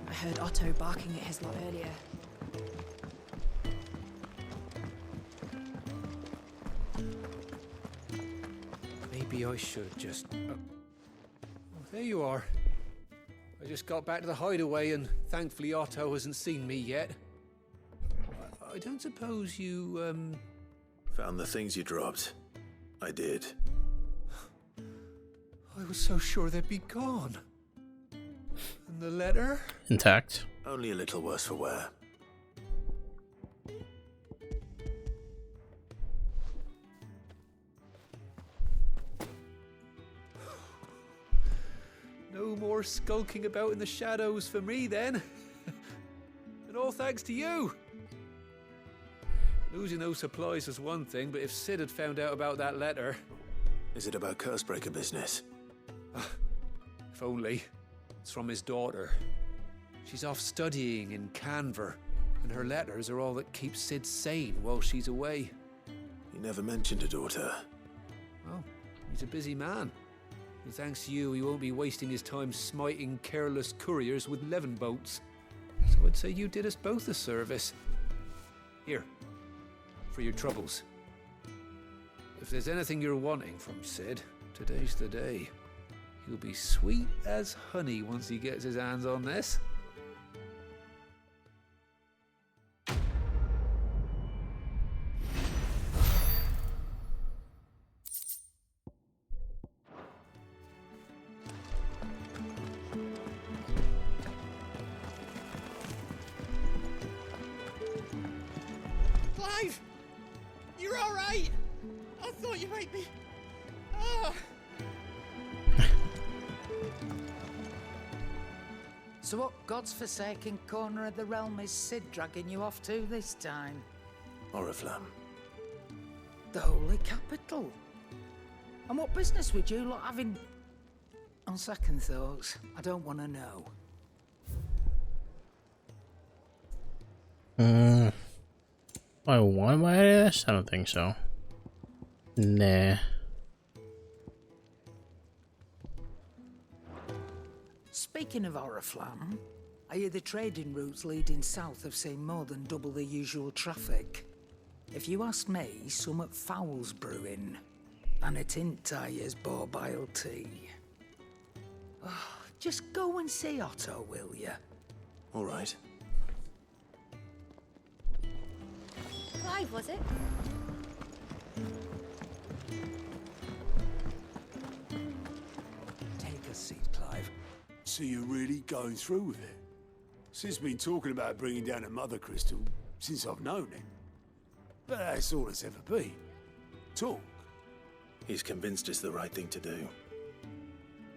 J: I heard Otto barking at his lot earlier.
C: Maybe I should just... Oh, there you are. I just got back to the hideaway and thankfully Otto hasn't seen me yet. I don't suppose you,
K: Found the things you dropped. I did.
C: I was so sure they'd be gone. And the letter?
A: Intact.
K: Only a little worse for wear.
C: No more skulking about in the shadows for me then. And all thanks to you. Losing those supplies was one thing, but if Sid had found out about that letter...
K: Is it about Cursebreaker business?
C: If only. It's from his daughter. She's off studying in Canver. And her letters are all that keep Sid sane while she's away.
K: He never mentioned a daughter.
C: Well, he's a busy man. And thanks to you, he won't be wasting his time smiting careless couriers with levin boats. So I'd say you did us both a service. Here, for your troubles. If there's anything you're wanting from Sid, today's the day. He'll be sweet as honey once he gets his hands on this.
V: Clive! You're alright! I thought you might be... Ah!
F: So what God's forsaken corner of the realm is Sid dragging you off to this time?
K: Oriflamme.
F: The Holy Capital. And what business would you lot having... On second thoughts, I don't want to know.
A: Why am I at this? I don't think so. Nah.
F: Speaking of Oriflamme, I hear the trading routes leading south have seen more than double the usual traffic. If you ask me, summat foul's brewing. And it ain't Tyre's borbile tea. Oh, just go and see Otto, will you?
K: All right.
E: Clive, was it?
I: Take a seat, Clive. So you're really going through with it? Sid's been talking about bringing down a mother crystal since I've known him. But that's all it's ever been. Talk.
K: He's convinced it's the right thing to do.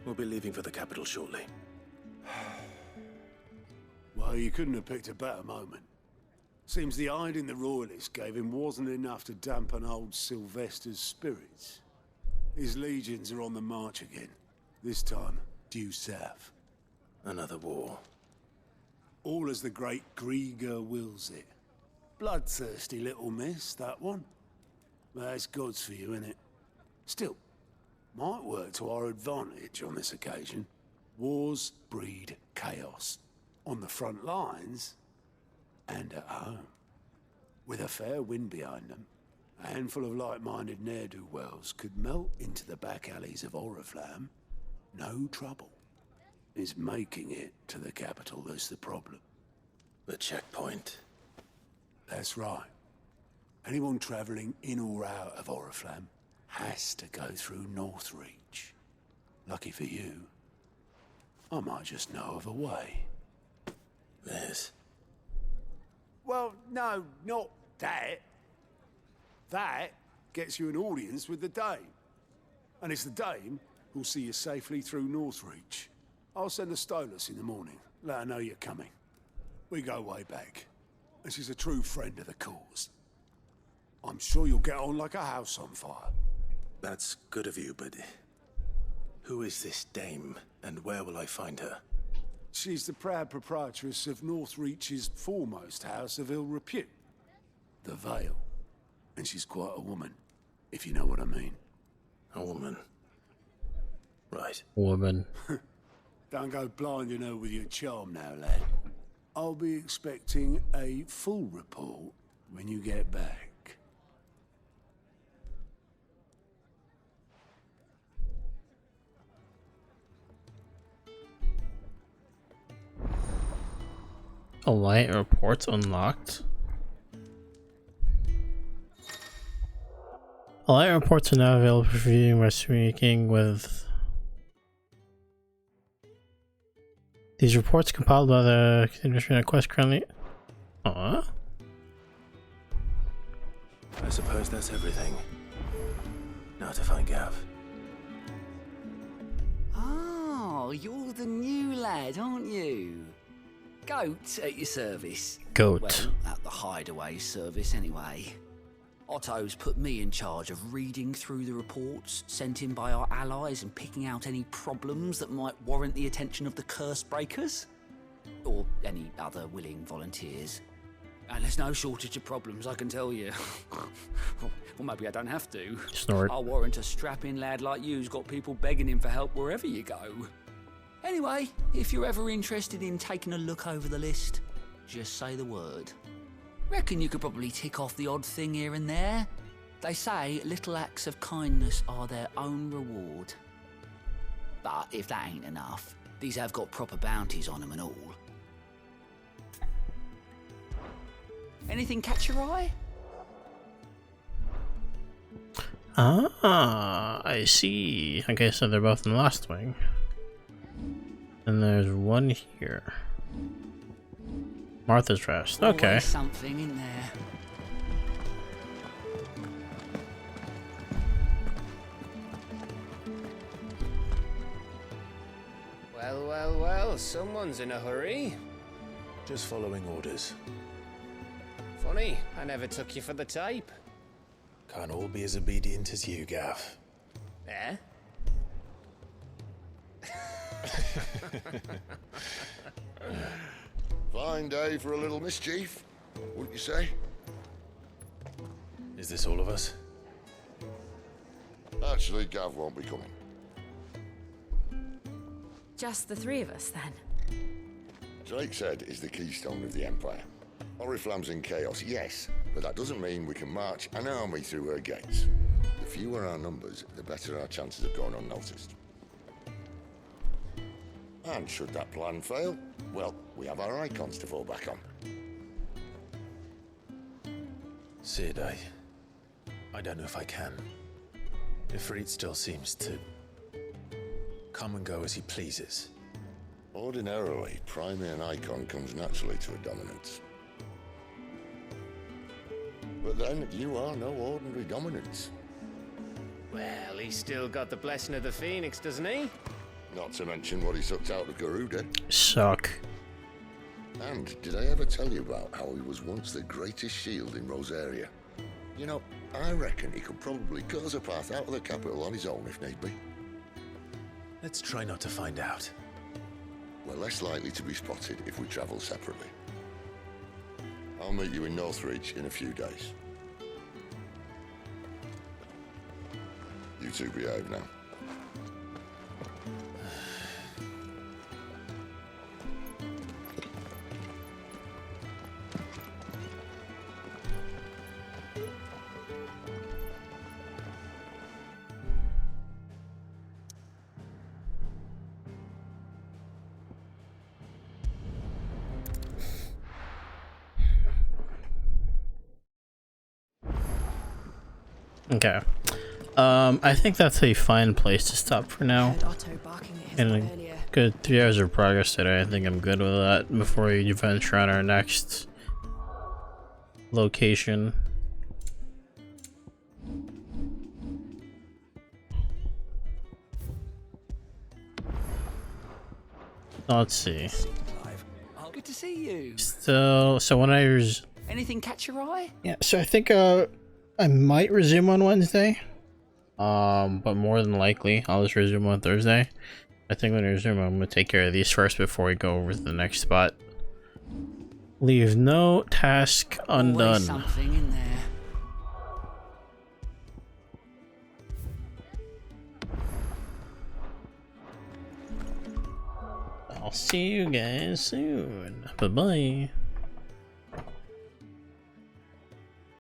K: We'll be leaving for the capital shortly.
I: Well, you couldn't have picked a better moment. Seems the hiding the royalists gave him wasn't enough to dampen old Sylvester's spirits. His legions are on the march again. This time, due south.
K: Another war.
I: All as the great Grieger wills it. Bloodthirsty little miss, that one. But that's God's for you, innit? Still, might work to our advantage on this occasion. Wars breed chaos. On the front lines, and at home. With a fair wind behind them, a handful of like-minded ne'er-do-wells could melt into the back alleys of Oriflamme. No trouble. It's making it to the capital that's the problem.
K: The checkpoint.
I: That's right. Anyone travelling in or out of Oriflamme has to go through Northreach. Lucky for you, I might just know of a way.
K: There's...
I: Well, no, not that. That gets you an audience with the Dame. And it's the Dame who'll see you safely through Northreach. I'll send a Stolas in the morning, let her know you're coming. We go way back, and she's a true friend of the cause. I'm sure you'll get on like a house on fire.
K: That's good of you, but... Who is this Dame, and where will I find her?
I: She's the proud proprietress of Northreach's foremost house of ill repute, the Vale. And she's quite a woman, if you know what I mean.
K: A woman. Right.
A: Woman.
I: Don't go blinding her with your charm now, lad. I'll be expecting a full report when you get back.
A: Alliant reports unlocked. Alliant reports are now available for viewing by speaking with. These reports compiled by the continuation quest currently. I
K: suppose that's everything. Now to find Gav.
G: Oh, you're the new lad, aren't you? Goat at your service.
A: Goat.
G: Well, at the hideaway service anyway. Otto's put me in charge of reading through the reports sent in by our allies and picking out any problems that might warrant the attention of the curse breakers. Or any other willing volunteers. And there's no shortage of problems, I can tell you. Well, maybe I don't have to.
A: Snort.
G: I'll warrant a strapping lad like you's got people begging him for help wherever you go. Anyway, if you're ever interested in taking a look over the list, just say the word. Reckon you could probably tick off the odd thing here and there. They say little acts of kindness are their own reward. But if that ain't enough, these have got proper bounties on them and all. Anything catch your eye?
A: Ah, I see. Okay, so they're both in the last wing. And there's one here. Martha's Rest. Okay.
G: Always something in there.
H: Well, well, well, someone's in a hurry.
K: Just following orders.
H: Funny, I never took you for the type.
K: Can't all be as obedient as you, Gav.
H: Eh?
X: Fine day for a little mischief, wouldn't you say?
K: Is this all of us?
X: Actually, Gav won't be coming.
R: Just the three of us, then?
X: Drake's Head is the keystone of the Empire. Oriflamme's in chaos, yes, but that doesn't mean we can march an army through her gates. The fewer our numbers, the better our chances of going unnoticed. And should that plan fail, well, we have our icons to fall back on.
K: Sid, I don't know if I can. Ifrit still seems to come and go as he pleases.
X: Ordinarily, priming an icon comes naturally to a dominance. But then, you are no ordinary dominance.
H: Well, he's still got the blessing of the Phoenix, doesn't he?
X: Not to mention what he sucked out of Garuda.
A: Suck.
X: And did I ever tell you about how he was once the greatest shield in Rosaria? You know, I reckon he could probably cut us a path out of the capital on his own if need be.
K: Let's try not to find out.
X: We're less likely to be spotted if we travel separately. I'll meet you in Northreach in a few days. You two behave now.
A: Okay. I think that's a fine place to stop for now. And a good 3 hours of progress today. I think I'm good with that before we venture on our next location. Let's see.
G: Good to see you.
A: So when
G: Anything catch your eye?
A: yeah, so I think I might resume on Wednesday. But more than likely I'll just resume on Thursday. I think when I resume, I'm gonna take care of these first before we go over to the next spot. Leave no task undone.
G: Always something in there.
A: I'll see you guys soon. Bye bye.